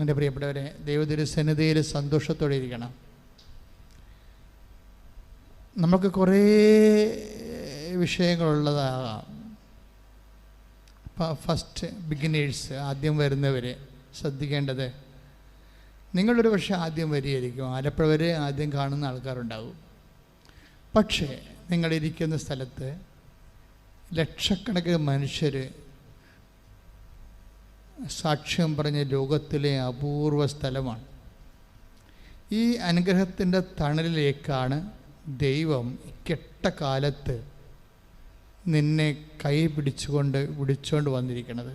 എൻ്റെ പ്രിയപ്പെട്ടവരെ, ദൈവതിരുസന്നിധിയിൽ സന്തോഷത്തോടെ ഇരിക്കണം. നമുക്ക് കുറേ വിഷയങ്ങളുള്ളതാകാം. ഫസ്റ്റ് ബിഗിനേഴ്സ്, ആദ്യം വരുന്നവർ ശ്രദ്ധിക്കേണ്ടത്, നിങ്ങളൊരു പക്ഷേ ആദ്യം വരികയായിരിക്കും, ആലപ്പുഴ വരെ ആദ്യം കാണുന്ന ആൾക്കാരുണ്ടാകും. പക്ഷേ നിങ്ങളിരിക്കുന്ന സ്ഥലത്ത് ലക്ഷക്കണക്കിന് മനുഷ്യർ സാക്ഷ്യം പറഞ്ഞ ലോകത്തിലെ അപൂർവ സ്ഥലമാണ്. ഈ അനുഗ്രഹത്തിൻ്റെ തണലിലേക്കാണ് ദൈവം കെട്ട കാലത്ത് നിന്നെ കൈ പിടിച്ചുകൊണ്ട് വന്നിരിക്കുന്നത്.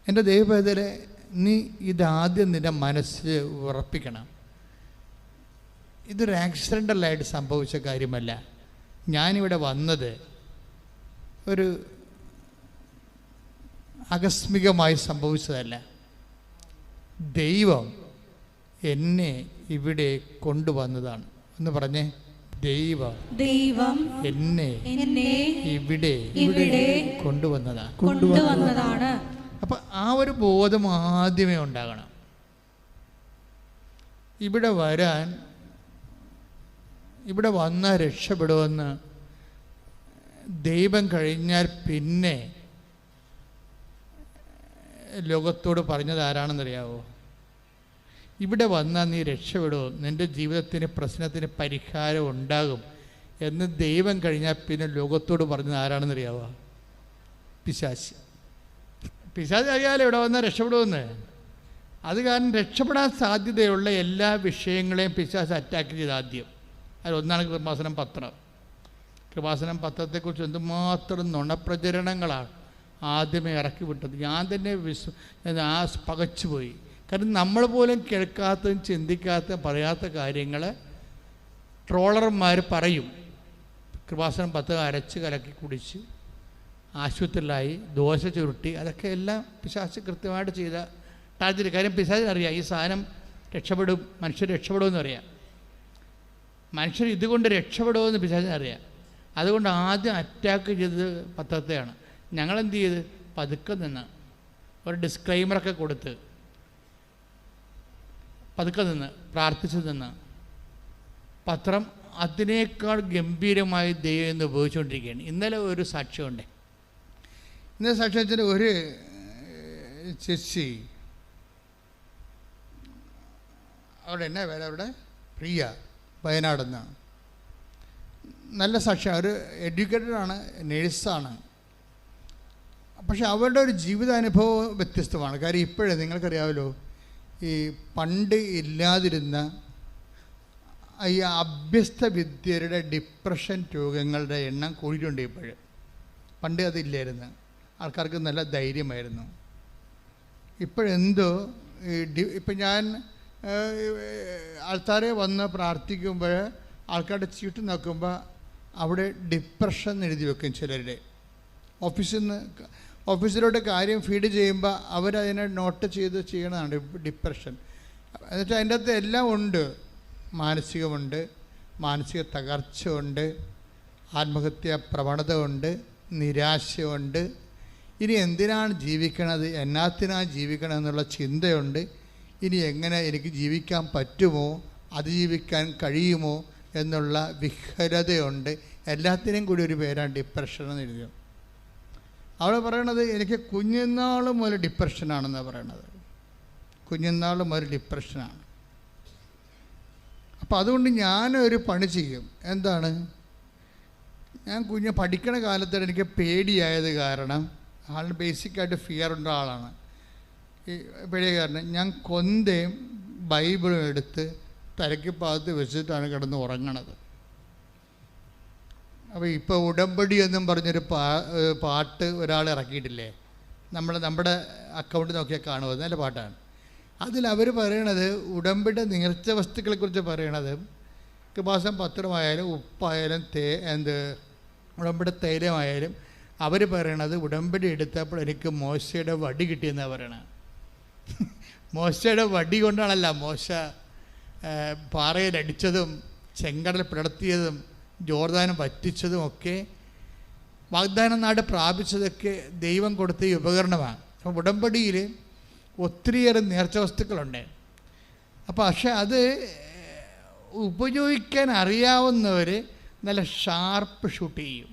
എൻ്റെ ദൈവവേദനെ, നീ ഇതാദ്യം നിൻ്റെ മനസ്സിൽ ഉറപ്പിക്കണം. ഇതൊരു ആക്സിഡൻ്റലായിട്ട് സംഭവിച്ച കാര്യമല്ല. ഞാനിവിടെ വന്നത് ഒരു ആകസ്മികമായി സംഭവിച്ചതല്ല. ദൈവം എന്നെ ഇവിടെ കൊണ്ടുവന്നതാണ്. എന്ന് പറഞ്ഞേ, ദൈവം എന്നെ ഇവിടെ കൊണ്ടുവന്നതാണ്. അപ്പം ആ ഒരു ബോധം ആദ്യമേ ഉണ്ടാകണം. ഇവിടെ വന്നാൽ രക്ഷപ്പെടുമെന്ന് ദൈവം കഴിഞ്ഞാൽ പിന്നെ ലോകത്തോട് പറഞ്ഞത് ആരാണെന്നറിയാവോ? ഇവിടെ വന്നാൽ നീ രക്ഷപ്പെടുമോ, നിൻ്റെ ജീവിതത്തിന് പ്രശ്നത്തിന് പരിഹാരം ഉണ്ടാകും എന്ന് ദൈവം കഴിഞ്ഞാൽ പിന്നെ ലോകത്തോട് പറഞ്ഞത് ആരാണെന്നറിയാവോ? പിശാച്. പിശാച് അറിയാലോ ഇവിടെ വന്നാൽ രക്ഷപ്പെടുമെന്ന്. അത് കാരണം രക്ഷപ്പെടാൻ സാധ്യതയുള്ള എല്ലാ വിഷയങ്ങളെയും പിശാച് അറ്റാക്ക് ചെയ്ത് ആദ്യം. അതിലൊന്നാണ് കൃപാസനം പത്രം. കൃപാസനം പത്രത്തെക്കുറിച്ച് എന്തുമാത്രം നുണപ്രചരണങ്ങളാണ് ആദ്യമേ ഇറക്കി വിട്ടത്. ഞാൻ തന്നെ പകച്ചുപോയി. കാരണം നമ്മൾ പോലും കേൾക്കാത്തതും ചിന്തിക്കാത്തതും പറയാത്ത കാര്യങ്ങൾ ട്രോളർമാർ പറയും. കൃപാസനം പത്ത് അരച്ച് കലക്കി കുടിച്ച് ആശുപത്രിയിലായി, ദോശ ചുരുട്ടി, അതൊക്കെ എല്ലാം പിശാച് കൃത്യമായിട്ട് ചെയ്ത ടാർജറ്റ്. കാര്യം പിശാചിനറിയാം ഈ സാധനം രക്ഷപ്പെടും, മനുഷ്യർ രക്ഷപ്പെടുമെന്ന് അറിയാം. മനുഷ്യർ ഇതുകൊണ്ട് രക്ഷപ്പെടുമെന്ന് പിശാചിനറിയാം. അതുകൊണ്ട് ആദ്യം അറ്റാക്ക് ചെയ്തത് പത്രത്തെയാണ്. ഞങ്ങളെന്ത് ചെയ്ത് പതുക്കെ നിന്ന് ഒരു ഡിസ്ക്ലൈമറൊക്കെ കൊടുത്ത് പതുക്കെ നിന്ന് പ്രാർത്ഥിച്ചു നിന്ന് പത്രം അതിനേക്കാൾ ഗംഭീരമായി ദൈവം ഇന്ന് ഉപയോഗിച്ചുകൊണ്ടിരിക്കുകയാണ്. ഇന്നലെ ഒരു സാക്ഷ്യമുണ്ട്. ഇന്നലെ സാക്ഷ്യം വെച്ചാൽ ഒരു ചേച്ചി, അവിടെ എന്നാ പേര്, അവിടെ പ്രിയ, വയനാടെന്ന്, നല്ല സാക്ഷ്യം. ഒരു എഡ്യൂക്കേറ്റഡാണ്, നേഴ്സാണ്. പക്ഷെ അവരുടെ ഒരു ജീവിതാനുഭവം വ്യത്യസ്തമാണ്. കാര്യം ഇപ്പോഴേ നിങ്ങൾക്കറിയാമല്ലോ, ഈ പണ്ട് ഇല്ലാതിരുന്ന ഈ അഭ്യസ്ത വിദ്യരുടെ ഡിപ്രഷൻ രോഗങ്ങളുടെ എണ്ണം കൂടിയിട്ടുണ്ട് ഇപ്പോഴും. പണ്ട് അതില്ലായിരുന്നു, ആൾക്കാർക്ക് നല്ല ധൈര്യമായിരുന്നു. ഇപ്പോഴെന്തോ ഇപ്പം ഞാൻ ആൾക്കാരെ വന്ന് പ്രാർത്ഥിക്കുമ്പോൾ ആൾക്കാരുടെ ചീട്ട് നോക്കുമ്പോൾ അവിടെ ഡിപ്രഷൻ എഴുതി വെക്കും. ചിലരുടെ ഓഫീസിലോട്ട് കാര്യം ഫീഡ് ചെയ്യുമ്പോൾ അവരതിനെ നോട്ട് ചെയ്ത് ചെയ്യണതാണ് ഡിപ്രഷൻ. എന്നിട്ട് അതിൻ്റെ അകത്ത് എല്ലാം ഉണ്ട്. മാനസികമുണ്ട്, മാനസിക തകർച്ച ഉണ്ട്, ആത്മഹത്യാ പ്രവണത ഉണ്ട്, നിരാശയുണ്ട്. ഇനി എന്തിനാണ് ജീവിക്കണത്, എന്നാത്തിനാണ് ജീവിക്കണം എന്നുള്ള ചിന്തയുണ്ട്. ഇനി എങ്ങനെ എനിക്ക് ജീവിക്കാൻ പറ്റുമോ, അതിജീവിക്കാൻ കഴിയുമോ എന്നുള്ള വിഹ്വലതയുണ്ട്. എല്ലാത്തിനും കൂടി ഒരു പേരാണ് ഡിപ്രഷൻ എന്ന് എഴുതിയോ. അവൾ പറയണത് എനിക്ക് കുഞ്ഞുനാൾ മുതൽ ഡിപ്രഷനാണെന്നാണ് പറയണത്. കുഞ്ഞുനാൾ മുതൽ ഡിപ്രഷനാണ്. അപ്പോൾ അതുകൊണ്ട് ഞാനൊരു പണി ചെയ്യും. എന്താണ്, ഞാൻ പഠിക്കണ കാലത്താണ് എനിക്ക് പേടിയായത്. കാരണം ആളിന് ബേസിക്കായിട്ട് ഫിയർ ഉള്ള ആളാണ്. ഈ പേടിയ കാരണം ഞാൻ കൊന്തയും ബൈബിളും എടുത്ത് തലയ്ക്ക് ഭാഗത്ത് വെച്ചിട്ടാണ് കിടന്ന് ഉറങ്ങണത്. അപ്പോൾ ഇപ്പോൾ ഉടമ്പടി എന്നും പറഞ്ഞൊരു പാട്ട് ഒരാൾ ഇറക്കിയിട്ടില്ലേ, നമ്മുടെ അക്കൗണ്ട് നോക്കിയാൽ കാണുമോ, നല്ല പാട്ടാണ്. അതിലവർ പറയണത് ഉടമ്പടി നേർച്ച വസ്തുക്കളെക്കുറിച്ച് പറയണത് കൃപാസനം പത്രമായാലും ഉപ്പായാലും ഉടമ്പടി തൈലമായാലും അവർ പറയണത് ഉടമ്പടി എടുത്തപ്പോൾ എനിക്ക് മോശയുടെ വടി കിട്ടിയെന്നാണ് പറയണത്. മോശയുടെ വടി കൊണ്ടാണല്ല മോശ പാറയിലടിച്ചതും ചെങ്കടൽ പിളർത്തിയതും ജോർദാനം വറ്റിച്ചതും ഒക്കെ വാഗ്ദാന നാട് പ്രാപിച്ചതൊക്കെ ദൈവം കൊടുത്ത ഈ ഉപകരണമാണ്. അപ്പോൾ ഉടമ്പടിയിൽ ഒത്തിരിയേറെ നേർച്ച വസ്തുക്കളുണ്ട്. അപ്പോൾ പക്ഷെ അത് ഉപയോഗിക്കാൻ അറിയാവുന്നവർ നല്ല ഷാർപ്പ് ഷൂട്ട് ചെയ്യും.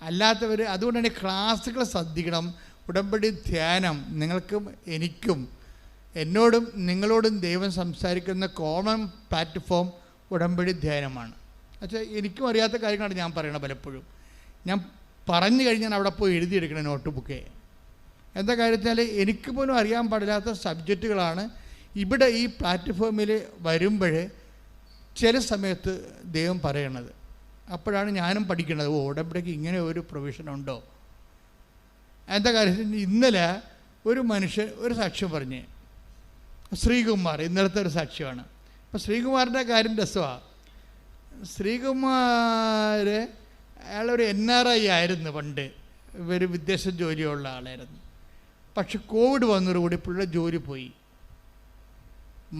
അല്ലാത്തവർ അതുകൊണ്ട് തന്നെ ക്ലാസ്സുകൾ ശ്രദ്ധിക്കണം. ഉടമ്പടി ധ്യാനം നിങ്ങൾക്കും എനിക്കും എന്നോടും നിങ്ങളോടും ദൈവം സംസാരിക്കുന്ന കോമൺ പ്ലാറ്റ്ഫോം ഉടമ്പടി ധ്യാനമാണ്. പക്ഷേ എനിക്കും അറിയാത്ത കാര്യങ്ങളാണ് ഞാൻ പറയണത്. പലപ്പോഴും ഞാൻ പറഞ്ഞു കഴിഞ്ഞാൽ അവിടെ പോയി എഴുതിയെടുക്കണം നോട്ട് ബുക്കേ. എന്താ കാര്യത്തിനാൽ എനിക്ക് പോലും അറിയാൻ പാടില്ലാത്ത സബ്ജക്റ്റുകളാണ് ഇവിടെ ഈ പ്ലാറ്റ്ഫോമിൽ വരുമ്പോൾ ചില സമയത്ത് ദൈവം പറയണത്. അപ്പോഴാണ് ഞാനും പഠിക്കുന്നത്, ഉടമ്പടിക്ക് ഇങ്ങനെ ഒരു പ്രൊവിഷൻ ഉണ്ടോ. എന്താ കാര്യത്തിൽ ഇന്നലെ ഒരു മനുഷ്യൻ ഒരു സാക്ഷ്യം പറഞ്ഞ്, ശ്രീകുമാർ, ഇന്നലത്തെ ഒരു സാക്ഷ്യമാണ്. അപ്പോൾ ശ്രീകുമാറിൻ്റെ കാര്യം രസമാണ്. ശ്രീകുമാർ അയാളൊരു NRI ആയിരുന്നു പണ്ട്, ഒരു വിദേശ ജോലിയുള്ള ആളായിരുന്നു. പക്ഷെ കോവിഡ് വന്നതോടുകൂടി പുള്ളിയുടെ ജോലി പോയി.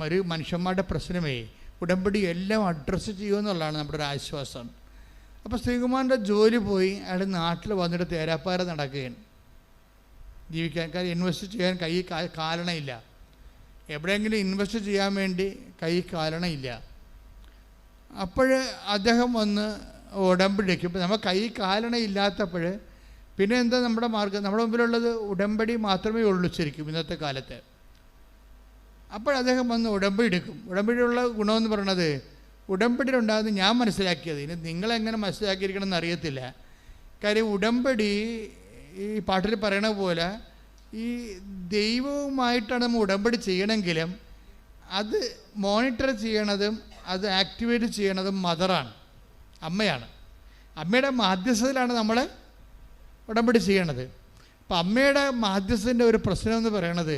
ഒരു മനുഷ്യന്മാരുടെ പ്രശ്നമേ ഉടമ്പടി എല്ലാം അഡ്രസ്സ് ചെയ്യുമെന്നുള്ളതാണ് നമ്മുടെ ഒരു ആശ്വാസം. അപ്പോൾ ശ്രീകുമാറിൻ്റെ ജോലി പോയി. അയാൾ നാട്ടിൽ വന്നിട്ട് തേരാപ്പാര നടക്കുകയാണ് ജീവിക്കാൻ. കാര്യം ഇൻവെസ്റ്റ് ചെയ്യാൻ കൈ കാലണയില്ല. എവിടെയെങ്കിലും ഇൻവെസ്റ്റ് ചെയ്യാൻ വേണ്ടി കൈ കാലണയില്ല. അപ്പോൾ അദ്ദേഹം വന്ന് ഉടമ്പടിക്ക്, ഇപ്പം നമ്മൾ കൈ കാലണയില്ലാത്തപ്പോൾ പിന്നെ എന്താ നമ്മുടെ മാർഗം? നമ്മുടെ മുമ്പിലുള്ളത് ഉടമ്പടി മാത്രമേ ഉള്ളൂ ശരിക്കും ഇന്നത്തെ കാലത്ത്. അപ്പോൾ അദ്ദേഹം വന്ന് ഉടമ്പടി എടുക്കും. ഉടമ്പടിയുള്ള ഗുണമെന്ന് പറയണത്, ഉടമ്പടിയിലുണ്ടാകുന്നത് ഞാൻ മനസ്സിലാക്കിയത്, ഇനി നിങ്ങളെങ്ങനെ മനസ്സിലാക്കിയിരിക്കണമെന്ന് അറിയത്തില്ല. കാര്യം ഉടമ്പടി ഈ പാട്ടിൽ പറയണ പോലെ ഈ ദൈവവുമായിട്ടാണ് നമ്മൾ ഉടമ്പടി ചെയ്യണമെങ്കിലും അത് മോണിറ്റർ ചെയ്യണതും അത് ആക്ടിവേറ്റ് ചെയ്യണതും മദറാണ്, അമ്മയാണ്. അമ്മയുടെ മാധ്യസ്ഥതയിലാണ് നമ്മൾ ഉടമ്പടി ചെയ്യണത്. അപ്പം അമ്മയുടെ മാധ്യസ്ഥൻ്റെ ഒരു പ്രശ്നം എന്ന് പറയണത്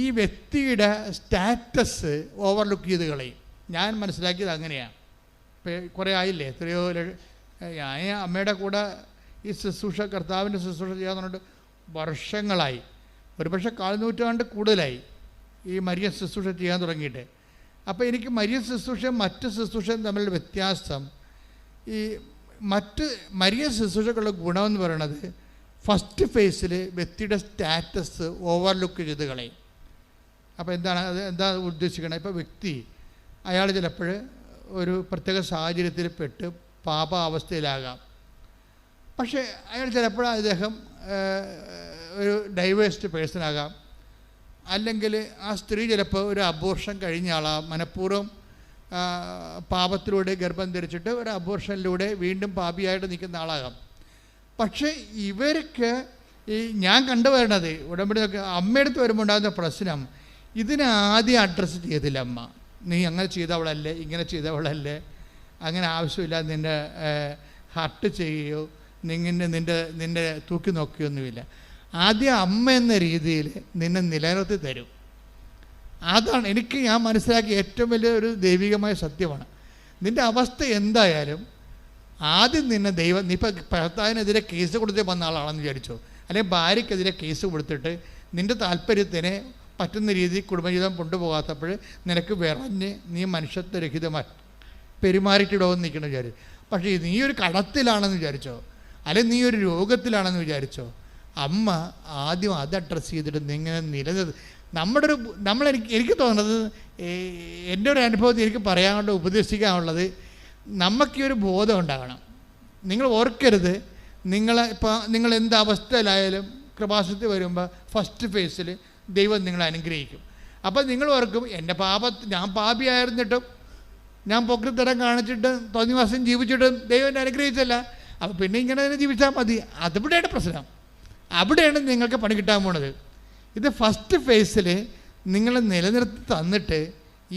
ഈ വ്യക്തിയുടെ സ്റ്റാറ്റസ് ഓവർലുക്ക് ചെയ്ത് കളയും. ഞാൻ മനസ്സിലാക്കിയത് അങ്ങനെയാണ്. ഇപ്പം കുറേ ആയില്ലേ, എത്രയോ ഞാൻ അമ്മയുടെ കൂടെ ഈ ശുശ്രൂഷ, കർത്താവിൻ്റെ ശുശ്രൂഷ ചെയ്യാൻ പറഞ്ഞിട്ട് വർഷങ്ങളായി, ഒരുപക്ഷെ 4 നൂറ്റാണ്ട് കൂടുതലായി ഈ മരിയ ശുശ്രൂഷ ചെയ്യാൻ തുടങ്ങിയിട്ട്. അപ്പോൾ എനിക്ക് മരിയ ശുശ്രൂഷയും മറ്റ് ശുശ്രൂഷയും തമ്മിലുള്ള വ്യത്യാസം, ഈ മറ്റ് മരിയ ശുശ്രൂഷക്കുള്ള ഗുണമെന്ന് പറയണത് ഫസ്റ്റ് ഫേസിൽ വ്യക്തിയുടെ സ്റ്റാറ്റസ് ഓവർലുക്ക് ചെയ്ത് കളയും. അപ്പോൾ എന്താണ് അത്, എന്താ ഉദ്ദേശിക്കണത്? ഇപ്പോൾ വ്യക്തി അയാൾ ചിലപ്പോൾ ഒരു പ്രത്യേക സാഹചര്യത്തിൽ പെട്ട് പാപാവസ്ഥയിലാകാം. പക്ഷേ അയാൾ ചിലപ്പോൾ അദ്ദേഹം ഒരു ഡൈവേഴ്സ്ഡ് പേഴ്സണാകാം. അല്ലെങ്കിൽ ആ സ്ത്രീ ചിലപ്പോൾ ഒരു അബോർഷൻ കഴിഞ്ഞ ആളാകാം. മനഃപൂർവ്വം പാപത്തിലൂടെ ഗർഭം ധരിച്ചിട്ട് ഒരു അബോർഷനിലൂടെ വീണ്ടും പാപിയായിട്ട് നിൽക്കുന്ന ആളാകാം. പക്ഷേ ഇവർക്ക് ഈ ഞാൻ കണ്ടുവരണത് ഉടമ്പടി അമ്മയെടുത്ത് വരുമ്പോൾ ഉണ്ടാകുന്ന പ്രശ്നം, ഇതിനെ ആദ്യം അഡ്രസ്സ് ചെയ്തില്ല അമ്മ. നീ അങ്ങനെ ചെയ്തവളല്ലേ, ഇങ്ങനെ ചെയ്തവളല്ലേ, അങ്ങനെ ആവശ്യമില്ല, നിൻ്റെ ഹർട്ട് ചെയ്യുകയോ നിൻ്റെ തൂക്കി നോക്കുകയൊന്നുമില്ല. ആദ്യം അമ്മ എന്ന രീതിയിൽ നിന്നെ നിലനിർത്തി തരും. അതാണ് എനിക്ക് ഞാൻ മനസ്സിലാക്കിയ ഏറ്റവും വലിയ ഒരു ദൈവികമായ സത്യമാണ്. നിൻ്റെ അവസ്ഥ എന്തായാലും ആദ്യം നിന്നെ ദൈവം, നീ ഇപ്പോൾ ഭർത്താവിനെതിരെ കേസ് കൊടുത്ത് വന്ന ആളാണെന്ന് വിചാരിച്ചോ, അല്ലെങ്കിൽ ഭാര്യയ്ക്കെതിരെ കേസ് കൊടുത്തിട്ട് നിൻ്റെ താല്പര്യത്തിന് പറ്റുന്ന രീതിയിൽ കുടുംബജീവിതം കൊണ്ടുപോകാത്തപ്പോൾ നിനക്ക് വിറഞ്ഞ് നീ മനുഷ്യത്വരഹിതമായി പെരുമാറിയിട്ടിടവെന്ന് നിൽക്കണം വിചാരിച്ചു. പക്ഷേ നീ ഒരു കടത്തിലാണെന്ന് വിചാരിച്ചോ, അല്ലെങ്കിൽ നീ ഒരു രോഗത്തിലാണെന്ന് വിചാരിച്ചോ, അമ്മ ആദ്യം അത് അഡ്രസ്സ് ചെയ്തിട്ട് നിങ്ങനെ എനിക്ക് തോന്നുന്നത്, എൻ്റെ ഒരു അനുഭവത്തിൽ എനിക്ക് പറയാനുള്ള ഉപദേശിക്കാനുള്ളത്, നമുക്കീ ഒരു ബോധം ഉണ്ടാകണം. നിങ്ങൾ ഓർക്കരുത്, നിങ്ങൾ എന്ത് അവസ്ഥയിലായാലും കൃപാസനത്തിൽ വരുമ്പോൾ ഫസ്റ്റ് ഫേസിൽ ദൈവം നിങ്ങളെ അനുഗ്രഹിക്കും. അപ്പോൾ നിങ്ങൾ ഓർക്കും, ഞാൻ പാപിയായിരുന്നിട്ടും ഞാൻ പൊക്കിത്തരം കാണിച്ചിട്ട് തോന്നിവാസം ജീവിച്ചിട്ടും ദൈവം എന്നെ അനുഗ്രഹിച്ചല്ല, അപ്പോൾ പിന്നെ ഇങ്ങനെ തന്നെ ജീവിച്ചാൽ മതി. അതിവിടെയാണ് പ്രശ്നം. അവിടെയാണ് നിങ്ങൾക്ക് പണി കിട്ടാൻ പോണത്. ഇത് ഫസ്റ്റ് ഫേസിൽ നിങ്ങളെ നിലനിർത്തി തന്നിട്ട്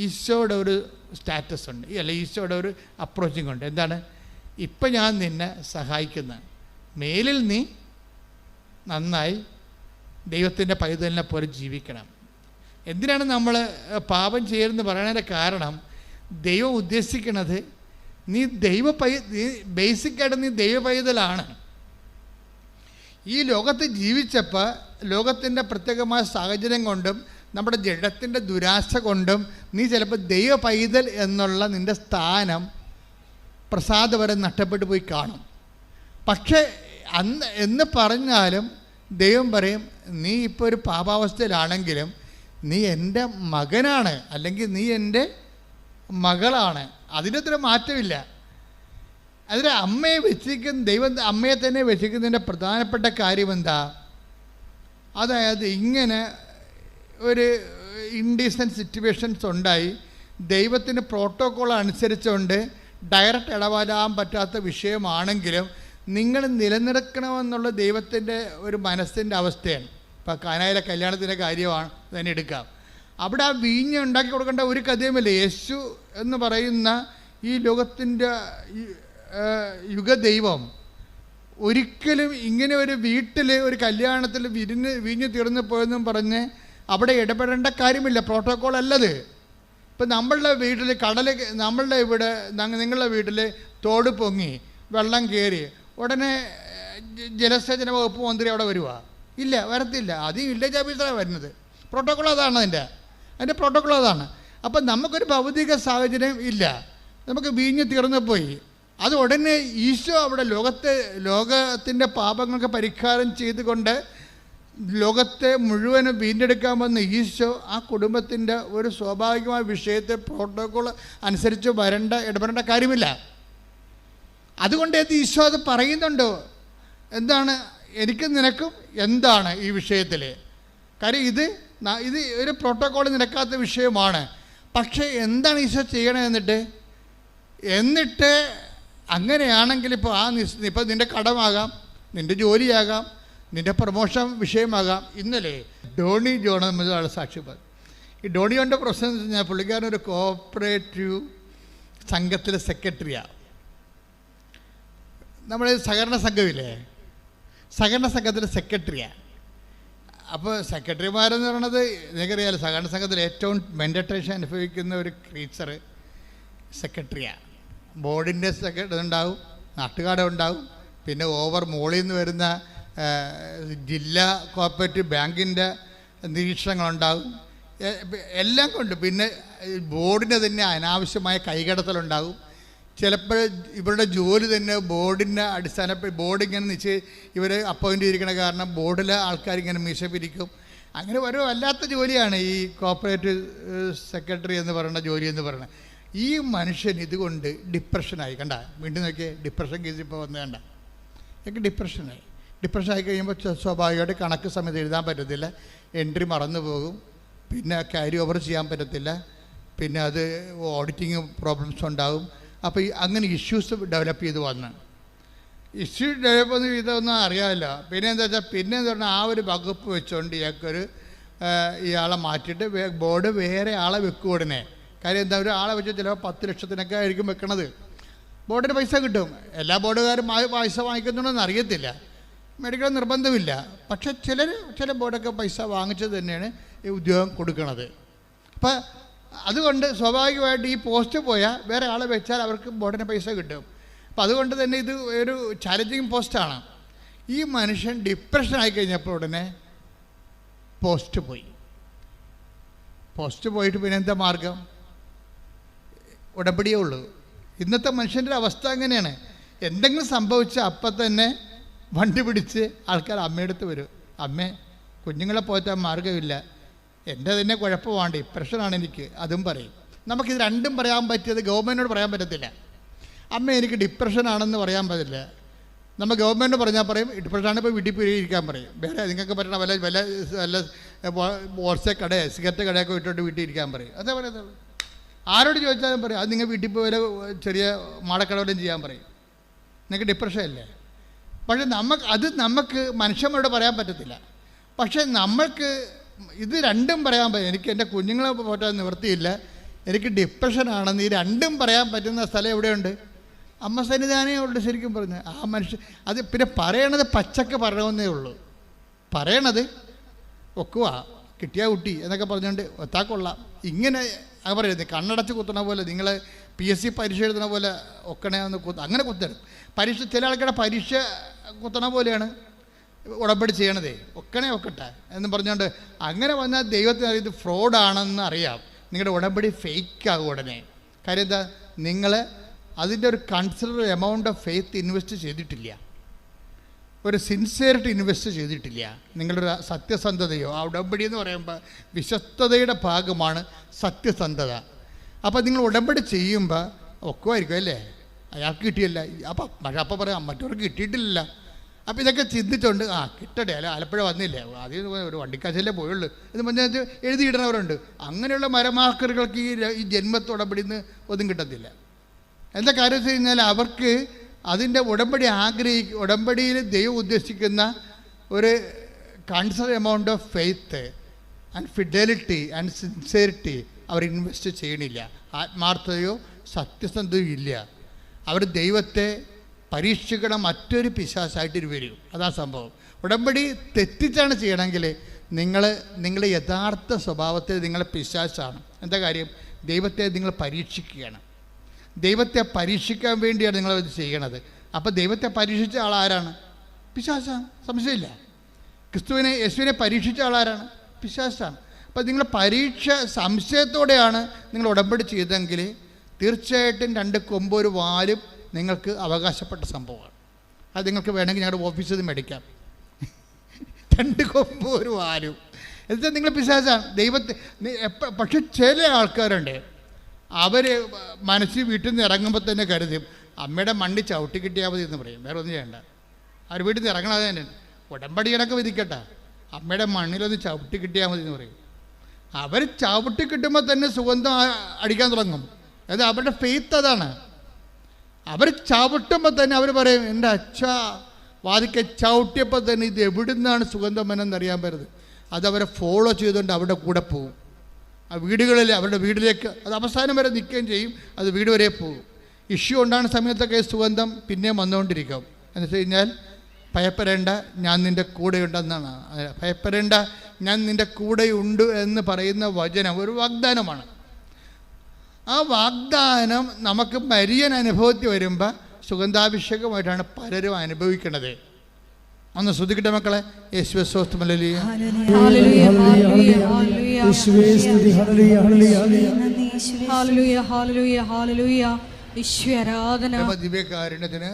ഈശോയുടെ ഒരു സ്റ്റാറ്റസ് ഉണ്ട്, അല്ല ഈശോയുടെ ഒരു അപ്രോച്ചിങ് ഉണ്ട്. എന്താണ്? ഇപ്പം ഞാൻ നിന്നെ സഹായിക്കുന്ന, മേലിൽ നീ നന്നായി ദൈവത്തിൻ്റെ പൈതലിനെ പോലെ ജീവിക്കണം. എന്തിനാണ് നമ്മൾ പാപം ചെയ്യരുതെന്ന് പറയുന്നതിൻ്റെ കാരണം, ദൈവം ഉദ്ദേശിക്കുന്നത് നീ ബേസിക്കായിട്ട് നീ ദൈവ പൈതലാണ്. ഈ ലോകത്ത് ജീവിച്ചപ്പോൾ ലോകത്തിൻ്റെ പ്രത്യേകമായ സാഹചര്യം കൊണ്ടും നമ്മുടെ ജഡത്തിൻ്റെ ദുരാശ കൊണ്ടും നീ ചിലപ്പോൾ ദൈവ പൈതൽ എന്നുള്ള നിൻ്റെ സ്ഥാനം പ്രസാദപരം നഷ്ടപ്പെട്ടു പോയി കാണും. പക്ഷേ എന്ന് പറഞ്ഞാലും ദൈവം പറയും, നീ ഇപ്പോൾ ഒരു പാപാവസ്ഥയിലാണെങ്കിലും നീ എൻ്റെ മകനാണ്, അല്ലെങ്കിൽ നീ എൻ്റെ മകളാണ്. അതിനത്ര മാറ്റമില്ല. അതിന് അമ്മയെ വെച്ചിരിക്കുന്ന ദൈവം അമ്മയെ തന്നെ വെച്ചിരിക്കുന്നതിൻ്റെ പ്രധാനപ്പെട്ട കാര്യം എന്താ? അതായത് ഇങ്ങനെ ഒരു ഇൻഡീസൻറ്റ് സിറ്റുവേഷൻസ് ഉണ്ടായി, ദൈവത്തിന് പ്രോട്ടോക്കോൾ അനുസരിച്ചുകൊണ്ട് ഡയറക്റ്റ് ഇടപെടാൻ പറ്റാത്ത വിഷയമാണെങ്കിലും നിങ്ങൾ നിലനിർത്തണമെന്നുള്ള ദൈവത്തിൻ്റെ ഒരു മനസ്സിൻ്റെ അവസ്ഥയാണ്. ഇപ്പോൾ കാനായിലെ കല്യാണത്തിൻ്റെ കാര്യമാണ് തന്നെ എടുക്കാം. അവിടെ ആ വീഞ്ഞ് ഉണ്ടാക്കി കൊടുക്കേണ്ട ഒരു കഥയുമില്ല. യേശു എന്ന് പറയുന്ന ഈ ലോകത്തിൻ്റെ യുഗദൈവം ഒരിക്കലും ഇങ്ങനെ ഒരു വീട്ടിൽ ഒരു കല്യാണത്തിൽ വീഞ്ഞ് തീർന്നു പോയെന്നും പറഞ്ഞ് അവിടെ ഇടപെടേണ്ട കാര്യമില്ല. പ്രോട്ടോക്കോൾ അല്ലത്. ഇപ്പം നമ്മളുടെ വീട്ടിൽ നമ്മളുടെ ഇവിടെ നിങ്ങളുടെ വീട്ടിൽ തോട് പൊങ്ങി വെള്ളം കയറി ഉടനെ ജലസേചന വകുപ്പ് മന്ത്രി അവിടെ വരുവാ? ഇല്ല, വരത്തില്ല. അത് വില്ലേജ് ഓഫീസറാണ് വരുന്നത്. പ്രോട്ടോക്കോൾ അതാണ്. അതിൻ്റെ പ്രോട്ടോക്കോൾ അതാണ്. അപ്പം നമുക്കൊരു ഭൗതിക സാഹചര്യം ഇല്ല, നമുക്ക് വീഞ്ഞ് തീർന്നു പോയി. അത് ഉടനെ ഈശോ അവിടെ ലോകത്തിൻ്റെ പാപങ്ങൾക്ക് പരിഹാരം ചെയ്തുകൊണ്ട് ലോകത്തെ മുഴുവനും വീണ്ടെടുക്കാൻ വന്ന ഈശോ ആ കുടുംബത്തിൻ്റെ ഒരു സ്വാഭാവികമായ വിഷയത്തെ പ്രോട്ടോക്കോൾ അനുസരിച്ച് ഇടപെടേണ്ട കാര്യമില്ല. അതുകൊണ്ട് ഈശോ അത് പറയുന്നുണ്ടോ? എന്താണ് എനിക്കും നിനക്കും എന്താണ് ഈ വിഷയത്തിൽ? കാര്യം ഇത് ഒരു പ്രോട്ടോക്കോൾ നിരക്കാത്ത വിഷയമാണ്. പക്ഷേ എന്താണ് ഈശോ ചെയ്യണത്? എന്നിട്ട് അങ്ങനെയാണെങ്കിൽ ഇപ്പോൾ നിൻ്റെ കടമാകാം, നിൻ്റെ ജോലിയാകാം, നിൻ്റെ പ്രൊമോഷൻ വിഷയമാകാം. ഇന്നലെ ഡോണി ജോൺ എന്നൊരാൾ സാക്ഷ്യപ്പെടും. ഈ ഡോണി ജോണിൻ്റെ പ്രശ്നം എന്ന് വെച്ച് കഴിഞ്ഞാൽ പുള്ളിക്കാരനൊരു കോഓപ്പറേറ്റീവ് സംഘത്തിലെ സെക്രട്ടറിയാണ്. നമ്മൾ സഹകരണ സംഘമില്ലേ, സഹകരണ സംഘത്തിലെ സെക്രട്ടറിയാണ്. അപ്പോൾ സെക്രട്ടറിമാരെന്ന് പറയണത് നിങ്ങൾക്കറിയാമല്ലോ, സഹകരണ സംഘത്തിൽ ഏറ്റവും മെൻറ്റേഷൻ അനുഭവിക്കുന്ന ഒരു ക്രീച്ചർ സെക്രട്ടറിയാണ്. ബോർഡിൻ്റെ സെക്രട്ടറി ഉണ്ടാവും, നാട്ടുകാട് ഉണ്ടാവും, പിന്നെ മോളിൽ നിന്ന് വരുന്ന ജില്ലാ കോപ്പറേറ്റീവ് ബാങ്കിൻ്റെ നിരീക്ഷണങ്ങളുണ്ടാകും. എല്ലാം കൊണ്ട് പിന്നെ ബോർഡിന് തന്നെ അനാവശ്യമായ കൈകടത്തലുണ്ടാകും. ചിലപ്പോൾ ഇവരുടെ ജോലി തന്നെ ബോർഡിൻ്റെ ബോർഡ് ഇങ്ങനെ ഇവർ അപ്പോയിൻ്റ് ചെയ്തിരിക്കണ കാരണം ബോർഡിലെ ആൾക്കാരിങ്ങനെ മീശ പിരിക്കും. അങ്ങനെ ഒരു വല്ലാത്ത ജോലിയാണ് ഈ കോപ്പറേറ്റീവ് സെക്രട്ടറി എന്ന് പറയുന്ന ജോലി എന്ന് പറയുന്നത്. ഈ മനുഷ്യൻ ഇതുകൊണ്ട് ഡിപ്രഷനായി. കണ്ട, വീണ്ടും നോക്കിയേ, ഡിപ്രഷൻ കേസ് ഇപ്പോൾ വന്ന് കണ്ട, എനിക്ക് ഡിപ്രഷനായി കഴിയുമ്പോൾ സ്വാഭാവികമായിട്ട് കണക്ക് സമയത്ത് എഴുതാൻ പറ്റത്തില്ല, എൻട്രി മറന്നു പോകും, പിന്നെ ക്യാരി ഓവർ ചെയ്യാൻ പറ്റത്തില്ല, പിന്നെ അത് ഓഡിറ്റിങ് പ്രോബ്ലംസ് ഉണ്ടാകും. അപ്പോൾ അങ്ങനെ ഇഷ്യൂസ് ഡെവലപ്പ് ചെയ്ത് വന്ന് ഇതൊന്നും അറിയാമല്ല. പിന്നെ എന്താ വെച്ചാൽ എന്താ പറഞ്ഞാൽ ആ ഒരു വകുപ്പ് വെച്ചുകൊണ്ട് ഇയാളെ മാറ്റിയിട്ട് ബോർഡ് വേറെ ആളെ വെക്കും ഉടനെ. കാര്യം എന്താ, ഒരു ആളെ വെച്ച് ചിലപ്പോൾ 10 ലക്ഷത്തിനൊക്കെ ആയിരിക്കും വെക്കണത്. ബോർഡിന് പൈസ കിട്ടും. എല്ലാ ബോർഡുകാരും പൈസ വാങ്ങിക്കുന്നുണ്ടെന്ന് അറിയത്തില്ല, മേടിക്കണം നിർബന്ധമില്ല. പക്ഷേ ചില ബോർഡൊക്കെ പൈസ വാങ്ങിച്ചത് തന്നെയാണ് ഈ ഉദ്യോഗം കൊടുക്കണത്. അപ്പം അതുകൊണ്ട് സ്വാഭാവികമായിട്ട് ഈ പോസ്റ്റ് പോയാൽ വേറെ ആളെ വെച്ചാൽ അവർക്ക് ബോർഡിന് പൈസ കിട്ടും. അപ്പം അതുകൊണ്ട് തന്നെ ഇത് ഒരു ചാലഞ്ചിങ് പോസ്റ്റാണ്. ഈ മനുഷ്യൻ ഡിപ്രഷൻ ആയി കഴിഞ്ഞപ്പോൾ ഉടനെ പോസ്റ്റ് പോയിട്ട് പിന്നെ എന്താ മാർഗം? ഉടമ്പടിയേ ഉള്ളൂ. ഇന്നത്തെ മനുഷ്യൻ്റെ അവസ്ഥ അങ്ങനെയാണ്. എന്തെങ്കിലും സംഭവിച്ചാൽ അപ്പം തന്നെ വണ്ടി പിടിച്ച് ആൾക്കാർ അമ്മയെടുത്ത് വരും. അമ്മേ, കുഞ്ഞുങ്ങളെ പോറ്റാൻ മാർഗ്ഗമില്ല, എൻ്റെ തന്നെ കുഴപ്പമാണ്, ഡിപ്രഷനാണ് എനിക്ക്, അതും പറയും. നമുക്കിത് രണ്ടും പറയാൻ പറ്റിയത് ഗവൺമെൻറ്റിനോട് പറയാൻ പറ്റത്തില്ല. അമ്മ എനിക്ക് ഡിപ്രഷനാണെന്ന് പറയാൻ പറ്റില്ല. നമ്മൾ ഗവൺമെൻറ് പറഞ്ഞാൽ പറയും ഡിപ്രഷനാണ്, ഇപ്പോൾ വീട്ടിൽ പോയി ഇരിക്കാൻ പറയും. വേറെ നിങ്ങൾക്ക് പറ്റണ വല്ല ഹോൾസെയിൽ കടയോ സിഗരറ്റ് കടയൊക്കെ വിട്ടിട്ട് വീട്ടിൽ ഇരിക്കാൻ പറയും. അതേ പറയുന്നത്. ആരോട് ചോദിച്ചാലും പറയും അത് നിങ്ങൾ വീട്ടിൽ പോയി ചെറിയ മാടക്കടവലും ചെയ്യാൻ പറയും. നിങ്ങൾക്ക് ഡിപ്രഷൻ അല്ലേ? പക്ഷേ നമുക്ക് മനുഷ്യന്മാരോട് പറയാൻ പറ്റത്തില്ല. പക്ഷേ നമ്മൾക്ക് ഇത് രണ്ടും പറയാൻ പറ്റും. എനിക്ക് എൻ്റെ കുഞ്ഞുങ്ങളെ പോറ്റാൻ നിവൃത്തിയില്ല, എനിക്ക് ഡിപ്രഷനാണെന്ന് ഈ രണ്ടും പറയാൻ പറ്റുന്ന സ്ഥലം എവിടെയുണ്ട്? അമ്മ സന്നിധാനേ ഉള്ളൂ. ശരിക്കും പറഞ്ഞ് ആ മനുഷ്യൻ അത് പിന്നെ പറയണത് പച്ചക്ക് പറയണമെന്നേ ഉള്ളൂ. പറയണത് ഒക്കുക കിട്ടിയ കുട്ടി എന്നൊക്കെ പറഞ്ഞുകൊണ്ട് ഒത്താക്കൊള്ളാം ഇങ്ങനെ പറയുന്നത്. കണ്ണടച്ച് കുത്തണ പോലെ, നിങ്ങൾ PSC പരീക്ഷ എഴുതണ പോലെ ഒക്കണേ ഒന്ന് അങ്ങനെ കുത്തരുത്. ചില ആൾക്കാരുടെ പരീക്ഷ കുത്തണ പോലെയാണ് ഉടമ്പടി ചെയ്യണതേ. ഒക്കട്ടെ എന്ന് പറഞ്ഞുകൊണ്ട് അങ്ങനെ വന്നാൽ ദൈവത്തിന് ഇത് ഫ്രോഡാണെന്ന് അറിയാം. നിങ്ങളുടെ ഉടമ്പടി ഫേക്കാകും ഉടനെ. കാര്യം എന്താ, നിങ്ങൾ അതിൻ്റെ ഒരു consider amount of faith invest ചെയ്തിട്ടില്ല. ഒരു സിൻസിയറിറ്റി ഇൻവെസ്റ്റ് ചെയ്തിട്ടില്ല, നിങ്ങളൊരു സത്യസന്ധതയോ, ആ ഉടമ്പടി എന്ന് പറയുമ്പോൾ വിശ്വസ്തതയുടെ ഭാഗമാണ് സത്യസന്ധത. അപ്പോൾ നിങ്ങൾ ഉടമ്പടി ചെയ്യുമ്പോൾ ഒക്കുമായിരിക്കും അല്ലേ, അയാൾക്ക് കിട്ടിയല്ല, അപ്പം പറയാം മറ്റവർക്ക് കിട്ടിയിട്ടില്ല. അപ്പോൾ ഇതൊക്കെ ചിന്തിച്ചുകൊണ്ട് കിട്ടട്ടെ, അല്ല ആലപ്പുഴ വന്നില്ലേ, ആദ്യം ഒരു വണ്ടിക്കാശല്ലേ പോയുള്ളൂ എന്ന് പറഞ്ഞാൽ എഴുതിയിടുന്നവരുണ്ട്. അങ്ങനെയുള്ള മരമാക്കറുകൾക്ക് ഈ ജന്മത്തെ ഉടമ്പടി നിന്ന് ഒന്നും കിട്ടത്തില്ല. എന്താ കാര്യം വെച്ച് കഴിഞ്ഞാൽ അവർക്ക് അതിൻ്റെ ഉടമ്പടിയിൽ ദൈവം ഉദ്ദേശിക്കുന്ന ഒരു concern amount of faith and fidelity and sincerity അവർ ഇൻവെസ്റ്റ് ചെയ്യണില്ല. ആത്മാർത്ഥതയോ സത്യസന്ധതയോ ഇല്ല. അവർ ദൈവത്തെ പരീക്ഷിക്കണ മറ്റൊരു പിശാചായിട്ട് വരും. അതാ സംഭവം. ഉടമ്പടി തെറ്റിച്ചാണ് ചെയ്യണമെങ്കിൽ നിങ്ങളുടെ യഥാർത്ഥ സ്വഭാവത്തിൽ നിങ്ങൾ പിശാചാണ്. എന്താ കാര്യം? ദൈവത്തെ നിങ്ങൾ പരീക്ഷിക്കുകയാണ്. ദൈവത്തെ പരീക്ഷിക്കാൻ വേണ്ടിയാണ് നിങ്ങളത് ചെയ്യണത്. അപ്പോൾ ദൈവത്തെ പരീക്ഷിച്ച ആളാരാണ്? പിശാചാണ്, സംശയമില്ല. യേശുവിനെ പരീക്ഷിച്ച ആളാരാണ്? പിശാചാണ്. അപ്പോൾ നിങ്ങൾ പരീക്ഷ സംശയത്തോടെയാണ് നിങ്ങൾ ഉടമ്പടി ചെയ്തെങ്കിൽ തീർച്ചയായിട്ടും 2 കൊമ്പ് ഒരു വാലും നിങ്ങൾക്ക് അവകാശപ്പെട്ട സംഭവമാണ്. അത് നിങ്ങൾക്ക് വേണമെങ്കിൽ ഞങ്ങളുടെ ഓഫീസിൽ നിന്ന് മേടിക്കാം. 2 കൊമ്പ് ഒരു വാലും എന്നുവെച്ചാൽ നിങ്ങൾ പിശാചാണ്. ദൈവത്തെ പക്ഷെ ചില ആൾക്കാരുണ്ട്, അവർ മനസ്സിൽ വീട്ടിൽ നിന്ന് ഇറങ്ങുമ്പോൾ തന്നെ കരുതും അമ്മയുടെ മണ്ണി ചവിട്ടി കിട്ടിയാൽ മതി എന്ന് പറയും. വേറെ ഒന്നും ചെയ്യണ്ട. അവർ വീട്ടിൽ നിന്ന് ഇറങ്ങണത് തന്നെ ഉടമ്പടി കണക്ക് വിധിക്കട്ടെ, അമ്മയുടെ മണ്ണിലൊന്ന് ചവിട്ടി കിട്ടിയാൽ മതി എന്ന് പറയും. അവർ ചവിട്ടി കിട്ടുമ്പോൾ തന്നെ സുഗന്ധം അടിക്കാൻ തുടങ്ങും. അത് അവരുടെ ഫെയ്ത്ത് അതാണ്. അവർ ചവിട്ടുമ്പോൾ തന്നെ അവർ പറയും എൻ്റെ അച്ഛാ വാതിക്കെ ചവിട്ടിയപ്പോൾ തന്നെ ഇത് എവിടെ നിന്നാണ് സുഗന്ധം എന്നറിയാൻ പറ്റുന്നത്. അതവരെ ഫോളോ ചെയ്തുകൊണ്ട് അവരുടെ കൂടെ പോകും. ആ വീടുകളിൽ അവരുടെ വീട്ടിലേക്ക് അത് അവസാനം വരെ നിൽക്കുകയും ചെയ്യും. അത് വീട് വരെ പോകും. ഇഷ്യൂ ഉണ്ടാകുന്ന സമയത്തൊക്കെ സുഗന്ധം പിന്നെയും വന്നുകൊണ്ടിരിക്കും. എന്ന് വെച്ച് കഴിഞ്ഞാൽ ഭയപ്പെടേണ്ട, ഞാൻ നിൻ്റെ കൂടെയുണ്ടെന്നാണ്. ഭയപ്പെടേണ്ട, ഞാൻ നിൻ്റെ കൂടെയുണ്ട് എന്ന് പറയുന്ന വചനം ഒരു വാഗ്ദാനമാണ്. ആ വാഗ്ദാനം നമുക്ക് മരിയൻ അനുഭവത്തിൽ വരുമ്പോൾ സുഗന്ധാഭിഷേകമായിട്ടാണ് പലരും അനുഭവിക്കുന്നത്. ഒന്ന് ശ്രദ്ധിക്കട്ടെ മക്കളെ. യേശുവേ സ്തോത്രം, ഹല്ലേലൂയ. ദിവ്യകാരുണ്യത്തിന്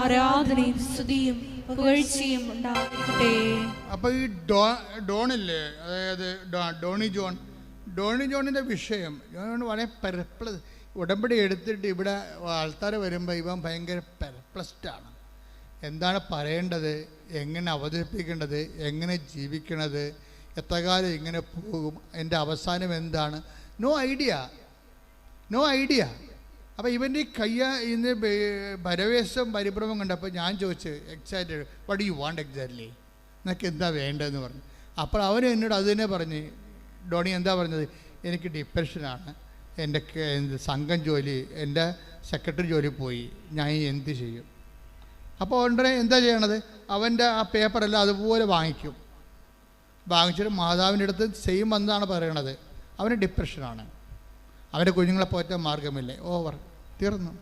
ആരാധനയും സ്തുതിയും പുകഴ്ചയും ഉണ്ടാകട്ടെ. അപ്പൊ ഈ ഡോണില്ലേ, അതായത് ഡോണി ജോണിൻ്റെ വിഷയം വളരെ പെർപ്ലസ്. ഉടമ്പടി എടുത്തിട്ട് ഇവിടെ ആൾക്കാർ വരുമ്പോൾ ഇവൻ ഭയങ്കര പെർപ്ലസ്ഡാണ്. എന്താണ് പറയേണ്ടത്, എങ്ങനെ അവതരിപ്പിക്കേണ്ടത്, എങ്ങനെ ജീവിക്കണത്, എത്ര കാലം ഇങ്ങനെ പോകും, എൻ്റെ അവസാനം എന്താണ്, നോ ഐഡിയ. അപ്പോൾ ഇവൻ്റെ ഇന്ന് പരവേശം പരിഭ്രമം കണ്ടപ്പോൾ ഞാൻ ചോദിച്ചു excited, what do you want exactly, നിനക്ക് എന്താ വേണ്ടതെന്ന് പറഞ്ഞു. അപ്പോൾ അവൻ എന്നോട് അത് തന്നെ പറഞ്ഞ്, ഡോണി എന്താ പറഞ്ഞത്, എനിക്ക് ഡിപ്രഷനാണ്, എൻ്റെ സംഘം ജോലി, എൻ്റെ സെക്രട്ടറി ജോലി പോയി, ഞാൻ എന്ത് ചെയ്യും? അപ്പോൾ ഉടനെ എന്താ ചെയ്യണത്, അവൻ്റെ ആ പേപ്പറെല്ലാം അതുപോലെ വാങ്ങിച്ചിട്ട് മാതാവിൻ്റെ അടുത്ത് സെയിം വന്നാണ് പറയണത്. അവന് ഡിപ്രഷനാണ്, അവൻ്റെ കുഞ്ഞുങ്ങളെ പോറ്റാൻ മാർഗമില്ലേ, ഓവർ, തീർന്നു.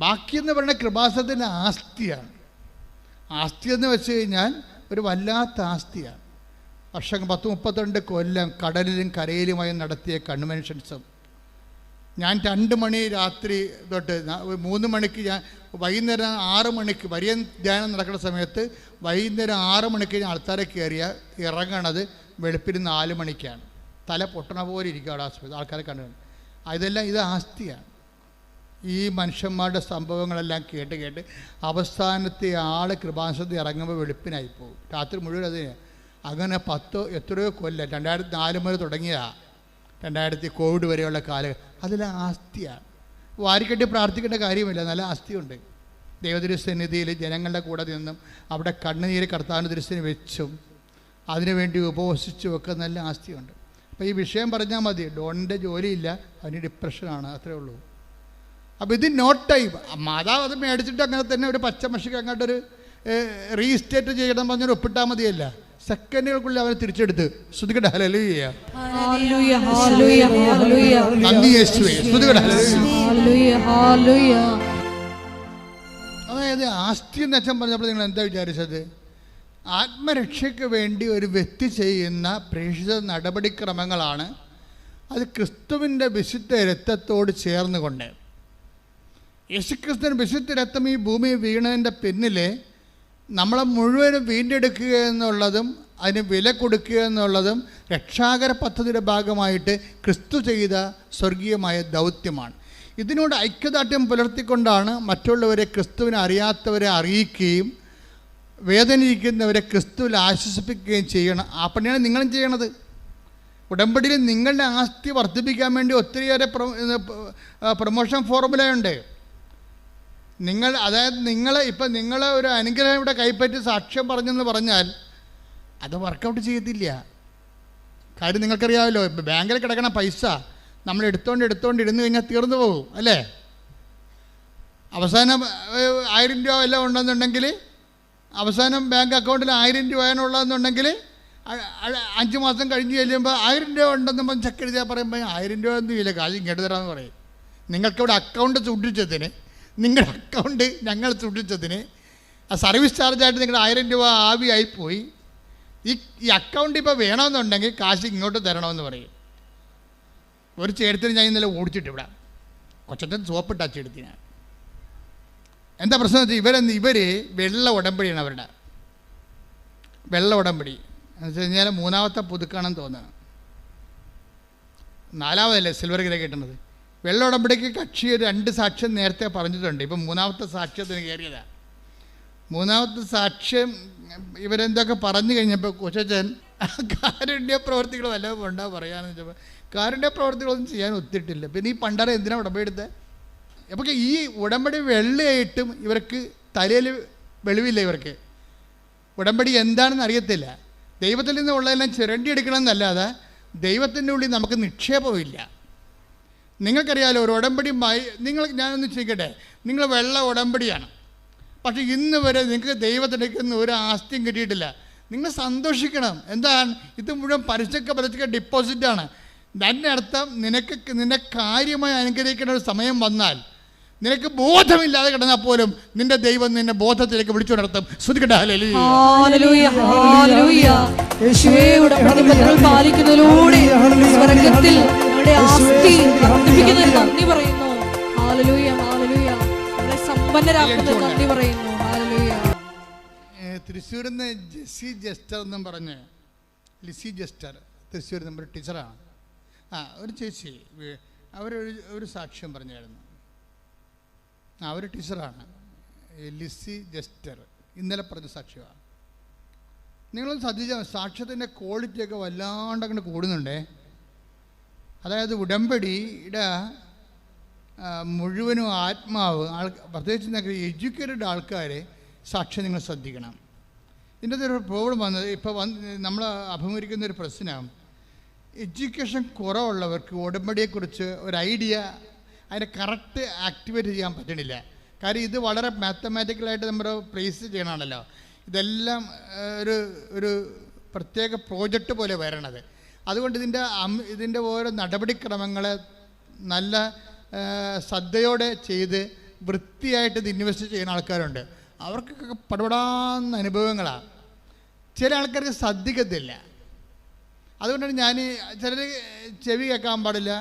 ബാക്കിയെന്ന് പറയുന്ന കൃപാസനത്തിൻ്റെ ആസ്തിയാണ്. ആസ്തി എന്ന് വെച്ച് കഴിഞ്ഞാൽ ഒരു വല്ലാത്ത ആസ്തിയാണ്. വർഷം 10-32 കൊല്ലം കടലിലും കരയിലുമായി നടത്തിയ കൺവെൻഷൻസും, ഞാൻ 2 മണി രാത്രി തൊട്ട് 3 മണിക്ക്, ഞാൻ വൈകുന്നേരം 6 മണിക്ക് വലിയ ധ്യാനം നടക്കുന്ന സമയത്ത് വൈകുന്നേരം 6 മണിക്ക് ഞാൻ ആൾക്കാരെ ഇറങ്ങണത് വെളുപ്പിന് 4 മണിക്കാണ്. തല പൊട്ടണ പോലെ ഇരിക്കുക അവിടെ ആസ്പത്രി ആൾക്കാരെ കണ്ടു. ഇത് ആസ്തിയാണ്. ഈ മനുഷ്യന്മാരുടെ സംഭവങ്ങളെല്ലാം കേട്ട് അവസാനത്തെ ആൾ കൃപാസനത്തിൽ ഇറങ്ങുമ്പോൾ വെളുപ്പിനായി പോകും. രാത്രി മുഴുവൻ അതിന്. അങ്ങനെ എത്രയോ കൊല്ലം, 2004 മുതൽ തുടങ്ങിയതാണ്, 2000 കോവിഡ് വരെയുള്ള കാലം. അതിലെ ആസ്തിയാണ്. വാരിക്കെട്ടി പ്രാർത്ഥിക്കേണ്ട കാര്യമില്ല, നല്ല ആസ്തിയുണ്ട്. ദൈവതിരുസന്നിധിയിൽ ജനങ്ങളുടെ കൂടെ നിന്നും അവിടെ കണ്ണുനീര് കർത്താവിൻ്റെ തിരുസന്നിധി വെച്ചും അതിനുവേണ്ടി ഉപവസിച്ചും ഒക്കെ നല്ല ആസ്തിയുണ്ട്. അപ്പോൾ ഈ വിഷയം പറഞ്ഞാൽ മതി, ഡോണിൻ്റെ ജോലിയില്ല, അവന് ഡിപ്രഷനാണ്, അത്രേ ഉള്ളൂ. അപ്പോൾ ഇത് നോട്ട് ടൈം. മാതാവ് അത് മേടിച്ചിട്ട് അങ്ങനെ തന്നെ ഒരു പച്ചമഷിക്ക് അങ്ങോട്ടൊരു റീസ്റ്റേറ്റ് ചെയ്യണം പറഞ്ഞൊരു ഒപ്പിട്ടാൽ മതിയല്ല, സെക്കൻഡുകൾക്കുള്ളിൽ അവനെ തിരിച്ചെടുത്ത്. ശ്രുതികട്ടെ ഹല്ലേലൂയ. അതായത് ആസ്തി എന്ന് അച്ഛൻ പറഞ്ഞപ്പോൾ നിങ്ങൾ എന്താ വിചാരിച്ചത്? ആത്മരക്ഷയ്ക്ക് വേണ്ടി ഒരു വ്യക്തി ചെയ്യുന്ന പ്രേക്ഷിത നടപടിക്രമങ്ങളാണ്. അത് ക്രിസ്തുവിൻ്റെ വിശുദ്ധ രക്തത്തോട് ചേർന്നുകൊണ്ട്, യേശുക്രിസ്തുവിൻ്റെ വിശുദ്ധ രക്തം ഈ ഭൂമിയിൽ വീണതിൻ്റെ പിന്നിൽ നമ്മളെ മുഴുവനും വീണ്ടെടുക്കുക എന്നുള്ളതും അതിന് വില കൊടുക്കുക എന്നുള്ളതും രക്ഷാകര പദ്ധതിയുടെ ഭാഗമായിട്ട് ക്രിസ്തു ചെയ്ത സ്വർഗീയമായ ദൗത്യമാണ്. ഇതിനോട് ഐക്യദാർഢ്യം പുലർത്തിക്കൊണ്ടാണ് മറ്റുള്ളവരെ, ക്രിസ്തുവിനെ അറിയാത്തവരെ അറിയിക്കുകയും വേദനിക്കുന്നവരെ ക്രിസ്തുവിൽ ആശ്വസിപ്പിക്കുകയും ചെയ്യണം. ആ പണിയാണ് നിങ്ങളും ചെയ്യണത്. ഉടമ്പടിയിൽ നിങ്ങളുടെ ആസ്തി വർദ്ധിപ്പിക്കാൻ വേണ്ടി ഒത്തിരിയേറെ പ്രൊമോഷൻ ഫോർമുലയുണ്ട്. അതായത് നിങ്ങൾ ഒരു അനുഗ്രഹം ഇവിടെ കൈപ്പറ്റി സാക്ഷ്യം പറഞ്ഞെന്ന് പറഞ്ഞാൽ അത് വർക്കൗട്ട് ചെയ്യത്തില്ല. കാര്യം നിങ്ങൾക്കറിയാമല്ലോ, ബാങ്കിൽ കിടക്കണ പൈസ നമ്മൾ എടുത്തോണ്ട് ഇരുന്ന് കഴിഞ്ഞാൽ തീർന്നു പോകും അല്ലേ? അവസാനം 1000 രൂപ എല്ലാം ഉണ്ടെന്നുണ്ടെങ്കിൽ, അവസാനം ബാങ്ക് അക്കൗണ്ടിൽ 1000 രൂപയാണുള്ളതെന്നുണ്ടെങ്കിൽ 5 മാസം കഴിഞ്ഞ് ചെല്ലുമ്പോൾ 1000 രൂപ ഉണ്ടെന്ന് പറഞ്ഞ് ചെക്ക് എഴുതിയാൽ പറയുമ്പോൾ 1000 രൂപ ഒന്നും ഇല്ല, കാശ് ഇങ്ങോട്ട് തരാമെന്ന് പറയും. നിങ്ങൾക്കിവിടെ അക്കൗണ്ട് സൂക്ഷിച്ചതിന്, നിങ്ങളുടെ അക്കൗണ്ട് ഞങ്ങൾ സൂക്ഷിച്ചതിന് ആ സർവീസ് ചാർജായിട്ട് നിങ്ങളുടെ 1000 രൂപ ആവിയായിപ്പോയി. ഈ അക്കൗണ്ട് ഇപ്പോൾ വേണമെന്നുണ്ടെങ്കിൽ കാശ് ഇങ്ങോട്ട് തരണമെന്ന് പറയും. ഒരു ചേട്ടത്തിന് ഞാൻ ഇന്നലെ ഓടിച്ചിട്ട് ഇവിടെ കൊച്ചറ്റൻ സോപ്പിട്ട് ആ ചേട്ടത്തിനാണ്. എന്താ പ്രശ്നം വെച്ചാൽ ഇവർ വെള്ള ഉടമ്പടിയാണ് അവരുടെ വെള്ള ഉടമ്പടി എന്ന് വെച്ച് കഴിഞ്ഞാൽ 3ാമത്തെ പുതുക്കാണെന്ന് തോന്നുന്നു, 4ാമതല്ലേ സിൽവർ ഗ്രേ കിട്ടുന്നത്. വെള്ള ഉടമ്പടിക്ക് കക്ഷി 2 സാക്ഷ്യം നേരത്തെ പറഞ്ഞിട്ടുണ്ട്. ഇപ്പം 3ാമത്തെ സാക്ഷ്യത്തിന് കയറിയതാണ്. 3ാമത്തെ സാക്ഷ്യം ഇവരെന്തൊക്കെ പറഞ്ഞു കഴിഞ്ഞപ്പോൾ കൊച്ചച്ചൻ കാരുണ്യ പ്രവർത്തികൾ വല്ലതും ഉണ്ടാ പറയാമെന്ന് വെച്ചപ്പോൾ കാരുണ്യ പ്രവർത്തികളൊന്നും ചെയ്യാൻ ഒത്തിട്ടില്ല. പിന്നെ ഈ പണ്ടാരം എന്തിനാണ് ഉടമ്പടി എടുത്തത്? അപ്പോൾ ഈ ഉടമ്പടി വെള്ളയായിട്ടും ഇവർക്ക് തലയിൽ വെളിവില്ല. ഇവർക്ക് ഉടമ്പടി എന്താണെന്ന് അറിയത്തില്ല. ദൈവത്തിൽ നിന്നുള്ളതെല്ലാം ചിരണ്ടിയെടുക്കണമെന്നല്ലാതെ ദൈവത്തിൻ്റെ ഉള്ളിൽ നമുക്ക് നിക്ഷേപമില്ല. നിങ്ങൾക്കറിയാമല്ലോ, ഒരു ഉടമ്പടി ഞാനൊന്ന് ചോദിക്കട്ടെ, നിങ്ങൾ വെള്ള ഉടമ്പടിയാണ്, പക്ഷേ ഇന്ന് വരെ നിങ്ങൾക്ക് ദൈവത്തിൻ്റെ ഒരു ആസ്തിയും കിട്ടിയിട്ടില്ല. നിങ്ങൾ സന്തോഷിക്കണം. എന്താണ്? ഇത് മുഴുവൻ പരസ്യ ഡിപ്പോസിറ്റാണ്. അതിൻ്റെ അർത്ഥം നിന്നെ കാര്യമായി അനുഗ്രഹിക്കേണ്ട ഒരു സമയം വന്നാൽ, നിനക്ക് ബോധമില്ലാതെ കിടന്നാൽ പോലും നിന്റെ ദൈവം നിന്നെ ബോധത്തിലേക്ക് വിളിച്ചു നടത്തും. തൃശ്ശൂരിൽ നിന്ന് ജെസ്സി ജസ്റ്റർ എന്നും പറഞ്ഞ്, ലിസി ജസ്റ്റർ, തൃശ്ശൂർ നമ്മുടെ ടീച്ചറാണ്. ഒരു ചേച്ചി ഒരു സാക്ഷ്യം പറഞ്ഞായിരുന്നു. അവർ ടീച്ചറാണ്, ലിസി ജസ്റ്റർ. ഇന്നലെ പറഞ്ഞ സാക്ഷ്യമാണ്. നിങ്ങളൊന്ന് ശ്രദ്ധിച്ചാൽ സാക്ഷ്യത്തിൻ്റെ ക്വാളിറ്റിയൊക്കെ വല്ലാണ്ട് അങ്ങനെ കൂടുന്നുണ്ടേ. അതായത് ഉടമ്പടിയുടെ മുഴുവനും ആത്മാവ് പ്രത്യേകിച്ച് എഡ്യൂക്കേറ്റഡ് ആൾക്കാരെ സാക്ഷ്യം നിങ്ങൾ ശ്രദ്ധിക്കണം. ഇതിൻ്റെ ഒരു പ്രോബ്ലം വന്നത് ഇപ്പോൾ നമ്മൾ അഭിമുഖീകരിക്കുന്നൊരു പ്രശ്നം, എഡ്യൂക്കേഷൻ കുറവുള്ളവർക്ക് ഉടമ്പടിയെക്കുറിച്ച് ഒരു ഐഡിയ, അതിനെ കറക്റ്റ് ആക്ടിവേറ്റ് ചെയ്യാൻ പറ്റണില്ല. കാര്യം ഇത് വളരെ മാത്തമാറ്റിക്കലായിട്ട് നമ്മൾ പ്രേസ് ചെയ്യണമാണല്ലോ. ഇതെല്ലാം ഒരു പ്രത്യേക പ്രോജക്റ്റ് പോലെ വരണത്. അതുകൊണ്ട് ഇതിൻ്റെ ഓരോ നടപടിക്രമങ്ങളെ നല്ല ശ്രദ്ധയോടെ ചെയ്ത് വൃത്തിയായിട്ട് ഇത് ഇൻവെസ്റ്റ് ചെയ്യുന്ന ആൾക്കാരുണ്ട്. അവർക്കൊക്കെ പടപടാന്ന അനുഭവങ്ങളാണ്. ചില ആൾക്കാർക്ക് ശ്രദ്ധിക്കത്തില്ല. അതുകൊണ്ടാണ് ഞാൻ ചിലർ ചെവി കേൾക്കാൻ പാടില്ല,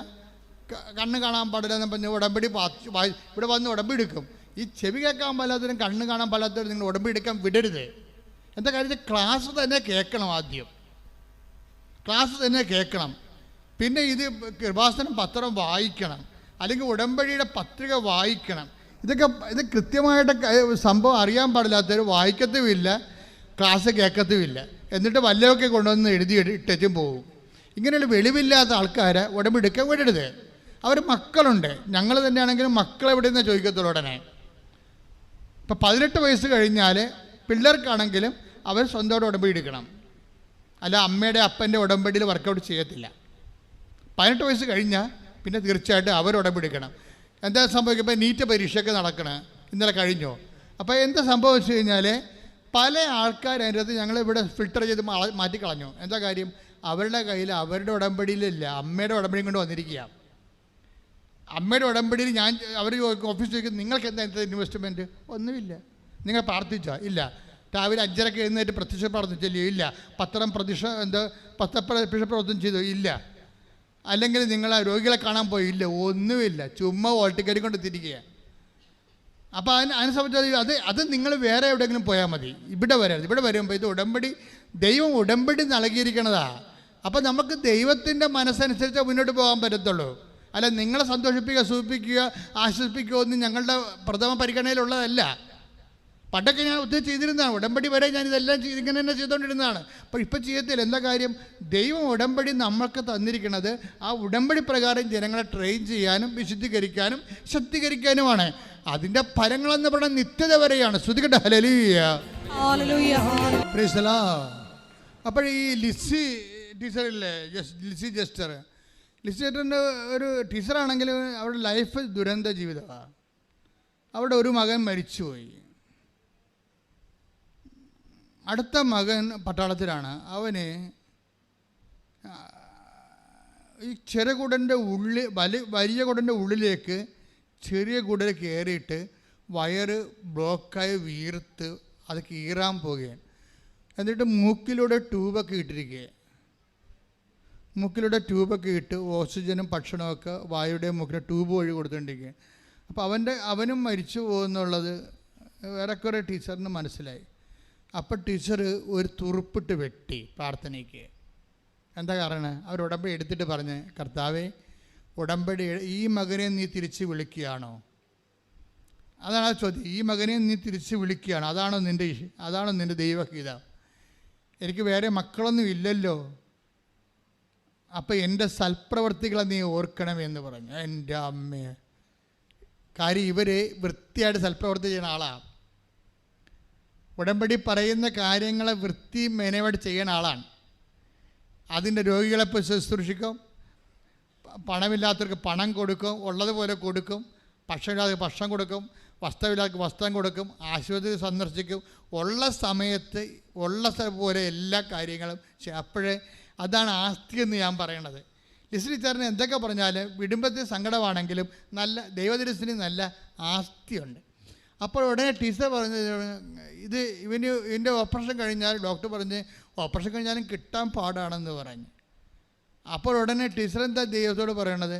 കണ്ണ് കാണാൻ പാടില്ല എന്ന് പറഞ്ഞ് ഉടമ്പടി ഇവിടെ വന്ന് ഉടമ്പടി എടുക്കും. ഈ ചെവി കേൾക്കാൻ പാടില്ലാത്തവരും കണ്ണ് കാണാൻ പാടില്ലാത്തവരും നിങ്ങൾ ഉടമ്പടി എടുക്കാൻ വിടരുത്. എന്താ കാര്യത്തിൽ ക്ലാസ് തന്നെ കേൾക്കണം. ആദ്യം ക്ലാസ് തന്നെ കേൾക്കണം. പിന്നെ ഇത് കൃപാസനം പത്രം വായിക്കണം, അല്ലെങ്കിൽ ഉടമ്പടിയുടെ പത്രിക വായിക്കണം. ഇത് കൃത്യമായിട്ട് സംഭവം അറിയാൻ പാടില്ലാത്തവർ വായിക്കത്തുമില്ല, ക്ലാസ് കേൾക്കത്തുമില്ല. എന്നിട്ട് വല്ലതൊക്കെ കൊണ്ടുവന്ന് എഴുതി ഇട്ടും പോകും. ഇങ്ങനെയുള്ള വെളിവില്ലാത്ത ആൾക്കാരെ ഉടമ്പടി എടുക്കാൻ വിടരുത്. അവർ മക്കളുണ്ട്, ഞങ്ങൾ തന്നെയാണെങ്കിലും മക്കളെവിടെ നിന്ന് ചോദിക്കത്തുള്ളൂ ഉടനെ. ഇപ്പം 18 വയസ്സ് കഴിഞ്ഞാൽ പിള്ളേർക്കാണെങ്കിലും അവർ സ്വന്തമായിട്ട് ഉടമ്പടി എടുക്കണം. അല്ല അമ്മയുടെ അപ്പൻ്റെ ഉടമ്പടിയിൽ വർക്കൗട്ട് ചെയ്യത്തില്ല. 18 വയസ്സ് കഴിഞ്ഞാൽ പിന്നെ തീർച്ചയായിട്ടും അവർ ഉടമ്പടി എടുക്കണം. എന്താ സംഭവിക്കുക? ഇപ്പോൾ നീറ്റ് പരീക്ഷയൊക്കെ നടക്കണം, ഇന്നലെ കഴിഞ്ഞോ. അപ്പോൾ എന്താ സംഭവിച്ചു കഴിഞ്ഞാൽ പല ആൾക്കാർ അതിൻ്റെ അകത്ത് ഞങ്ങളിവിടെ ഫിൽട്ടർ ചെയ്ത് മാറ്റിക്കളഞ്ഞു. എന്താ കാര്യം? അവരുടെ കയ്യിൽ അവരുടെ ഉടമ്പടിയിലില്ല, അമ്മയുടെ ഉടമ്പടിയും കൊണ്ട് വന്നിരിക്കുക. അമ്മയുടെ ഉടമ്പടിയിൽ അവർ ഓഫീസിൽ ചോദിക്കും, നിങ്ങൾക്ക് എന്താ ഇൻവെസ്റ്റ്മെൻറ്റ്? ഒന്നുമില്ല. നിങ്ങൾ പ്രാർത്ഥിച്ചോ? ഇല്ല. രാവിലെ 5:30 എഴുന്നേറ്റ് പ്രത്യക്ഷ പ്രാർത്ഥിച്ചല്ലോ? ഇല്ല. പ്രവർത്തനം ചെയ്തോ? ഇല്ല. അല്ലെങ്കിൽ നിങ്ങൾ രോഗികളെ കാണാൻ പോയി? ഇല്ല. ഒന്നുമില്ല. ചുമ്മാ ഓൾട്ടിക്കരി കൊണ്ട് തിരിക്കുക. അപ്പോൾ അതിനെ സംബന്ധിച്ച് അത് നിങ്ങൾ വേറെ എവിടെയെങ്കിലും പോയാൽ മതി, ഇവിടെ വരരുത്. ഇവിടെ വരുമ്പോൾ ഇത് ഉടമ്പടി, ദൈവം ഉടമ്പടി നൽകിയിരിക്കണതാ. അപ്പോൾ നമുക്ക് ദൈവത്തിൻ്റെ മനസ്സനുസരിച്ച് മുന്നോട്ട് പോകാൻ പറ്റത്തുള്ളൂ. അല്ല നിങ്ങളെ സന്തോഷിപ്പിക്കുക, സൂചിപ്പിക്കുക, ആശ്വസിപ്പിക്കുക ഒന്നും ഞങ്ങളുടെ പ്രഥമ പരിഗണനയിലുള്ളതല്ല. പണ്ടൊക്കെ ഞാൻ ഒത്തിരി ചെയ്തിരുന്നതാണ്, ഉടമ്പടി വരെ ഞാൻ ഇതെല്ലാം ഇങ്ങനെ തന്നെ ചെയ്തുകൊണ്ടിരുന്നതാണ്. അപ്പോൾ ഇപ്പം ചെയ്യത്തില്ല. എന്താ കാര്യം? ദൈവം ഉടമ്പടി നമ്മൾക്ക് തന്നിരിക്കുന്നത് ആ ഉടമ്പടി പ്രകാരം ജനങ്ങളെ ട്രെയിൻ ചെയ്യാനും വിശുദ്ധീകരിക്കാനും ശക്തീകരിക്കാനുമാണ്. അതിൻ്റെ ഫലങ്ങളെന്ന് പറയുന്നത് നിത്യത വരെയാണ്. ശ്രുതികട്ടെ ഹല്ലേലൂയ. Price the Lord. അപ്പോൾ ഈ ലിസി ടീച്ചറില്ലേ, ലിസി ജസ്റ്ററിൻ്റെ ഒരു ടീച്ചറാണെങ്കിൽ അവരുടെ ലൈഫ് ദുരന്ത ജീവിതമാണ്. അവിടെ ഒരു മകൻ മരിച്ചുപോയി. അടുത്ത മകൻ പട്ടാളത്തിലാണ്. അവന് ഈ ചെറുകുടൻ്റെ വലിയ കുടൻ്റെ ഉള്ളിലേക്ക് ചെറിയ കുടൽ കയറിയിട്ട് വയറ് ബ്ലോക്കായി വീർത്ത് അത് കീറാൻ പോവുകയാണ്. എന്നിട്ട് മൂക്കിലൂടെ ട്യൂബൊക്കെ ഇട്ടിരിക്കുക. മൂക്കിലൂടെ ട്യൂബൊക്കെ ഇട്ട് ഓക്സിജനും ഭക്ഷണമൊക്കെ വായുടെ മൂക്കിലെ ട്യൂബ് വഴി കൊടുത്തുകൊണ്ടിരിക്കുക. അപ്പോൾ അവനും മരിച്ചു പോകുന്നുള്ളത് ഏറെക്കുറെ ടീച്ചറിന് മനസ്സിലായി. അപ്പോൾ ടീച്ചർ ഒരു തുറുപ്പിട്ട് വെട്ടി പ്രാർത്ഥനയ്ക്ക്. എന്താ കാരണം? അവർ ഉടമ്പടി എടുത്തിട്ട് പറഞ്ഞ്, കർത്താവേ, ഉടമ്പടി ഈ മകനെ നീ തിരിച്ച് വിളിക്കുകയാണോ? അതാണ് ആ ചോദ്യം. ഈ മകനെ നീ തിരിച്ച് വിളിക്കുകയാണോ? അതാണോ നിൻ്റെ ദൈവഹിതം? എനിക്ക് വേറെ മക്കളൊന്നും ഇല്ലല്ലോ. അപ്പോൾ എൻ്റെ സൽപ്രവർത്തികളെ നീ ഓർക്കണമെന്ന് പറഞ്ഞു. എൻ്റെ അമ്മേ, കാര്യം ഇവർ വൃത്തിയായിട്ട് സൽപ്രവർത്തി ചെയ്യുന്ന ആളാണ്. ഉടമ്പടി പറയുന്ന കാര്യങ്ങളെ വൃത്തി മെനവായിട്ട് ചെയ്യുന്ന ആളാണ്. അതിൻ്റെ രോഗികളെ ശുശ്രൂഷിക്കും, പണമില്ലാത്തവർക്ക് പണം കൊടുക്കും, ഉള്ളതുപോലെ കൊടുക്കും, ഭക്ഷണമില്ലാത്തവർക്ക് ഭക്ഷണം കൊടുക്കും, വസ്ത്രമില്ലാത്തവർക്ക് വസ്ത്രം കൊടുക്കും, ആശുപത്രി സന്ദർശിക്കും, ഉള്ള സമയത്ത് ഉള്ള പോലെ എല്ലാ കാര്യങ്ങളും. അപ്പോഴേ അതാണ് ആസ്തി എന്ന് ഞാൻ പറയണത്. ലിസി ടീച്ചറിന് എന്തൊക്കെ പറഞ്ഞാലും വിടുംബത്തിൽ സങ്കടമാണെങ്കിലും നല്ല ദൈവദൃശ്യത്തിന് നല്ല ആസ്തിയുണ്ട്. അപ്പോൾ ഉടനെ ടീച്ചർ പറഞ്ഞ്, ഇതിൻ്റെ ഓപ്പറേഷൻ കഴിഞ്ഞാൽ ഡോക്ടർ പറഞ്ഞ് ഓപ്പറേഷൻ കഴിഞ്ഞാലും കിട്ടാൻ പാടാണെന്ന് പറഞ്ഞു. അപ്പോൾ ഉടനെ ടീച്ചർ എന്താ ദൈവത്തോട് പറയണത്?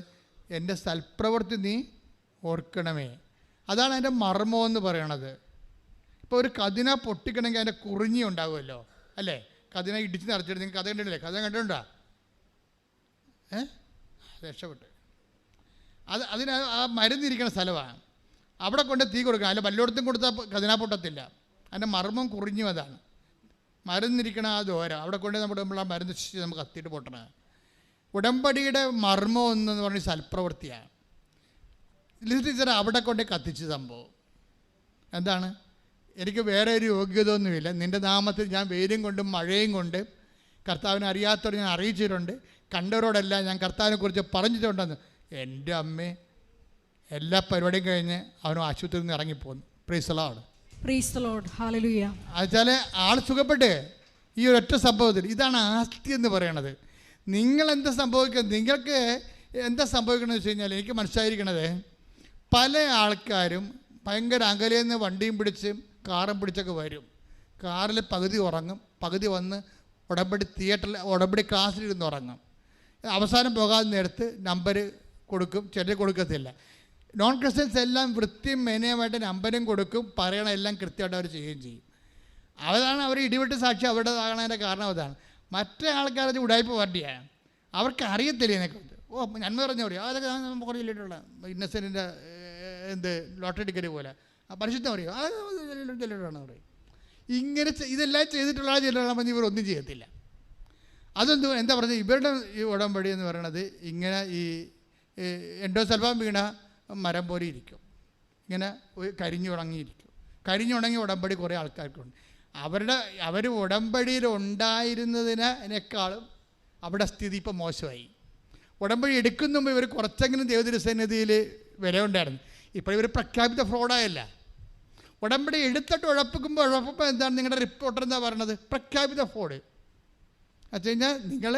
എൻ്റെ സൽപ്രവൃത്തി നീ ഓർക്കണമേ. അതാണ് അതിൻ്റെ മർമ്മമെന്ന് പറയണത്. ഇപ്പോൾ ഒരു കതിന പൊട്ടിക്കണമെങ്കിൽ അതിൻ്റെ കുറിഞ്ഞി ഉണ്ടാകുമല്ലോ, അല്ലേ? കതിന ഇടിച്ച് നിറച്ചിട്ട് നിങ്ങൾ കഥ കണ്ടിട്ടില്ലേ? കഥ കണ്ടിട്ടുണ്ടോ? രക്ഷപ്പെട്ട് അതിന് ആ മരുന്നിരിക്കുന്ന സ്ഥലമാണ്. അവിടെ കൊണ്ട് തീ കൊടുക്കണം. അല്ല വല്ലോടത്തും കൊടുത്താൽ കതിന പൊട്ടത്തില്ല. അതിൻ്റെ മർമ്മം കുറിഞ്ഞു. അതാണ് മരുന്നിരിക്കണ ആ ദോരം. അവിടെ കൊണ്ട് നമ്മൾ ആ മരുന്ന് നമുക്ക് കത്തിയിട്ട് പൊട്ടണം. ഉടമ്പടിയുടെ മർമ്മം എന്ന് പറഞ്ഞ സൽപ്രവൃത്തിയാണ്. ലിസി ടീച്ചർ അവിടെ കൊണ്ട് കത്തിച്ച് സംഭവം എന്താണ്? എനിക്ക് വേറെ ഒരു യോഗ്യത ഒന്നുമില്ല. നിൻ്റെ നാമത്തിൽ ഞാൻ വെയിലും കൊണ്ടും മഴയും കൊണ്ട് കർത്താവിനെ അറിയാത്തവർ ഞാൻ അറിയിച്ചിട്ടുണ്ട്, കണ്ടവരോടെല്ലാം ഞാൻ കർത്താവിനെക്കുറിച്ച് പറഞ്ഞിട്ടുണ്ടെന്ന്. എൻ്റെ അമ്മേ, എല്ലാ പരിപാടിയും കഴിഞ്ഞ് അവനും ആശുപത്രിയിൽ നിന്ന് ഇറങ്ങിപ്പോന്നു. Praise the lord. Praise the lord. Hallelujah. അതുവെച്ചാൽ ആൾ സുഖപ്പെട്ട് ഈ ഒരൊറ്റ സംഭവത്തിൽ. ഇതാണ് ആസ്തി എന്ന് പറയണത്. നിങ്ങൾക്ക് എന്താ സംഭവിക്കണമെന്ന് വെച്ച് കഴിഞ്ഞാൽ, എനിക്ക് മനസ്സിലായിരിക്കണത്, പല ആൾക്കാരും ഭയങ്കര അകലെ നിന്ന് വണ്ടിയും പിടിച്ച് കാറും പിടിച്ചൊക്കെ വരും. കാറിൽ പകുതി ഉറങ്ങും, പകുതി വന്ന് ഉടമ്പടി തിയേറ്ററിൽ ഉടമ്പടി ക്ലാസ്സിലിരുന്ന് ഉറങ്ങും. അവസാനം പോകാതെ നേരത്ത് നമ്പർ കൊടുക്കും, ചിലർ കൊടുക്കത്തില്ല. നോൺ ക്രിസ്ത്യൻസ് എല്ലാം വൃത്തിയും മെനയുമായിട്ട് നമ്പരും കൊടുക്കും, പറയണ എല്ലാം കൃത്യമായിട്ട് അവർ ചെയ്യുകയും ചെയ്യും. അതാണ് അവർ ഇടിവെട്ട് സാക്ഷി അവരുടെ ആകണതിൻ്റെ കാരണം. അതാണ്. മറ്റേ ആൾക്കാരത് ഉടായ്പ പാർട്ടിയാണ്. അവർക്ക് അറിയത്തില്ല ഇതിനെക്കുറിച്ച്. നന്മ പറഞ്ഞ പറയും, അതൊക്കെ നമുക്ക് കുറച്ചിട്ടുള്ള ഇന്നസെൻറ്റിൻ്റെ ലോട്ടറി ടിക്കറ്റ് പോലെ പരിശുദ്ധം പറയും, അത് ചെല്ലിട്ടാണ് പറയും. ഇങ്ങനെ ഇതെല്ലാം ചെയ്തിട്ടുള്ള ചെല്ലുമ്പോൾ ഇവരൊന്നും ചെയ്യത്തില്ല. എന്താ പറഞ്ഞത്? ഇവരുടെ ഈ ഉടമ്പടി എന്ന് പറയണത് ഇങ്ങനെ ഈ എൻഡോസൽഫാൻ വീണ മരം പോലെ ഇരിക്കും. ഇങ്ങനെ കരിഞ്ഞുണങ്ങിയിരിക്കും. കരിഞ്ഞുണങ്ങി ഉടമ്പടി കുറേ ആൾക്കാർക്കുണ്ട്. അവർ ഉടമ്പടിയിൽ ഉണ്ടായിരുന്നതിനേക്കാളും അവിടെ സ്ഥിതി ഇപ്പോൾ മോശമായി. ഉടമ്പടി എടുക്കുന്ന മുമ്പ് ഇവർ കുറച്ചെങ്കിലും ദൈവതിരുസന്നിധിയിൽ വില ഉണ്ടായിരുന്നു. ഇപ്പോൾ ഇവർ പ്രഖ്യാപിത ഫ്രോഡായല്ല. ഉടമ്പടി എടുത്തിട്ട് ഉഴപ്പിക്കുമ്പോൾ എന്താണ് നിങ്ങളുടെ റിപ്പോർട്ടർ എന്താ പറയണത്? പ്രഖ്യാപിത ഫ്രോഡ്. വെച്ച് കഴിഞ്ഞാൽ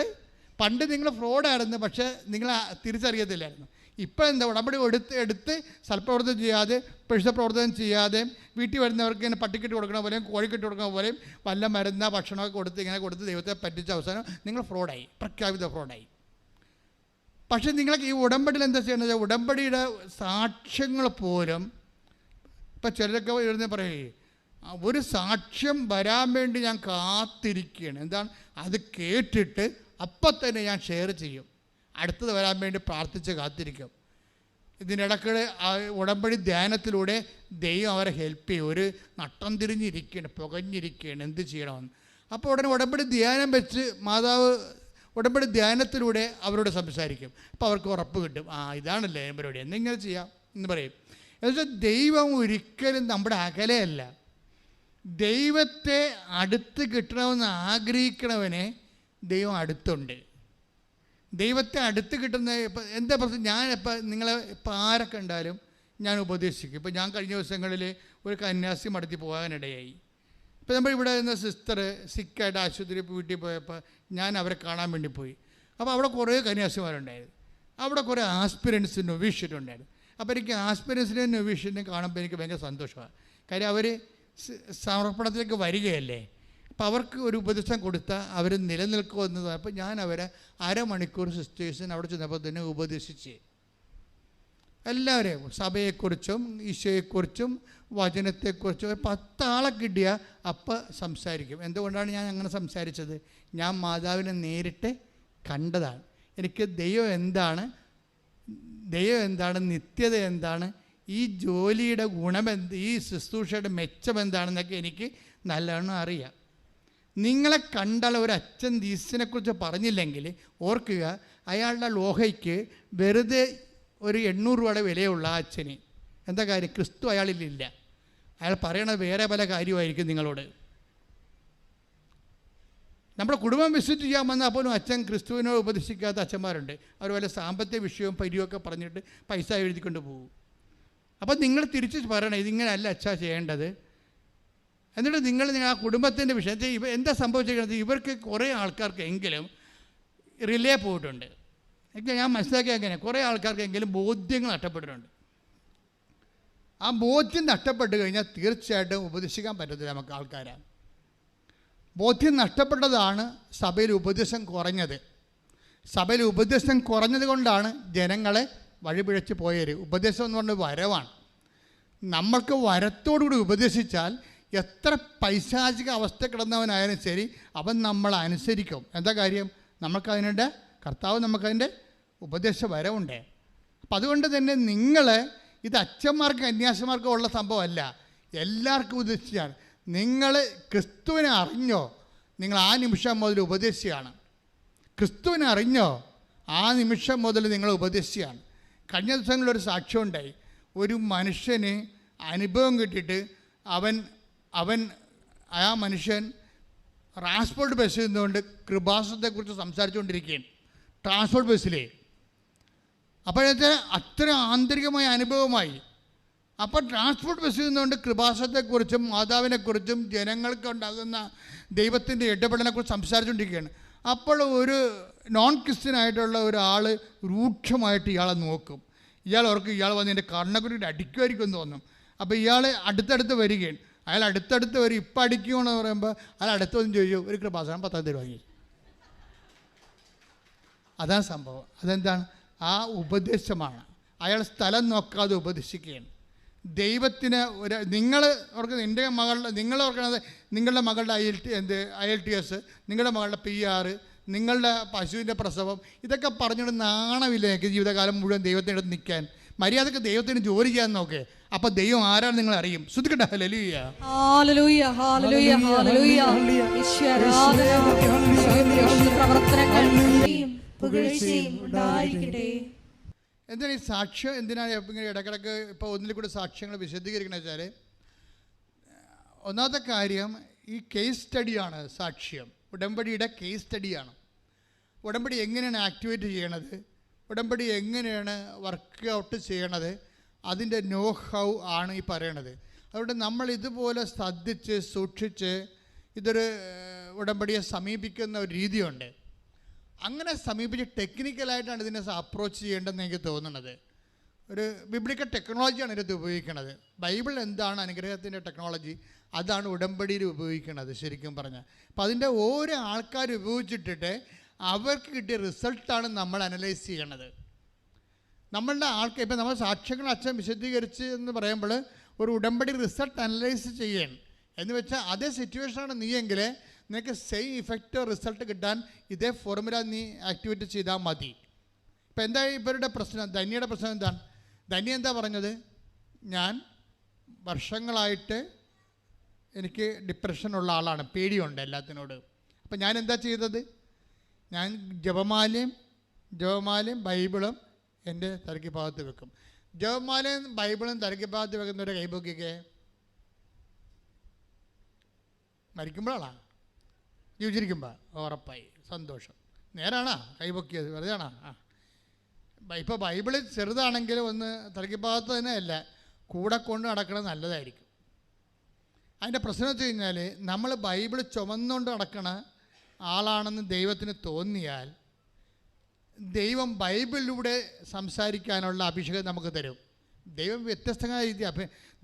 പണ്ട് നിങ്ങൾ ഫ്രോഡായിരുന്നു, പക്ഷേ നിങ്ങൾ തിരിച്ചറിയത്തില്ലായിരുന്നു. ഇപ്പോൾ എന്താ? ഉടമ്പടി എടുത്ത് സൽപ്രവർത്തനം ചെയ്യാതെ, പരിശുദ്ധ പ്രവർത്തനം ചെയ്യാതെ, വീട്ടിൽ വരുന്നവർക്ക് ഇങ്ങനെ പട്ടിക്കെട്ട് കൊടുക്കണ പോലെയും കോഴിക്കെട്ട് കൊടുക്കണ പോലെയും വല്ല മരുന്ന ഭക്ഷണമൊക്കെ കൊടുത്ത് ഇങ്ങനെ കൊടുത്ത് ദൈവത്തെ പറ്റിച്ച അവസാനം നിങ്ങൾ ഫ്രോഡായി, പ്രഖ്യാപിത ഫ്രോഡായി. പക്ഷേ നിങ്ങൾക്ക് ഈ ഉടമ്പടിയിൽ എന്താ ചെയ്യണത്? ഉടമ്പടിയുടെ സാക്ഷ്യങ്ങൾ പോലും ഇപ്പം ചിലരൊക്കെ എഴുതുന്ന പറയേ, ഒരു സാക്ഷ്യം വരാൻ വേണ്ടി ഞാൻ കാത്തിരിക്കുകയാണ്. എന്താണ്? അത് കേട്ടിട്ട് അപ്പം തന്നെ ഞാൻ ഷെയർ ചെയ്യും, അടുത്തത് വരാൻ വേണ്ടി പ്രാർത്ഥിച്ച് കാത്തിരിക്കും. ഇതിനിടയ്ക്ക് ഉടമ്പടി ധ്യാനത്തിലൂടെ ദൈവം അവരെ ഹെൽപ്പ് ചെയ്യും. ഒരു നട്ടം തിരിഞ്ഞിരിക്കുകയാണ്, പുകഞ്ഞിരിക്കുകയാണ്, എന്ത് ചെയ്യണമെന്ന്. അപ്പോൾ ഉടനെ ഉടമ്പടി ധ്യാനം വെച്ച് മാതാവ് ഉടമ്പടി ധ്യാനത്തിലൂടെ അവരോട് സംസാരിക്കും. അപ്പോൾ അവർക്ക് ഉറപ്പ് കിട്ടും, ഇതാണല്ലേ പരിപാടി, എന്നിങ്ങനെ ചെയ്യാം എന്ന് പറയും. എന്നുവെച്ചാൽ ദൈവം ഒരിക്കലും നമ്മുടെ അകലെയല്ല. ദൈവത്തെ അടുത്ത് കിട്ടണമെന്ന് ആഗ്രഹിക്കണവനെ ദൈവം അടുത്തുണ്ട്. ദൈവത്തെ അടുത്ത് കിട്ടുന്ന ഇപ്പം എന്താ പ്രശ്നം? ഞാനിപ്പോൾ നിങ്ങളെ ഇപ്പം ആരൊക്കെ ഉണ്ടാലും ഞാൻ ഉപദേശിക്കും. ഇപ്പം ഞാൻ കഴിഞ്ഞ ദിവസങ്ങളിൽ ഒരു കന്യാസ്ത്രീ മഠത്തിൽ പോകാനിടയായി. ഇപ്പം നമ്മൾ ഇവിടെ നിന്ന് സിസ്റ്റർ സിക്കായിട്ട് ആശുപത്രി വീട്ടിൽ പോയപ്പോൾ ഞാൻ അവരെ കാണാൻ വേണ്ടി പോയി. അപ്പോൾ അവിടെ കുറേ കന്യാസ്ത്രീമാരുണ്ടായിരുന്നു. അവിടെ കുറേ ആസ്പിരൻസ് നൊവീഷ്യറ്റുണ്ടായിരുന്നു. അപ്പോൾ എനിക്ക് ആസ്പിരൻസിനെയും നൊവീഷ്യറ്റിനെ കാണുമ്പോൾ എനിക്ക് ഭയങ്കര സന്തോഷമാണ്. കാര്യം അവർ സമർപ്പണത്തിലേക്ക് വരികയല്ലേ. അപ്പം അവർക്ക് ഒരു ഉപദേശം കൊടുത്താൽ അവർ നിലനിൽക്കുമെന്നത്. അപ്പോൾ ഞാൻ അവരെ അരമണിക്കൂർ സിസ്റ്റേഴ്സിന് അവിടെ ചെന്നപ്പോൾ തന്നെ ഉപദേശിച്ച് എല്ലാവരെയും സഭയെക്കുറിച്ചും ഈശോയെക്കുറിച്ചും വചനത്തെക്കുറിച്ചും 10 ആളെ കിട്ടിയ അപ്പം സംസാരിക്കും. എന്തുകൊണ്ടാണ് ഞാൻ അങ്ങനെ സംസാരിച്ചത്? ഞാൻ മാതാവിനെ നേരിട്ട് കണ്ടതാണ്. എനിക്ക് ദൈവം എന്താണ്, നിത്യത എന്താണ്, ഈ ജോലിയുടെ ഗുണമെന്ത്, ഈ ശുശ്രൂഷയുടെ മെച്ചമെന്താണെന്നൊക്കെ എനിക്ക് നല്ലവണ്ണം അറിയാം. നിങ്ങളെ കണ്ടാൽ ഒരു അച്ഛൻ ദീസിനെക്കുറിച്ച് പറഞ്ഞില്ലെങ്കിൽ ഓർക്കുക, അയാളുടെ ലോഹയ്ക്ക് വെറുതെ ഒരു 800 രൂപയുടെ വിലയുള്ള ആ അച്ഛന് എന്താ കാര്യം? ക്രിസ്തു അയാളിലില്ല. അയാൾ പറയണത് വേറെ പല കാര്യമായിരിക്കും നിങ്ങളോട്. നമ്മുടെ കുടുംബം വിസിറ്റ് ചെയ്യാൻ വന്നാൽ പോലും അച്ഛൻ ക്രിസ്തുവിനോട് ഉപദേശിക്കാത്ത അച്ഛന്മാരുണ്ട്. അവർ വല്ല സാമ്പത്തിക വിഷയവും പരിയൊക്കെ പറഞ്ഞിട്ട് പൈസ എഴുതിക്കൊണ്ട് പോകും. അപ്പം നിങ്ങൾ തിരിച്ച് പറയണം, ഇതിങ്ങനെയല്ല അച്ഛാ ചെയ്യേണ്ടത്. എന്നിട്ട് നിങ്ങൾ ആ കുടുംബത്തിൻ്റെ വിഷയത്തിൽ എന്താ സംഭവിച്ചിരിക്കുന്നത്? ഇവർക്ക് കുറേ ആൾക്കാർക്കെങ്കിലും റിലേ പോയിട്ടുണ്ട്. ഞാൻ മനസ്സിലാക്കിയ അങ്ങനെ കുറേ ആൾക്കാർക്കെങ്കിലും ബോധ്യങ്ങൾ നഷ്ടപ്പെട്ടിട്ടുണ്ട്. ആ ബോധ്യം നഷ്ടപ്പെട്ട് കഴിഞ്ഞാൽ തീർച്ചയായിട്ടും ഉപദേശിക്കാൻ പറ്റത്തില്ല നമുക്ക് ആൾക്കാരെ. ബോധ്യം നഷ്ടപ്പെട്ടതാണ് സഭയിൽ ഉപദേശം കുറഞ്ഞത്. സഭയിൽ ഉപദേശം കുറഞ്ഞത് കൊണ്ടാണ് ജനങ്ങളെ വഴിപിഴച്ച് പോയത്. ഉപദേശം എന്ന് പറഞ്ഞാൽ വരവാണ്. നമ്മൾക്ക് വരത്തോടുകൂടി ഉപദേശിച്ചാൽ എത്ര പൈശാചിക അവസ്ഥ കിടന്നവനായാലും ശരി, അവൻ നമ്മളെ അനുസരിക്കും. എന്താ കാര്യം? നമുക്കതിനുണ്ട്, കർത്താവ് നമുക്കതിൻ്റെ ഉപദേശ വരവുണ്ട്. അപ്പം അതുകൊണ്ട് തന്നെ നിങ്ങൾ ഇത് അച്ഛന്മാർക്ക് കന്യാസിമാർക്കും ഉള്ള സംഭവമല്ല, എല്ലാവർക്കും ഉപദേശിച്ചാണ്. നിങ്ങൾ ക്രിസ്തുവിനെ അറിഞ്ഞോ, നിങ്ങൾ ആ നിമിഷം മുതൽ ഉപദേശിയാണ്. ക്രിസ്തുവിനെ അറിഞ്ഞോ, ആ നിമിഷം മുതൽ നിങ്ങൾ ഉപദേശിയാണ്. കഴിഞ്ഞ ദിവസങ്ങളിലൊരു സാക്ഷ്യം ഉണ്ടായി. ഒരു മനുഷ്യന് അനുഭവം കിട്ടിയിട്ട് ആ മനുഷ്യൻ ട്രാൻസ്പോർട്ട് ബസ്സിൽ നിന്നുകൊണ്ട് കൃപാസനത്തെക്കുറിച്ച് സംസാരിച്ചുകൊണ്ടിരിക്കുകയാണ് ട്രാൻസ്പോർട്ട് ബസ്സിലേ. അപ്പോഴത്തെ അത്ര ആന്തരികമായ അനുഭവമായി. അപ്പോൾ ട്രാൻസ്പോർട്ട് ബസ്സിൽ നിന്നുകൊണ്ട് കൃപാസനത്തെക്കുറിച്ചും മാതാവിനെക്കുറിച്ചും ജനങ്ങൾക്ക് ഉണ്ടാകുന്ന ദൈവത്തിൻ്റെ ഇടപെടലിനെക്കുറിച്ച് സംസാരിച്ചുകൊണ്ടിരിക്കുകയാണ്. അപ്പോൾ ഒരു നോൺ ക്രിസ്ത്യനായിട്ടുള്ള ഒരാൾ രൂക്ഷമായിട്ട് ഇയാളെ നോക്കും. ഇയാൾ ഓർക്കും ഇയാൾ വന്ന് എൻ്റെ കണ്ണക്കുരിട്ട് അടിക്കുമായിരിക്കും എന്ന് തോന്നും. അപ്പോൾ ഇയാൾ അടുത്തടുത്ത് വരികയാണ്. അയാൾ അടുത്തടുത്ത് വരും. ഇപ്പം അടിക്കുമെന്ന് പറയുമ്പോൾ അയാൾ അടുത്തൊന്നും ചോദിച്ചു, ഒരു കൃപാസനം 10,000 വാങ്ങി. അതാണ് സംഭവം. അതെന്താണ്? ആ ഉപദേശമാണ്. അയാൾ സ്ഥലം നോക്കാതെ ഉപദേശിക്കുകയാണ്. ദൈവത്തിന് നിങ്ങൾ ഓർക്കുന്നത് നിങ്ങൾ ഓർക്കണത് നിങ്ങളുടെ മകളുടെ IELTS, നിങ്ങളുടെ മകളുടെ PR, നിങ്ങളുടെ പശുവിൻ്റെ പ്രസവം, ഇതൊക്കെ പറഞ്ഞുകൊണ്ട് നാണമില്ല എനിക്ക് ജീവിതകാലം മുഴുവൻ ദൈവത്തിൻ്റെ അടുത്ത് നിൽക്കാൻ. മര്യാദക്ക് ദൈവത്തിന് ജോലി ചെയ്യാൻ നോക്കേ. അപ്പം ദൈവം ആരാണ് നിങ്ങൾ അറിയും. ശ്രദ്ധിക്കട്ടെ. Hallelujah, hallelujah, hallelujah, hallelujah. എന്താണ് ഈ സാക്ഷ്യം? എന്തിനാണ് ഇങ്ങനെ ഇടക്കിടക്ക് ഇപ്പോൾ ഒന്നിൽ കൂടെ സാക്ഷ്യങ്ങൾ വിശദീകരിക്കണമെന്ന് വെച്ചാൽ, ഒന്നാമത്തെ കാര്യം ഈ കേസ് സ്റ്റഡിയാണ് സാക്ഷ്യം. ഉടമ്പടിയുടെ കേസ് സ്റ്റഡിയാണ്. ഉടമ്പടി എങ്ങനെയാണ് ആക്ടിവേറ്റ് ചെയ്യണത്, ഉടമ്പടി എങ്ങനെയാണ് വർക്ക് ഔട്ട് ചെയ്യണത്, അതിൻ്റെ നോ ഹൗ ആണ് ഈ പറയണത്. അതുകൊണ്ട് നമ്മൾ ഇതുപോലെ ശ്രദ്ധിച്ച് സൂക്ഷിച്ച് ഇതൊരു ഉടമ്പടിയെ സമീപിക്കുന്ന ഒരു രീതിയുണ്ട്. അങ്ങനെ സമീപിച്ച് ടെക്നിക്കലായിട്ടാണ് ഇതിനെ അപ്രോച്ച് ചെയ്യേണ്ടതെന്ന് എനിക്ക് തോന്നുന്നത്. ഒരു ബിബ്ലിക്കൽ ടെക്നോളജിയാണ് ഇതിനകത്ത് ഉപയോഗിക്കുന്നത്. ബൈബിൾ എന്താണ് അനുഗ്രഹത്തിൻ്റെ ടെക്നോളജി, അതാണ് ഉടമ്പടിയിൽ ഉപയോഗിക്കുന്നത് ശരിക്കും പറഞ്ഞാൽ. അപ്പം അതിൻ്റെ ഓരോ ആൾക്കാർ ഉപയോഗിച്ചിട്ടിട്ട് അവർക്ക് കിട്ടിയ റിസൾട്ടാണ് നമ്മൾ അനലൈസ് ചെയ്യണത്. നമ്മളുടെ ആൾക്കാർ ഇപ്പം നമ്മൾ സാക്ഷ്യങ്ങൾ അച്ഛൻ വിശദീകരിച്ച് എന്ന് പറയുമ്പോൾ ഒരു ഉടമ്പടി റിസൾട്ട് അനലൈസ് ചെയ്യാൻ എന്ന് വെച്ചാൽ അതേ സിറ്റുവേഷനാണ് നീയെങ്കിൽ നിനക്ക് സെയിം ഇഫക്റ്റ് റിസൾട്ട് കിട്ടാൻ ഇതേ ഫോർമുല നീ ആക്ടിവേറ്റ് ചെയ്താൽ മതി. ഇപ്പം എന്താ ഇവരുടെ പ്രശ്നം? ധന്യയുടെ പ്രശ്നം എന്താണ്? ധന്യ എന്താ പറഞ്ഞത്? ഞാൻ വർഷങ്ങളായിട്ട് എനിക്ക് ഡിപ്രഷനുള്ള ആളാണ്, പേടിയുണ്ട് എല്ലാത്തിനോട്. അപ്പം ഞാൻ എന്താ ചെയ്തത്? ഞാൻ ജപമാലയും ബൈബിളും എൻ്റെ തലയ്ക്ക് ഭാഗത്ത് വെക്കും. ജപമാലയും ബൈബിളും തലയ്ക്ക് ഭാഗത്ത് വെക്കുന്നവരെ കൈപൊക്കിക്കേ. മരിക്കുമ്പോഴാണോ? ജീവിച്ചിരിക്കുമ്പോൾ ഉറപ്പായി, സന്തോഷം. നേരാണോ കൈപൊക്കിയത്? വെറുതെ ആണോ? ഇപ്പോൾ ബൈബിള് ചെറുതാണെങ്കിലും ഒന്ന് തലയ്ക്ക് ഭാഗത്ത് തന്നെ അല്ല, കൂടെ കൊണ്ട് നടക്കണത് നല്ലതായിരിക്കും. അതിൻ്റെ പ്രശ്നം വെച്ച് കഴിഞ്ഞാൽ നമ്മൾ ബൈബിൾ ചുമന്നുകൊണ്ട് നടക്കണ ആളാണെന്ന് ദൈവത്തിന് തോന്നിയാൽ ദൈവം ബൈബിളിലൂടെ സംസാരിക്കാനുള്ള അഭിഷേകം നമുക്ക് തരും. ദൈവം വ്യത്യസ്തമായ രീതി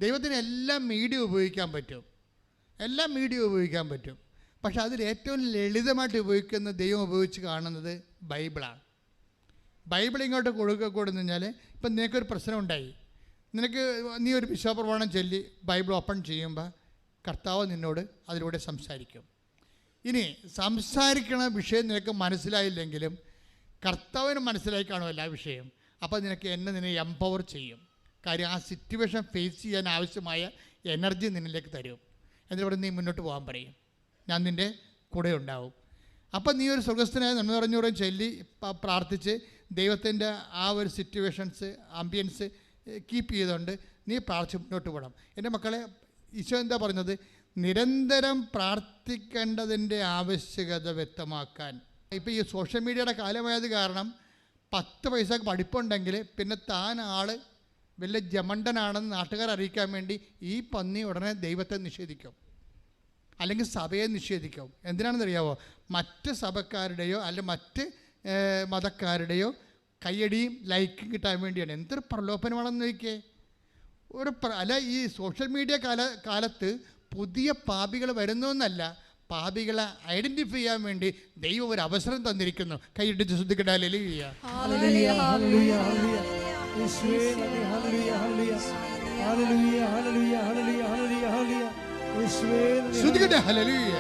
ദൈവത്തിന് എല്ലാ മീഡിയ ഉപയോഗിക്കാൻ പറ്റും. പക്ഷെ അതിൽ ഏറ്റവും ലളിതമായിട്ട് ഉപയോഗിക്കുന്ന ദൈവം ഉപയോഗിച്ച് കാണുന്നത് ബൈബിളാണ്. ബൈബിൾ ഇങ്ങോട്ട് കൊടുക്കുന്നു കഴിഞ്ഞാൽ ഇപ്പം നിനക്കൊരു പ്രശ്നം ഉണ്ടായി, നീ ഒരു വിശ്വാസപ്രമാണം ചൊല്ലി ബൈബിൾ ഓപ്പൺ ചെയ്യുമ്പോൾ കർത്താവ് നിന്നോട് അതിലൂടെ സംസാരിക്കും. ഇനി സംസാരിക്കണ വിഷയം നിനക്ക് മനസ്സിലായില്ലെങ്കിലും കർത്താവിന് മനസ്സിലായി കാണുമല്ല ആ വിഷയം. അപ്പോൾ നിന്നെ എംപവർ ചെയ്യും. കാര്യം ആ സിറ്റുവേഷൻ ഫേസ് ചെയ്യാൻ ആവശ്യമായ എനർജി നിന്നിലേക്ക് തരും. എന്നിട്ട് നീ മുന്നോട്ട് പോകാൻ പറയും, ഞാൻ നിൻ്റെ കൂടെ ഉണ്ടാവും. അപ്പം നീ ഒരു സ്വർഗസ്ഥനായ നന്മ പറഞ്ഞൂറും ചൊല്ലി പ്രാർത്ഥിച്ച് ദൈവത്തിൻ്റെ ആ ഒരു സിറ്റുവേഷൻസ് ആംബിയൻസ് കീപ്പ് ചെയ്തുകൊണ്ട് നീ പ്രാർത്ഥിച്ച് മുന്നോട്ട് പോകണം. എൻ്റെ മക്കളെ, ഈശോ എന്താ പറഞ്ഞത്? നിരന്തരം പ്രാർത്ഥിക്കേണ്ടതിൻ്റെ ആവശ്യകത വ്യക്തമാക്കാൻ. ഇപ്പോൾ ഈ സോഷ്യൽ മീഡിയയുടെ കാലമായത് കാരണം 10 പൈസക്ക് പഠിപ്പുണ്ടെങ്കിൽ പിന്നെ താൻ ആൾ വലിയ ജമണ്ടനാണെന്ന് നാട്ടുകാർ അറിയിക്കാൻ വേണ്ടി ഈ പന്നി ഉടനെ ദൈവത്തെ നിഷേധിക്കും, അല്ലെങ്കിൽ സഭയെ നിഷേധിക്കും. എന്തിനാണെന്നറിയാവോ? മറ്റ് സഭക്കാരുടെയോ അല്ലെങ്കിൽ മറ്റ് മതക്കാരുടെയോ കയ്യടിയും ലൈക്കും കിട്ടാൻ വേണ്ടിയാണ്. എന്തൊരു പ്രലോഭനമാണെന്ന് നോക്കിയേ. അല്ല, ഈ സോഷ്യൽ മീഡിയ കാലത്ത് പുതിയ പാപികൾ വരുന്നതെന്നല്ല, പാപികളെ ഐഡൻറ്റിഫൈ ചെയ്യാൻ വേണ്ടി ദൈവം ഒരു അവസരം തന്നിരിക്കുന്നു. കൈയിട്ടിച്ച് ശ്രദ്ധിക്കട്ടെ. ഹല്ലേലൂയ. ശ്രദ്ധിക്കട്ടെ. ഹല്ലേലൂയ.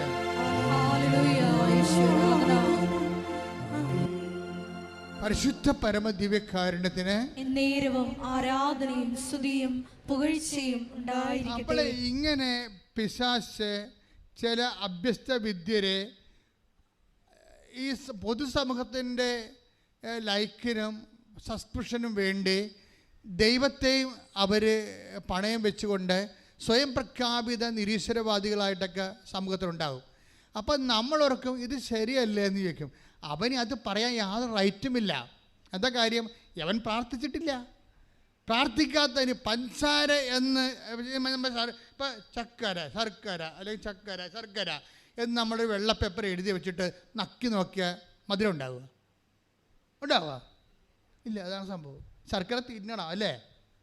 പരിശുദ്ധ പരമ ദിവ്യകാരുണ്യത്തിന് നേരവും ആരാധനയും സ്തുതിയും പുകഴ്ചയും ഉണ്ടായിരിക്കട്ടെ. അപ്പോൾ ഇങ്ങനെ പിശാച് ചില അഭ്യസ്ത വിദ്യരെ ഈ പൊതുസമൂഹത്തിൻ്റെ ലൈക്കിനും സബ്സ്ക്രിപ്ഷനും വേണ്ടി ദൈവത്തെയും അവർ പണയം വെച്ചുകൊണ്ട് സ്വയം പ്രഖ്യാപിത നിരീശ്വരവാദികളായിട്ടൊക്കെ സമൂഹത്തിലുണ്ടാകും. അപ്പം നമ്മളോർക്കും ഇത് ശരിയല്ലേ എന്ന് ചോദിക്കും. അവന് അത് പറയാൻ യാതൊരു റൈറ്റുമില്ല. എന്താ കാര്യം? അവൻ പ്രാർത്ഥിച്ചിട്ടില്ല. പ്രാർത്ഥിക്കാത്തതിന് പഞ്ചസാര എന്ന് ഇപ്പം ശർക്കര അല്ലെങ്കിൽ ശർക്കര എന്ന് നമ്മൾ വെള്ള പേപ്പർ എഴുതി വെച്ചിട്ട് നക്കി നോക്കിയാൽ മധുരം ഉണ്ടാവുക? ഇല്ല. അതാണ് സംഭവം. ശർക്കര തിന്നണം അല്ലേ?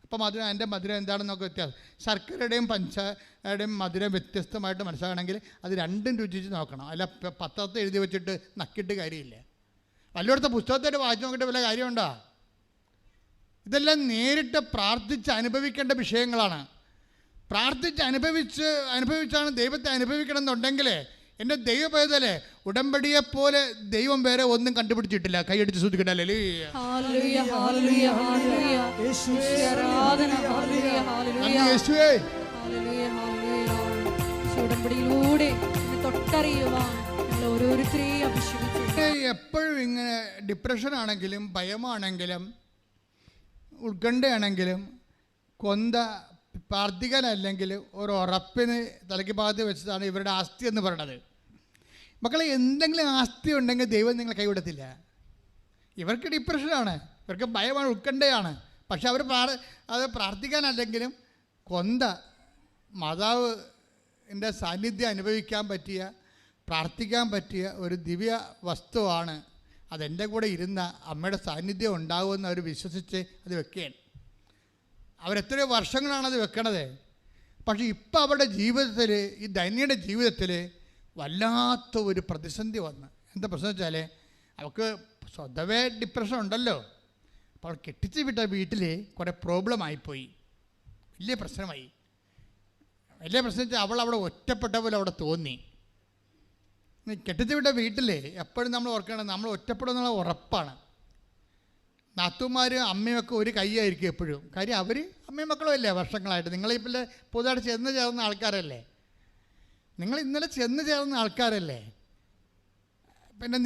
അപ്പം അതിൻ്റെ മധുരം എന്താണെന്നൊക്കെ വ്യത്യാസം. ശർക്കരയുടെയും പഞ്ചസാരയുടെയും മധുരം വ്യത്യസ്തമായിട്ട് മനസ്സിലാക്കണമെങ്കിൽ അത് രണ്ടും രുചിച്ച് നോക്കണം. അല്ല പത്രത്തെ എഴുതി വെച്ചിട്ട് നക്കിയിട്ട് കാര്യമില്ല. വല്ലയിടത്തെ പുസ്തകത്തിൻ്റെ വായിച്ച് നോക്കിയിട്ട് വല്ല കാര്യമുണ്ടോ? ഇതെല്ലാം നേരിട്ട് പ്രാർത്ഥിച്ച് അനുഭവിക്കേണ്ട വിഷയങ്ങളാണ്. പ്രാർത്ഥിച്ച് അനുഭവിച്ചാണ് ദൈവത്തെ അനുഭവിക്കണം എന്നുണ്ടെങ്കിൽ എൻ്റെ ദൈവപൈതലേ, ഉടമ്പടിയെപ്പോലെ ദൈവം വേറെ ഒന്നും കണ്ടുപിടിച്ചിട്ടില്ല. കൈയടിച്ച് ശ്രദ്ധിക്കട്ടെ. എപ്പോഴും ഇങ്ങനെ ഡിപ്രഷൻ ആണെങ്കിലും ഭയമാണെങ്കിലും ഉത്കണ്ഠയാണെങ്കിലും പ്രാർത്ഥിക്കാനല്ലെങ്കിൽ ഒരു ഉറപ്പിന് തലയ്ക്ക് ഭാഗത്ത് വെച്ചതാണ് ഇവരുടെ ആസ്തി എന്ന് പറയുന്നത്. മക്കളെ, എന്തെങ്കിലും ആസ്തി ഉണ്ടെങ്കിൽ ദൈവം നിങ്ങളെ കൈവിടത്തില്ല. ഇവർക്ക് ഡിപ്രഷനാണ്, ഇവർക്ക് ഭയമാണ്, ഉത്കണ്ഠയാണ്. പക്ഷെ അവർ അത് പ്രാർത്ഥിക്കാനല്ലെങ്കിലും മാതാവിൻ്റെ സാന്നിധ്യം അനുഭവിക്കാൻ പറ്റിയ, പ്രാർത്ഥിക്കാൻ പറ്റിയ ഒരു ദിവ്യ വസ്തുവാണ്. അതെൻ്റെ കൂടെ ഇരുന്ന അമ്മയുടെ സാന്നിധ്യം ഉണ്ടാകുമെന്ന് അവർ വിശ്വസിച്ച് അത് വെക്കുകയാണ്. അവരെത്രയോ വർഷങ്ങളാണത് വെക്കണത്. പക്ഷേ ഇപ്പം അവരുടെ ജീവിതത്തിൽ, ഈ ധന്യയുടെ ജീവിതത്തിൽ വല്ലാത്ത ഒരു പ്രതിസന്ധി വന്ന്. എന്താ പ്രശ്നം വെച്ചാൽ അവൾക്ക് സ്വതവേ ഡിപ്രഷൻ ഉണ്ടല്ലോ. അപ്പോൾ അവൾ കെട്ടിച്ച് വിട്ട വീട്ടിൽ കുറേ പ്രോബ്ലം ആയിപ്പോയി, വലിയ പ്രശ്നമായി. വലിയ പ്രശ്നം വെച്ചാൽ അവൾ അവിടെ ഒറ്റപ്പെട്ട പോലെ അവിടെ തോന്നി. കെട്ടിച്ചു വിട്ട വീട്ടിൽ എപ്പോഴും നമ്മൾ ഓർക്കണം, നമ്മൾ ഒറ്റപ്പെടുന്നുള്ള ഉറപ്പാണ്. നാത്തുമാരും അമ്മയൊക്കെ ഒരു കൈയായിരിക്കും എപ്പോഴും. കാര്യം അവർ അമ്മയും മക്കളും അല്ലേ വർഷങ്ങളായിട്ട്. നിങ്ങളിപ്പോൾ പുതുതായിട്ട് ചെന്ന് ചേർന്ന ആൾക്കാരല്ലേ, നിങ്ങൾ ഇന്നലെ ചെന്ന് ചേർന്ന ആൾക്കാരല്ലേ. പിന്നെ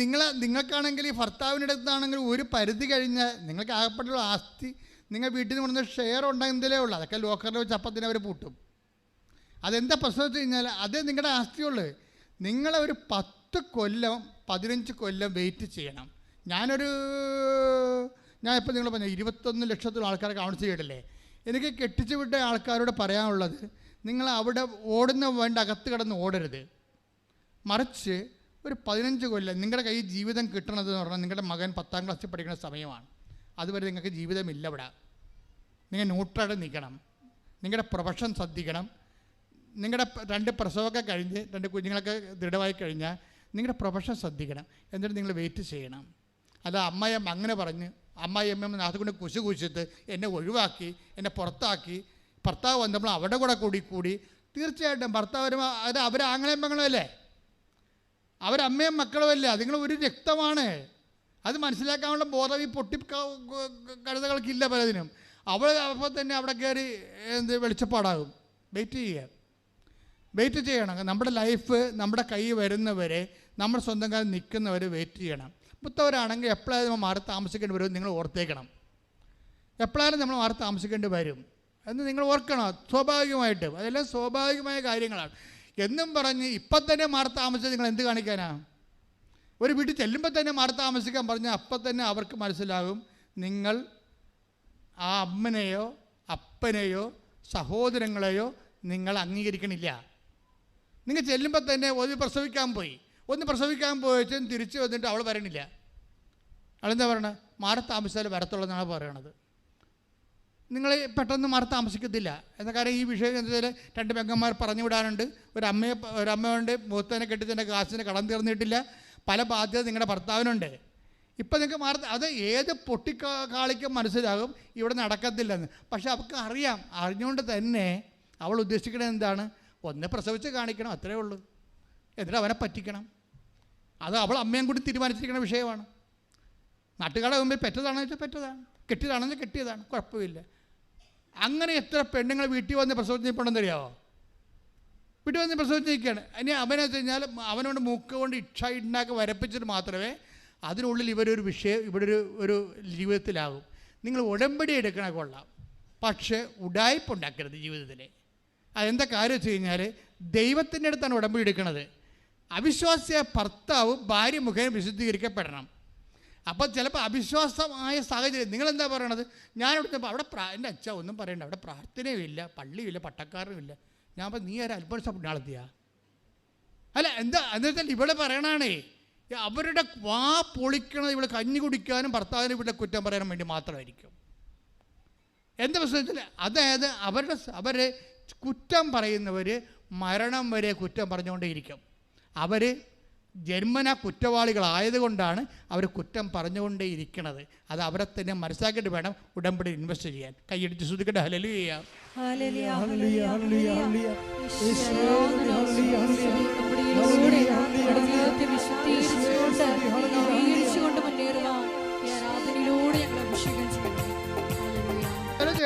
നിങ്ങൾക്കാണെങ്കിൽ ഈ ഭർത്താവിൻ്റെ അടുത്താണെങ്കിൽ ഒരു പരിധി കഴിഞ്ഞാൽ നിങ്ങൾക്ക് ആകപ്പെട്ടുള്ള ആസ്തി നിങ്ങൾ വീട്ടിൽ നിന്ന് കൊണ്ടുവന്ന ഷെയർ ഉണ്ടെങ്കിലേ ഉള്ളൂ. അതൊക്കെ ലോക്കറിൽ വെച്ച് അപ്പത്തിന് അവർ പൂട്ടും. അതെന്താ പ്രശ്നം വെച്ച് കഴിഞ്ഞാൽ അതേ നിങ്ങളുടെ ആസ്തിയുള്ളൂ. നിങ്ങളൊരു 10 കൊല്ലം 15 കൊല്ലം വെയിറ്റ് ചെയ്യണം. ഞാൻ ഇപ്പോൾ നിങ്ങൾ പറഞ്ഞു 21 ലക്ഷത്തോളം ആൾക്കാരെ കൗൺസിൽ ചെയ്തിട്ടില്ലേ. എനിക്ക് കെട്ടിച്ചു വിട്ട ആൾക്കാരോട് പറയാനുള്ളത്, നിങ്ങൾ അവിടെ ഓടുന്ന വേണ്ട അകത്ത് കിടന്ന് ഓടരുത്. മറിച്ച് ഒരു 15 കൊല്ലം നിങ്ങളുടെ കയ്യിൽ ജീവിതം കിട്ടണതെന്ന് പറഞ്ഞാൽ നിങ്ങളുടെ മകൻ 10ാം ക്ലാസ്സിൽ പഠിക്കുന്ന സമയമാണ്. അതുവരെ നിങ്ങൾക്ക് ജീവിതമില്ല ഇവിടെ. നിങ്ങൾ ന്യൂട്രലായിട്ട് നിൽക്കണം. നിങ്ങളുടെ പ്രൊഫഷൻ ശ്രദ്ധിക്കണം. നിങ്ങളുടെ 2 പ്രസവമൊക്കെ കഴിഞ്ഞ് 2 കുഞ്ഞുങ്ങളൊക്കെ ദൃഢമായി കഴിഞ്ഞാൽ നിങ്ങളുടെ പ്രൊഫഷൻ ശ്രദ്ധിക്കണം. എന്നിട്ട് നിങ്ങൾ വെയിറ്റ് ചെയ്യണം. അല്ല അമ്മയമ്മ അങ്ങനെ പറഞ്ഞ് അമ്മയമ്മ അതുകൊണ്ട് കുശിച്ചിട്ട് എന്നെ ഒഴിവാക്കി, എന്നെ പുറത്താക്കി, ഭർത്താവ് വന്നപ്പോൾ അവിടെ കൂടി തീർച്ചയായിട്ടും ഭർത്താവ് അത് അവരാങ്ങളെയും മക്കളും അല്ലേ, അവരമ്മയും മക്കളും അല്ലേ, അതുങ്ങൾ ഒരു രക്തമാണ്. അത് മനസ്സിലാക്കാനുള്ള ബോധം ഈ കഴുതകൾക്കില്ല പലതിനും. അപ്പോൾ തന്നെ അവിടെ കയറി വെളിച്ചപ്പാടാകും. വെയിറ്റ് ചെയ്യണം. നമ്മുടെ ലൈഫ് നമ്മുടെ കൈ വരുന്നവരെ, നമ്മൾ സ്വന്തം കാലം നിൽക്കുന്നവരെ വെയിറ്റ് ചെയ്യണം. മുത്തവരാണെങ്കിൽ എപ്പോഴായാലും നമ്മൾ മാറി താമസിക്കേണ്ടി വരും നിങ്ങൾ ഓർത്തേക്കണം. എപ്പോഴായാലും നമ്മൾ മാറി താമസിക്കേണ്ടി വരും എന്ന് നിങ്ങൾ ഓർക്കണം. സ്വാഭാവികമായിട്ടും അതെല്ലാം സ്വാഭാവികമായ കാര്യങ്ങളാണ്. എന്നും പറഞ്ഞ് ഇപ്പം തന്നെ മാറി താമസിച്ച് നിങ്ങൾ എന്ത് കാണിക്കാനാ? ഒരു വീട്ടിൽ ചെല്ലുമ്പോൾ തന്നെ മാറി താമസിക്കാൻ പറഞ്ഞാൽ അപ്പം തന്നെ അവർക്ക് മനസ്സിലാകും നിങ്ങൾ ആ അമ്മനെയോ അപ്പനെയോ സഹോദരങ്ങളെയോ നിങ്ങൾ അംഗീകരിക്കണില്ല. നിങ്ങൾ ചെല്ലുമ്പോൾ തന്നെ ഒന്ന് പ്രസവിക്കാൻ പോയി തിരിച്ചു വന്നിട്ട് അവൾ വരണില്ല. അവളെന്താ പറയണത്? മാറി താമസിച്ചാൽ വരത്തുള്ളതെന്നാണ് പറയണത്. നിങ്ങൾ പെട്ടെന്ന് മാറി താമസിക്കത്തില്ല എന്ന കാര്യം ഈ വിഷയം എന്താ വെച്ചാൽ 2 പെങ്ങന്മാർ പറഞ്ഞു വിടാനുണ്ട്. ഒരമ്മയുണ്ട്, മൂത്തനെ കെട്ടിച്ചതിൻ്റെ കാശിന് കടം തീർന്നിട്ടില്ല. പല ബാധ്യത നിങ്ങളുടെ ഭർത്താവിനുണ്ട്. ഇപ്പം നിങ്ങൾക്ക് അത് ഏത് പൊട്ടിക്കാളിക്കും മനസ്സിലാകും ഇവിടെ നടക്കത്തില്ലെന്ന്. പക്ഷെ അവൾക്ക് അറിഞ്ഞുകൊണ്ട് തന്നെ അവൾ ഉദ്ദേശിക്കുന്നത് എന്താണ്? ഒന്ന് പ്രസവിച്ച് കാണിക്കണം, അത്രേ ഉള്ളൂ. എന്നിട്ട് അവനെ പറ്റിക്കണം. അത് അവൾ അമ്മയും കൂടി തീരുമാനിച്ചിരിക്കുന്ന വിഷയമാണ്. നാട്ടുകാരുടെ മുമ്പിൽ പെറ്റതാണെന്ന് വെച്ചാൽ പെറ്റതാണ്, കെട്ടിയതാണെന്ന് കെട്ടിയതാണ്, കുഴപ്പമില്ല. അങ്ങനെ എത്ര പെണ്ണുങ്ങൾ വീട്ടിൽ വന്ന് പ്രസവിച്ച് നിൽപ്പുണ്ടെന്ന് അറിയാമോ? വീട്ടിൽ വന്ന് പ്രസവിച്ച് നിൽക്കുകയാണ്. ഇനി അവനെന്ന് വെച്ച് കഴിഞ്ഞാൽ അവനോട് മൂക്ക് കൊണ്ട് ഉണ്ടാക്കി വരപ്പിച്ചിട്ട് മാത്രമേ അതിനുള്ളിൽ ഇവിടെ ഒരു ജീവിതത്തിലാകും. നിങ്ങൾ ഉടമ്പടി എടുക്കണ കൊള്ളാം, പക്ഷേ ഉഡായിപ്പുണ്ടാക്കരുത് ജീവിതത്തിൽ. അതെന്താ കാര്യം വെച്ച് കഴിഞ്ഞാൽ ദൈവത്തിൻ്റെ അടുത്താണ് ഉടമ്പടി എടുക്കുന്നത്. അവിശ്വാസിയായ ഭർത്താവ് ഭാര്യ മുഖേന വിശുദ്ധീകരിക്കപ്പെടണം. അപ്പോൾ ചിലപ്പോൾ അവിശ്വാസമായ സാഹചര്യം നിങ്ങളെന്താ പറയണത്? ഞാനിവിടെ അവിടെ എൻ്റെ അച്ഛ ഒന്നും പറയണ്ട, അവിടെ പ്രാർത്ഥനയുമില്ല, പള്ളിയുമില്ല, പട്ടക്കാരനുമില്ല. ഞാൻ അപ്പോൾ നീ ഒരു അത്ഭുത നടത്തിയാ? അല്ല എന്താ വെച്ചാൽ ഇവിടെ പറയണാണേ അവരുടെ വാ പൊളിക്കണത് ഇവിടെ കഞ്ഞി കുടിക്കാനും ഭർത്താവിനെ ഇവിടെ കുറ്റം പറയാനും വേണ്ടി മാത്രമായിരിക്കും. എന്താ പ്രശ്നം വെച്ചാൽ അതായത് അവരെ കുറ്റം പറയുന്നവർ മരണം വരെ കുറ്റം പറഞ്ഞുകൊണ്ടേയിരിക്കും. അവർ ജന്മന കുറ്റവാളികളായതുകൊണ്ടാണ് അവർ കുറ്റം പറഞ്ഞുകൊണ്ടേയിരിക്കുന്നത്. അത് അവരെ തന്നെ മനസ്സിലാക്കിയിട്ട് വേണം ഉടമ്പടി ഇൻവെസ്റ്റ് ചെയ്യാൻ. കൈയടിച്ച് ശ്രദ്ധിക്കട്ടെ. ഹല്ലേലൂയ.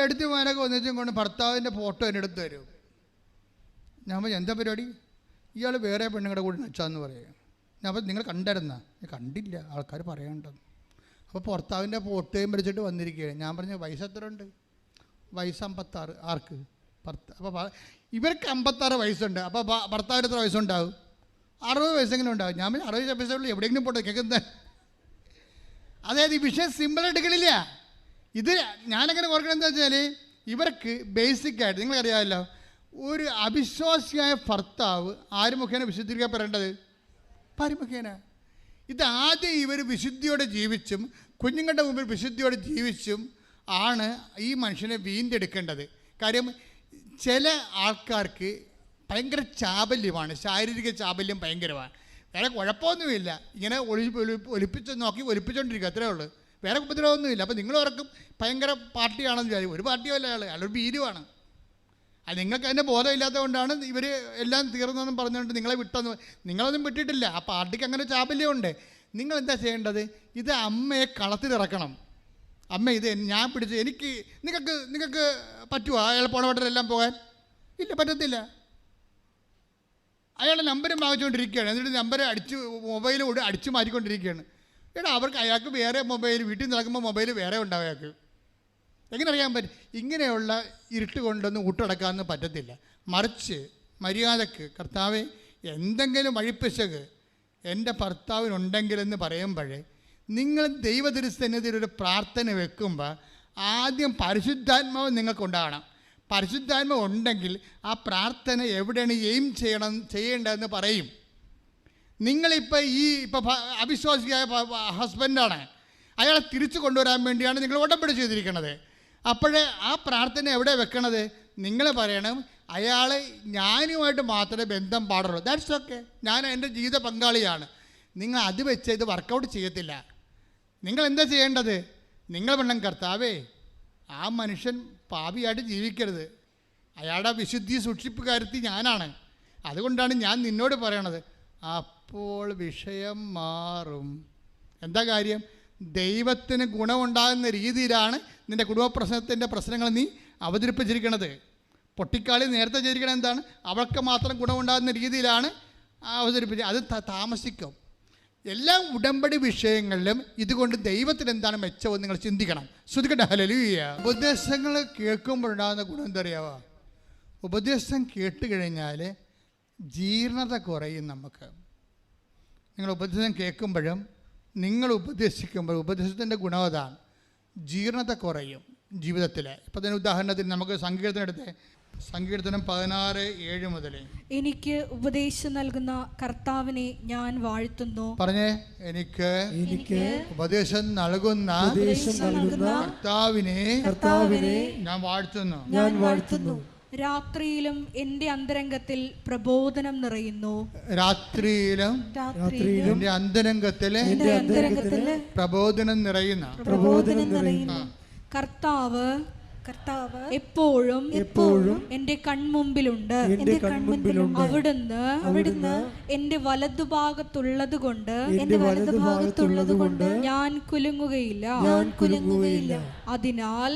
എടുത്തുമാരൊക്കെ ഒന്നിച്ചും കൊണ്ട് ഭർത്താവിൻ്റെ ഫോട്ടോ എൻ്റെ അടുത്ത് തരും. ഞാൻ എന്താ പരിപാടി? ഇയാൾ വേറെ പെണ്ണുങ്ങളുടെ കൂടെ നച്ചാന്ന് പറയുക. ഞാൻ അപ്പോൾ നിങ്ങൾ കണ്ടായിരുന്ന? കണ്ടില്ല, ആൾക്കാർ പറയണ്ടെന്ന്. അപ്പോൾ ഭർത്താവിൻ്റെ ഫോട്ടോയും പിടിച്ചിട്ട് വന്നിരിക്കുകയാണ്. ഞാൻ പറഞ്ഞ വയസ്സ് എത്ര ഉണ്ട്? വയസ്സ് 56. ആർക്ക്? അപ്പോൾ ഇവർക്ക് 56 വയസ്സുണ്ട്. അപ്പോൾ ഭർത്താവിന് എത്ര വയസ്സുണ്ടാവും? 60 വയസ്സെങ്കിലും ഉണ്ടാവും. ഞാൻ 60 വയസ്സുള്ള എവിടെയെങ്കിലും പോട്ടെ കേൾക്കുന്നത്. അതായത് ഈ വിഷയം സിമ്പിൾ എടുക്കണില്ല. ഇത് ഞാനങ്ങനെ ഓർക്കണം എന്താ വെച്ചാൽ ഇവർക്ക് ബേസിക്കായിട്ട് നിങ്ങൾക്കറിയാമല്ലോ, ഒരു അവിശ്വാസിയായ ഭർത്താവ് ആര് മുഖേന വിശുദ്ധീകരിക്കപ്പെടേണ്ടത്? ഭാര്യ മുഖേന. ഇത് ആദ്യം ഇവർ വിശുദ്ധിയോടെ ജീവിച്ചും കുഞ്ഞുങ്ങളുടെ മുമ്പിൽ വിശുദ്ധിയോടെ ജീവിച്ചും ആണ് ഈ മനുഷ്യനെ വീണ്ടെടുക്കേണ്ടത്. കാര്യം ചില ആൾക്കാർക്ക് ഭയങ്കര ചാബല്യമാണ്, ശാരീരിക ചാബല്യം ഭയങ്കരമാണ്. വേറെ കുഴപ്പമൊന്നുമില്ല, ഇങ്ങനെ ഒലിപ്പിച്ചുകൊണ്ടിരിക്കുക, അത്രേ ഉള്ളൂ, വേറെ ഉപദ്രവമൊന്നുമില്ല. അപ്പോൾ നിങ്ങൾ ഓർക്കും ഭയങ്കര പാർട്ടിയാണെന്ന് വിചാരിക്കും. ഒരു പാർട്ടിയോ അല്ല, അയാളൊരു ഭീരുവാണ്. നിങ്ങൾക്ക് അതിൻ്റെ ബോധമില്ലാത്തത് കൊണ്ടാണ് ഇവർ എല്ലാം തീർന്നെന്നും പറഞ്ഞുകൊണ്ട് നിങ്ങളെ വിട്ടെന്ന്. നിങ്ങളൊന്നും വിട്ടിട്ടില്ല. ആ പാർട്ടിക്ക് അങ്ങനെ ചാബല്യമുണ്ട്. നിങ്ങളെന്താ ചെയ്യേണ്ടത്? ഇത് അമ്മയെ കളത്തിലിറക്കണം. അമ്മ ഇത് ഞാൻ പിടിച്ച് നിങ്ങൾക്ക് പറ്റുമോ അയാൾ പോണവട്ടെല്ലാം പോകാൻ? ഇല്ല, പറ്റത്തില്ല. അയാളുടെ നമ്പരും വാങ്ങിച്ചുകൊണ്ടിരിക്കുകയാണ്. എന്നിട്ട് നമ്പർ മൊബൈൽ അടിച്ചു മാറ്റിക്കൊണ്ടിരിക്കുകയാണ്. അയാൾക്ക് വേറെ മൊബൈൽ, വീട്ടിൽ നിന്ന് നടക്കുമ്പോൾ മൊബൈൽ വേറെ ഉണ്ടാവും അയാൾക്ക്. എങ്ങനെ അറിയാൻ പറ്റും? ഇങ്ങനെയുള്ള ഇരുട്ട് കൊണ്ടൊന്നും ഊട്ടടക്കാനൊന്നും പറ്റത്തില്ല. മറിച്ച് മര്യാദക്ക് കർത്താവെ എന്തെങ്കിലും വഴിപ്പിശക് എൻ്റെ ഭർത്താവിനുണ്ടെങ്കിലെന്ന് പറയുമ്പോഴേ നിങ്ങൾ ദൈവതിരുസന്നിധിയിൽ ഒരു പ്രാർത്ഥന വെക്കുമ്പോൾ ആദ്യം പരിശുദ്ധാത്മാവ് നിങ്ങൾക്കുണ്ടാകണം. പരിശുദ്ധാത്മാവ് ഉണ്ടെങ്കിൽ ആ പ്രാർത്ഥന എവിടെയാണ് ചെയ്യേണ്ടതെന്ന് പറയും. നിങ്ങളിപ്പോൾ ഇപ്പോൾ അവിശ്വാസിയായ ഹസ്ബൻഡാണ്, അയാളെ തിരിച്ചു കൊണ്ടുവരാൻ വേണ്ടിയാണ് നിങ്ങൾ ഉടമ്പടി ചെയ്തിരിക്കുന്നത്. അപ്പോഴേ ആ പ്രാർത്ഥന എവിടെ വെക്കണത്? നിങ്ങൾ പറയണം, അയാൾ ഞാനുമായിട്ട് മാത്രമേ ബന്ധം പാടുള്ളൂ. ദാറ്റ്സ് ഓക്കെ, ഞാൻ എൻ്റെ ജീവിത പങ്കാളിയാണ്. നിങ്ങൾ അത് വെച്ച് ഇത് വർക്കൗട്ട് ചെയ്യത്തില്ല. നിങ്ങൾ എന്താ ചെയ്യേണ്ടത്? നിങ്ങൾ വേണം, കർത്താവേ ആ മനുഷ്യൻ പാപിയായിട്ട് ജീവിക്കരുത്, അയാളുടെ വിശുദ്ധി സൂക്ഷിപ്പുകാരത്തി ഞാനാണ്, അതുകൊണ്ടാണ് ഞാൻ നിന്നോട് പറയണത്. അപ്പോൾ വിഷയം മാറും. എന്താ കാര്യം? ദൈവത്തിന് ഗുണമുണ്ടാകുന്ന രീതിയിലാണ് നിൻ്റെ കുടുംബ പ്രശ്നങ്ങൾ നീ അവതരിപ്പിച്ചിരിക്കുന്നത്. പൊട്ടിക്കാളി നേരത്തെ ചെയ്തിരിക്കണത് എന്താണ്? അവൾക്ക് മാത്രം ഗുണമുണ്ടാകുന്ന രീതിയിലാണ് അവതരിപ്പിച്ചത്. അത് താമസിക്കും. എല്ലാ ഉടമ്പടി വിഷയങ്ങളിലും ഇതുകൊണ്ട് ദൈവത്തിന് എന്താണ് മെച്ചമെന്ന് നിങ്ങൾ ചിന്തിക്കണം. ശ്രദ്ധിക്കട്ടെ. ഹല്ലേലൂയ. ഉപദേശങ്ങൾ കേൾക്കുമ്പോഴുണ്ടാകുന്ന ഗുണം എന്താ അറിയാവോ? ഉപദേശം കേട്ട് കഴിഞ്ഞാൽ ജീർണത കുറയും നമുക്ക്. നിങ്ങൾ ഉപദേശം കേൾക്കുമ്പോഴും നിങ്ങൾ ഉപദേശത്തിൻ്റെ ഗുണം അതാണ്, ജീർണത കുറയും ജീവിതത്തിൽ. ഇപ്പം തന്നെ ഉദാഹരണത്തിന് നമുക്ക് സങ്കീർത്തനം എടുത്തേ. സങ്കീർത്തനം 16:7 മുതൽ. എനിക്ക് ഉപദേശം നൽകുന്ന കർത്താവിനെ ഞാൻ വാഴ്ത്തുന്നു. പറഞ്ഞേ, എനിക്ക് ഉപദേശം നൽകുന്ന കർത്താവിനെ ഞാൻ വാഴ്ത്തുന്നു. രാത്രിയിലും എൻ്റെ അന്തരംഗത്തിൽ പ്രബോധനം നിറയുന്നു. രാത്രിയിലും എൻ്റെ അന്തരംഗത്തിൽ പ്രബോധനം നിറയുന്ന കർത്താവ് എപ്പോഴും എന്റെ കൺമുമ്പിലുണ്ട്. അവിടുന്ന് എന്റെ വലതുഭാഗത്തുള്ളത് കൊണ്ട് ഞാൻ കുലുങ്ങുകയില്ല. അതിനാൽ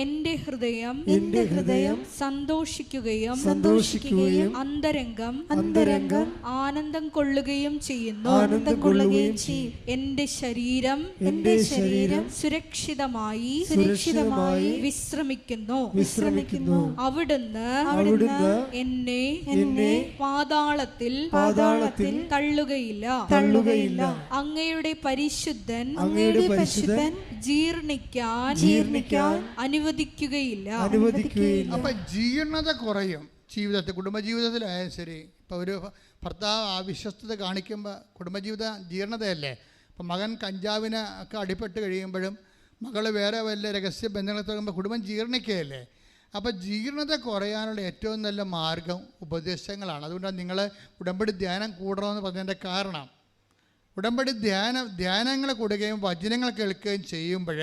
എന്റെ ഹൃദയം സന്തോഷിക്കുകയും അന്തരംഗം ആനന്ദം കൊള്ളുകയും ചെയ്യുന്നു. എന്റെ ശരീരം സുരക്ഷിതമായി വിശ്രമിക്കുന്നു. അവിടുന്ന് എന്നെ പാതാളത്തിൽ തള്ളുകയില്ല. അങ്ങയുടെ പരിശുദ്ധൻ ജീർണിക്കാൻ അനുവദിക്കുകയില്ല. അപ്പൊ ജീർണത കുറയും ജീവിതത്തിൽ, കുടുംബജീവിതത്തിലായാലും ശരി. ഇപ്പൊ ഒരു ഭർത്താവ് അവിശ്വസ്തത കാണിക്കുമ്പോൾ കുടുംബജീവിത ജീർണതയല്ലേ. അപ്പം മകൻ കഞ്ചാവിന് ഒക്കെ അടിപ്പെട്ട് കഴിയുമ്പോഴും മകൾ വേറെ വല്ല രഹസ്യ ബന്ധങ്ങളെ തുടങ്ങുമ്പോൾ കുടുംബം ജീർണിക്കുകയല്ലേ. അപ്പോൾ ജീർണത കുറയാനുള്ള ഏറ്റവും നല്ല മാർഗം ഉപദേശങ്ങളാണ്. അതുകൊണ്ടാണ് നിങ്ങൾ ഉടമ്പടി ധ്യാനം കൂടണമെന്ന് പറഞ്ഞതിൻ്റെ കാരണം. ഉടമ്പടി ധ്യാനങ്ങൾ കൂടുകയും വചനങ്ങൾ കേൾക്കുകയും ചെയ്യുമ്പോൾ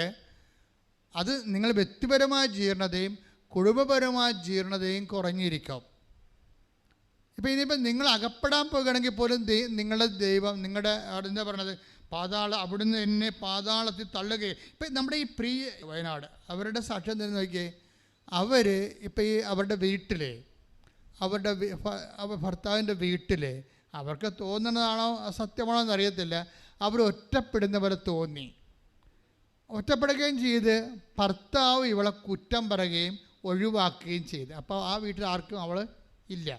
അത് നിങ്ങൾ വ്യക്തിപരമായ ജീർണതയും കുടുംബപരമായ ജീർണതയും കുറഞ്ഞിരിക്കും. ഇപ്പോൾ ഇനിയിപ്പോൾ നിങ്ങൾ അകപ്പെടാൻ പോകുകയാണെങ്കിൽ പോലും നിങ്ങളുടെ ദൈവം നിങ്ങളുടെ എന്താ പറയണത്, അവിടുന്ന് എന്നെ പാതാളത്തിൽ തള്ളുകയും. ഇപ്പം നമ്മുടെ ഈ പ്രിയ വയനാട് അവരുടെ സാക്ഷ്യം തന്നെ നോക്കിയേ. അവർ ഇപ്പം ഈ അവരുടെ വീട്ടിൽ ഭർത്താവിൻ്റെ വീട്ടിൽ അവർക്ക് തോന്നുന്നതാണോ സത്യമാണോ എന്നറിയത്തില്ല, അവർ ഒറ്റപ്പെടുന്ന പോലെ തോന്നി. ഒറ്റപ്പെടുകയും ചെയ്ത് ഭർത്താവ് ഇവളെ കുറ്റം പറയുകയും ഒഴിവാക്കുകയും ചെയ്ത്. അപ്പോൾ ആ വീട്ടിൽ ആർക്കും അവൾ ഇല്ല.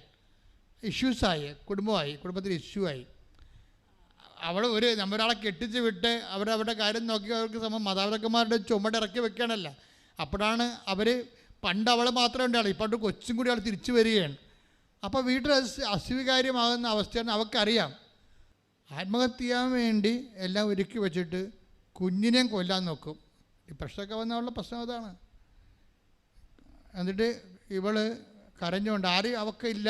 ഇഷ്യൂസായി, കുടുംബത്തിൽ ഇഷ്യൂ ആയി. അവൾ നമ്മളൊരാളെ കെട്ടിച്ച് വിട്ട് അവരവരുടെ കാര്യം നോക്കി അവർക്ക് മാതാപിതാക്കന്മാരുടെ ചുമട് ഇറക്കി വെക്കണമല്ല. അപ്പോഴാണ് അവർ പണ്ട് അവൾ മാത്രമേ ഉണ്ടാവുള്ളൂ, ഇപ്പോൾ കൊച്ചും കൂടി അവൾ തിരിച്ചു വരികയാണ്. അപ്പോൾ വീട്ടിൽ അസ്വീകാര്യമാകുന്ന അവസ്ഥയാണ് അവൾക്കറിയാം. ആത്മഹത്യ ചെയ്യാൻ വേണ്ടി എല്ലാം ഒരുക്കി വെച്ചിട്ട് കുഞ്ഞിനെയും കൊല്ലാൻ നോക്കും. ഡിപ്രഷനൊക്കെ വന്നുള്ള പ്രശ്നം അതാണ്. എന്നിട്ട് ഇവൾ കരഞ്ഞുകൊണ്ട് ആരും അവൾക്കില്ല,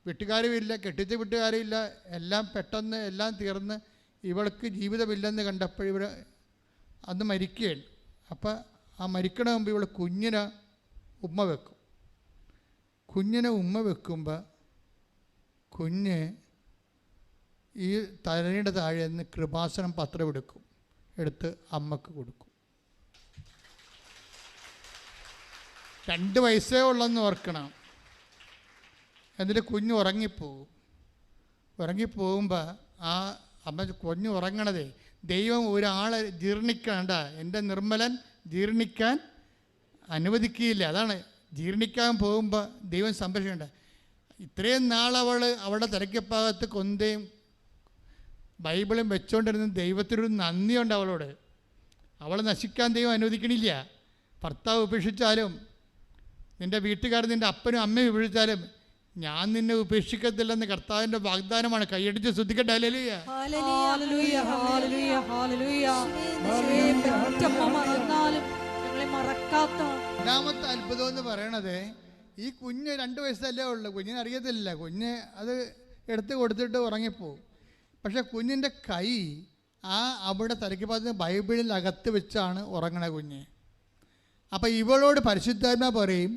വീട്ടുകാരുമില്ല, കെട്ടിച്ച വീട്ടുകാരുമില്ല, എല്ലാം പെട്ടെന്ന് എല്ലാം തീർന്ന് ഇവൾക്ക് ജീവിതമില്ലെന്ന് കണ്ടപ്പോൾ ഇവർ അന്ന് മരിക്കുകയാണ്. അപ്പം ആ മരിക്കണ മുമ്പ് ഇവൾ കുഞ്ഞിന് ഉമ്മ വെക്കും. കുഞ്ഞിനെ ഉമ്മ വെക്കുമ്പോൾ കുഞ്ഞ് ഈ തലയുടെ താഴെ നിന്ന് കൃപാസനം പത്രം എടുത്ത് അമ്മക്ക് കൊടുക്കും. 2 വയസ്സേ ഉള്ളെന്ന് ഓർക്കണം. എന്നിട്ട് കുഞ്ഞ് ഉറങ്ങിപ്പോകുമ്പോൾ ആ അമ്മ കുഞ്ഞ് ഉറങ്ങണതേ ദൈവം ഒരാളെ ജീർണിക്കണ്ട, എൻ്റെ നിർമ്മലൻ ജീർണിക്കാൻ അനുവദിക്കുകയില്ല. അതാണ് ജീർണിക്കാൻ പോകുമ്പോൾ ദൈവം സംരക്ഷിക്കേണ്ട. ഇത്രയും നാൾ അവളുടെ തിരക്കപ്പാകത്ത് കൊന്തയും ബൈബിളും വെച്ചുകൊണ്ടിരുന്ന ദൈവത്തിനൊരു നന്ദിയുണ്ട് അവളോട്. അവളെ നശിക്കാൻ ദൈവം അനുവദിക്കണില്ല. ഭർത്താവ് ഉപേക്ഷിച്ചാലും നിൻ്റെ വീട്ടുകാർ നിൻ്റെ അപ്പനും അമ്മയും ഉപേക്ഷിച്ചാലും ഞാൻ നിന്നെ ഉപേക്ഷിക്കത്തില്ലെന്ന് കർത്താവിൻ്റെ വാഗ്ദാനമാണ്. കൈയടിച്ച് ശ്രദ്ധിക്കട്ടെ. ഹല്ലേലൂയ. രണ്ടാമത്തെ അത്ഭുതം എന്ന് പറയണത് ഈ കുഞ്ഞ് 2 വയസ്സല്ലേ ഉള്ളൂ. കുഞ്ഞിന് അറിയത്തില്ല. കുഞ്ഞ് അത് എടുത്ത് കൊടുത്തിട്ട് ഉറങ്ങിപ്പോവും. പക്ഷെ കുഞ്ഞിൻ്റെ കൈ അവിടെ തലയ്ക്ക് ബൈബിളിൽ അകത്ത് വെച്ചാണ് ഉറങ്ങണ കുഞ്ഞ്. അപ്പം ഇവളോട് പരിശുദ്ധാത്മാ പറയും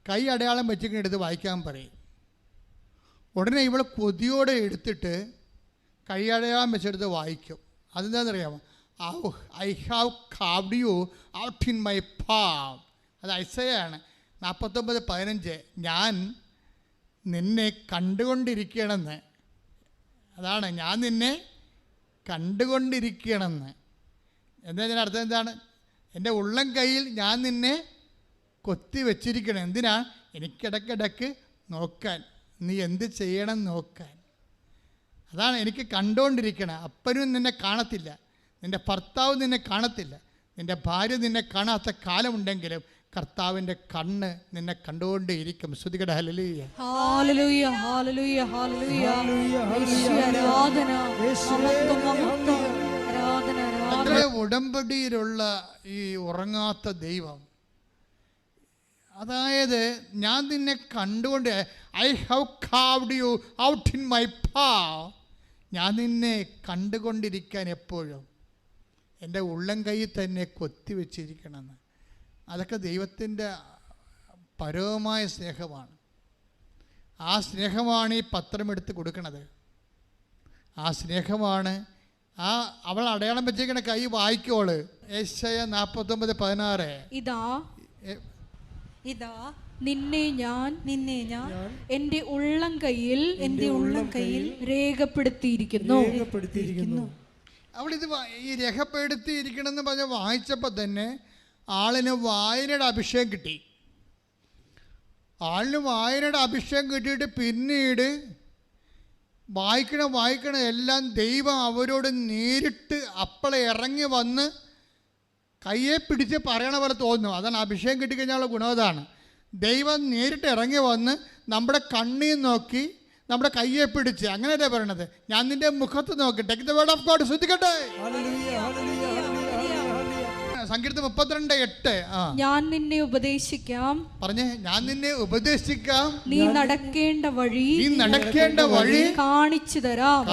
കൈ അടയാളം വെച്ചിങ്ങനെ എടുത്ത് വായിക്കാൻ പറയും. ഉടനെ ഇവൾ കൊതിയോടെ എടുത്തിട്ട് കൈ അടയാളം വെച്ചെടുത്ത് വായിക്കും. അതെന്താണെന്നറിയാമോ? I have carved you out in my palm. അത് ഐസയാണ് 49:15. ഞാൻ നിന്നെ കണ്ടുകൊണ്ടിരിക്കണമെന്ന്. അതാണ് ഞാൻ നിന്നെ കണ്ടുകൊണ്ടിരിക്കണമെന്ന്. എന്താ അർത്ഥം? എന്താണ്? എൻ്റെ ഉള്ളം കയ്യിൽ ഞാൻ നിന്നെ കൊത്തി വെച്ചിരിക്കണം. എന്തിനാ? എനിക്കിടയ്ക്കിടയ്ക്ക് നോക്കാൻ, നീ എന്ത് ചെയ്യണം നോക്കാൻ. അതാണ് എനിക്ക് കണ്ടുകൊണ്ടിരിക്കണം. അപ്പനും നിന്നെ കാണത്തില്ല, നിൻ്റെ ഭർത്താവ് നിന്നെ കാണത്തില്ല, നിൻ്റെ ഭാര്യ നിന്നെ കാണാത്ത കാലമുണ്ടെങ്കിലും കർത്താവിൻ്റെ കണ്ണ് നിന്നെ കണ്ടുകൊണ്ടേയിരിക്കും. ശ്രുതികട ഹല്ലേലൂയ. Hallelujah hallelujah hallelujah. ആരാധന ആരാധന ആരാധന. ഉടമ്പടിയിലുള്ള ഈ ഉറങ്ങാത്ത ദൈവം, അതായത് ഞാൻ നിന്നെ കണ്ടുകൊണ്ട് I have carved you out in my palm. ഞാൻ നിന്നെ കണ്ടുകൊണ്ടിരിക്കാൻ എപ്പോഴും എൻ്റെ ഉള്ളം കൈയിൽ തന്നെ കൊത്തിവെച്ചിരിക്കണമെന്ന്. അതൊക്കെ ദൈവത്തിൻ്റെ പരമമായ സ്നേഹമാണ്. ആ സ്നേഹമാണ് ഈ പത്രമെടുത്ത് കൊടുക്കണത്. ആ സ്നേഹമാണ് അവൾ അടയാളം വെച്ചിരിക്കണ കൈ വായിക്കോള്. യെശയ്യാ 49:16. ഇതാ നിന്നെ ഞാൻ എൻ്റെ ഉള്ളം കയ്യിൽ രേഖപ്പെടുത്തിയിരിക്കുന്നു. അവളിത് ഈ രേഖപ്പെടുത്തിയിരിക്കണമെന്ന് പറഞ്ഞ് വായിച്ചപ്പോൾ തന്നെ ആളിന് വായനയുടെ അഭിഷേകം കിട്ടി. കിട്ടിയിട്ട് പിന്നീട് വായിക്കണ എല്ലാം ദൈവം അവരോട് നേരിട്ട് അപ്പളെ ഇറങ്ങി വന്ന് കയ്യെ പിടിച്ച് പറയണ പോലെ തോന്നുന്നു. അതാണ് അഭിഷേകം കിട്ടിക്കഴിഞ്ഞാലുള്ള ഗുണം. അതാണ് ദൈവം നേരിട്ട് ഇറങ്ങി വന്ന് നമ്മുടെ കണ്ണിൽ നോക്കി നമ്മുടെ കയ്യെ പിടിച്ച്, അങ്ങനെയല്ലേ പറയണത്, ഞാൻ നിന്റെ മുഖത്ത് നോക്കി. Take the word of God. ശ്രദ്ധിക്കട്ടെ. സങ്കീർത്തനം 32:8. ഞാൻ നിന്നെ ഉപദേശിക്കാം. പറഞ്ഞേ, ഞാൻ നിന്നെ ഉപദേശിക്കാം. നീ നടക്കേണ്ട വഴി കാണിച്ചു തരാം.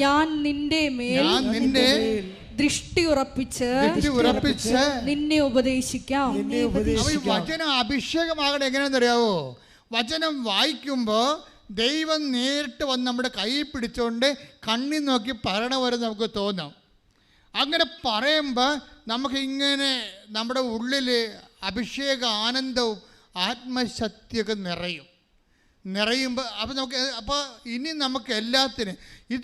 ഞാൻ നിന്റെ മേൽ ദൃഷ്ടി ഉറപ്പിച്ച് നിന്നെ ഉപദേശിക്കാം. വചനം അഭിഷേകമാകണം. എങ്ങനെയാണെന്നറിയാവോ? വചനം വായിക്കുമ്പോൾ ദൈവം നേരിട്ട് വന്ന് നമ്മുടെ കൈ പിടിച്ചുകൊണ്ട് കണ്ണിൽ നോക്കി പറയണ പോലെ നമുക്ക് തോന്നും. അങ്ങനെ പറയുമ്പോൾ നമുക്ക് ഇങ്ങനെ നമ്മുടെ ഉള്ളിൽ അഭിഷേക ആനന്ദവും ആത്മശക്തിയൊക്കെ നിറയുമ്പോൾ അപ്പോൾ ഇനി നമുക്ക് എല്ലാത്തിനും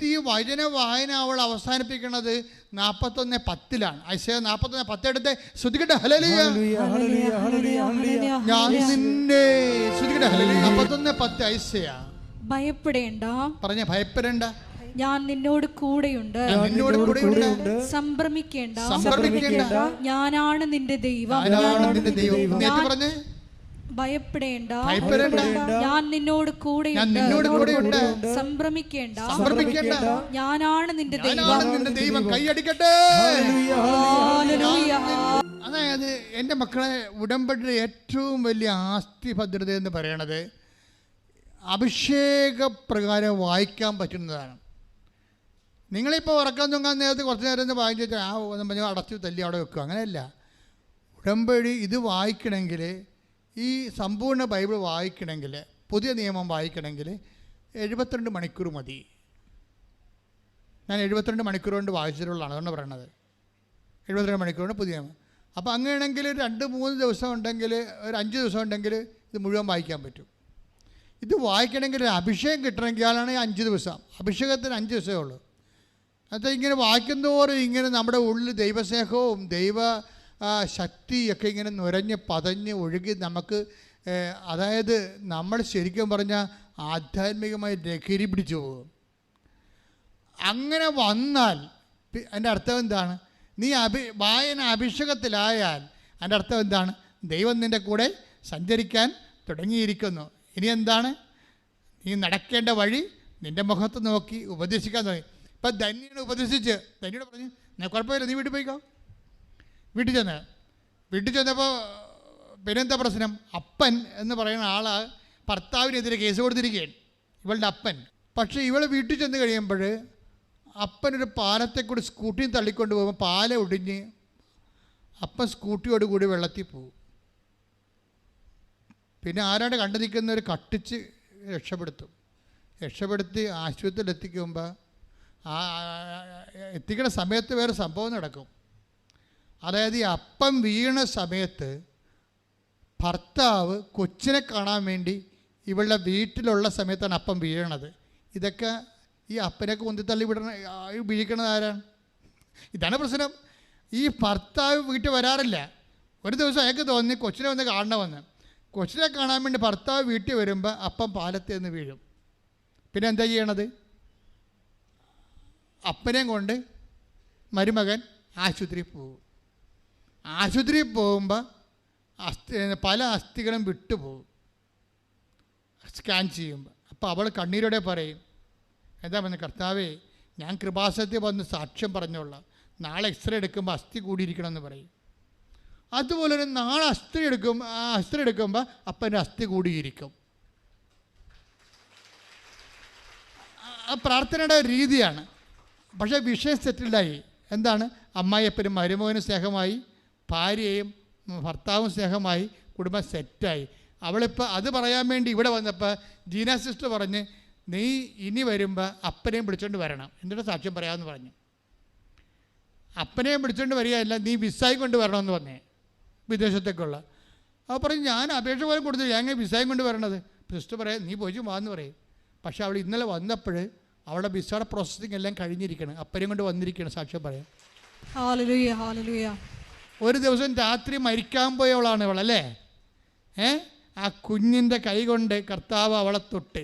ഈ വചന വായന അവൾ അവസാനിപ്പിക്കുന്നത് 41:10. ഐശയ്യാ 41:10 എടുത്ത് ശ്രുതിക്കട്ടെ. ഹല്ലേലൂയ. ഞാൻ നിന്നെ ശ്രുതിക്കട്ടെ. ഹല്ലേലൂയ. 41:10 ഐശയ്യാ. ഭയപ്പെടേണ്ട. പറഞ്ഞ ഭയപ്പെടേണ്ട. ഞാൻ നിന്നോട് കൂടെയുണ്ട്. സംഭ്രമിക്കേണ്ട. ഞാനാണ് നിന്റെ ദൈവം. ഭയപ്പെടേണ്ട. ഞാൻ നിന്നോട് കൂടെയുണ്ട്. സംഭ്രമിക്കേണ്ട. ഞാനാണ് നിന്റെ ദൈവം. കൈയടിക്കട്ടെ. അതായത് എൻ്റെ മക്കളെ, ഉടമ്പടിയുടെ ഏറ്റവും വലിയ ആസ്തി ഭദ്രത എന്ന് പറയണത് അഭിഷേകപ്രകാരം വായിക്കാൻ പറ്റുന്നതാണ്. നിങ്ങളിപ്പോൾ ഉറക്കം തൂങ്ങാൻ നേരത്ത് കുറച്ച് നേരം വായിച്ചിട്ട് ഒന്നും പറഞ്ഞാൽ അടച്ചു തല്ലി അവിടെ വെക്കുക. അങ്ങനെയല്ല. ഉടമ്പടി ഇത് വായിക്കണമെങ്കിൽ ഈ സമ്പൂർണ്ണ ബൈബിൾ വായിക്കണമെങ്കിൽ, പുതിയ നിയമം വായിക്കണമെങ്കിൽ 72 മണിക്കൂർ മതി. ഞാൻ 72 മണിക്കൂർ കൊണ്ട് വായിച്ചിട്ടുള്ളതാണ്, അതുകൊണ്ട് പറയണത്. 72 മണിക്കൂറാണ് പുതിയ നിയമം. അപ്പോൾ അങ്ങനെയാണെങ്കിൽ 2-3 ദിവസം ഉണ്ടെങ്കിൽ, ഒരു 5 ദിവസം ഉണ്ടെങ്കിൽ ഇത് മുഴുവൻ വായിക്കാൻ പറ്റും. ഇത് വായിക്കണമെങ്കിൽ ഒരു അഭിഷേകം കിട്ടണമെങ്കിലാണ് 5 ദിവസം. അഭിഷേകത്തിന് 5 ദിവസമേ ഉള്ളൂ. അത് ഇങ്ങനെ വായിക്കുന്നതോറും ഇങ്ങനെ നമ്മുടെ ഉള്ളിൽ ദൈവസ്നേഹവും ദൈവ ശക്തിയൊക്കെ ഇങ്ങനെ നുരഞ്ഞ് പതഞ്ഞ് ഒഴുകി നമുക്ക്, അതായത് നമ്മൾ ശരിക്കും പറഞ്ഞാൽ ആധ്യാത്മികമായി ലഹരി പിടിച്ചു പോകും. അങ്ങനെ വന്നാൽ അതിൻ്റെ അർത്ഥം എന്താണ്? നീ വായന അഭിഷേകത്തിലായാൽ അതിൻ്റെ അർത്ഥം എന്താണ്? ദൈവം നിൻ്റെ കൂടെ സഞ്ചരിക്കാൻ തുടങ്ങിയിരിക്കുന്നു. ഇനി എന്താണ്? നീ നടക്കേണ്ട വഴി നിൻ്റെ മുഖത്ത് നോക്കി ഉപദേശിക്കാൻ തുടങ്ങി. ഇപ്പം ധന്യനെ ഉപദേശിച്ച് ധന്യോട് പറഞ്ഞു, കുഴപ്പമില്ല, നീ വീട്ടിൽ പോയിക്കോ. വീട്ടിൽ ചെന്നപ്പോൾ പിന്നെന്താ പ്രശ്നം? അപ്പൻ എന്ന് പറയുന്ന ആൾ ഭർത്താവിനെതിരെ കേസ് കൊടുത്തിരിക്കുകയാണ്, ഇവളുടെ അപ്പൻ. പക്ഷേ ഇവൾ വീട്ടിൽ ചെന്ന് കഴിയുമ്പോൾ അപ്പനൊരു പാലത്തെ കൂടി സ്കൂട്ടിയും തള്ളിക്കൊണ്ട് പോകുമ്പോൾ പാലം ഒടിഞ്ഞ് അപ്പൻ സ്കൂട്ടിയോടുകൂടി വെള്ളത്തിൽ പോകും. പിന്നെ ആരാണ്ട് കണ്ടു നിൽക്കുന്നവർ കട്ടിച്ച് രക്ഷപ്പെടുത്തി ആശുപത്രിയിൽ എത്തിക്കുമ്പോൾ എത്തിക്കുന്ന സമയത്ത് വേറെ സംഭവം നടക്കും. അതായത് ഈ അപ്പം വീണ സമയത്ത് ഭർത്താവ് കൊച്ചിനെ കാണാൻ വേണ്ടി ഇവളുടെ വീട്ടിലുള്ള സമയത്താണ് അപ്പം വീഴണത്. ഇതൊക്കെ ഈ അപ്പനൊക്കെ ഉന്തിത്തള്ളി വീഴിക്കണത് ആരാണ്? ഇതാണ് പ്രശ്നം. ഈ ഭർത്താവ് വീട്ടിൽ വരാറില്ല. ഒരു ദിവസം അയാൾക്ക് തോന്നി കൊച്ചിനെ വന്ന് കാണണമെന്ന്. കൊച്ചിനെ കാണാൻ വേണ്ടി ഭർത്താവ് വീട്ടിൽ വരുമ്പോൾ അപ്പം പാലത്തിൽ നിന്ന് വീഴും. പിന്നെ എന്താ ചെയ്യണത്? അപ്പനെയും കൊണ്ട് മരുമകൻ ആശുപത്രിയിൽ പോകും. ആശുപത്രിയിൽ പോകുമ്പോൾ പല അസ്ഥികളും വിട്ടുപോകും സ്കാൻ ചെയ്യുമ്പോൾ. അപ്പോൾ അവൾ കണ്ണീരോടെ പറയും, എന്താ പറഞ്ഞ കർത്താവേ, ഞാൻ കൃപാസനത്തിൽ വന്ന് സാക്ഷ്യം പറഞ്ഞോളാം, നാളെ എക്സ്റേ എടുക്കുമ്പോൾ അസ്ഥി കൂടിയിരിക്കണമെന്ന് പറയും. അതുപോലെ തന്നെ നാളെ അസ്ഥി എടുക്കുമ്പോൾ അപ്പൻ്റെ അസ്ഥി കൂടിയിരിക്കും. ആ പ്രാർത്ഥനയുടെ രീതിയാണ്. പക്ഷേ വിഷയം സെറ്റിൽഡായി. എന്താണ്? അമ്മായിയപ്പനും മരുമകനും സ്നേഹമായി, ഭാര്യയും ഭർത്താവും സ്നേഹമായി, കുടുംബം സെറ്റായി. അവളിപ്പോൾ അത് പറയാൻ വേണ്ടി ഇവിടെ വന്നപ്പോൾ ജീന സിസ്റ്റർ പറഞ്ഞ്, നീ ഇനി വരുമ്പോൾ അപ്പനെയും പിടിച്ചോണ്ട് വരണം, എന്നിട്ട് സാക്ഷ്യം പറയാമെന്ന് പറഞ്ഞു. അപ്പനെയും പിടിച്ചോണ്ട് വരികയല്ല, നീ വിസായും കൊണ്ട് വരണമെന്ന് പറഞ്ഞേ, വിദേശത്തേക്കുള്ള. അപ്പോൾ പറഞ്ഞു, ഞാൻ അപേക്ഷ പോലും കൊടുത്തില്ല, ഞാൻ വിസായും കൊണ്ട് വരണത്. സിസ്റ്റർ പറയാം, നീ പോയി വാന്ന് പറയും. പക്ഷെ അവൾ ഇന്നലെ വന്നപ്പോൾ അവളുടെ വിസയുടെ പ്രോസസ്സിങ് എല്ലാം കഴിഞ്ഞിരിക്കണം, അപ്പനെയും കൊണ്ട് വന്നിരിക്കണം സാക്ഷ്യം പറയാം. Hallelujah, hallelujah. ഒരു ദിവസം രാത്രി മരിക്കാൻ പോയവളാണ് ഇവളല്ലേ. ആ കുഞ്ഞിൻ്റെ കൈ കൊണ്ട് കർത്താവ് അവളെ തൊട്ട്,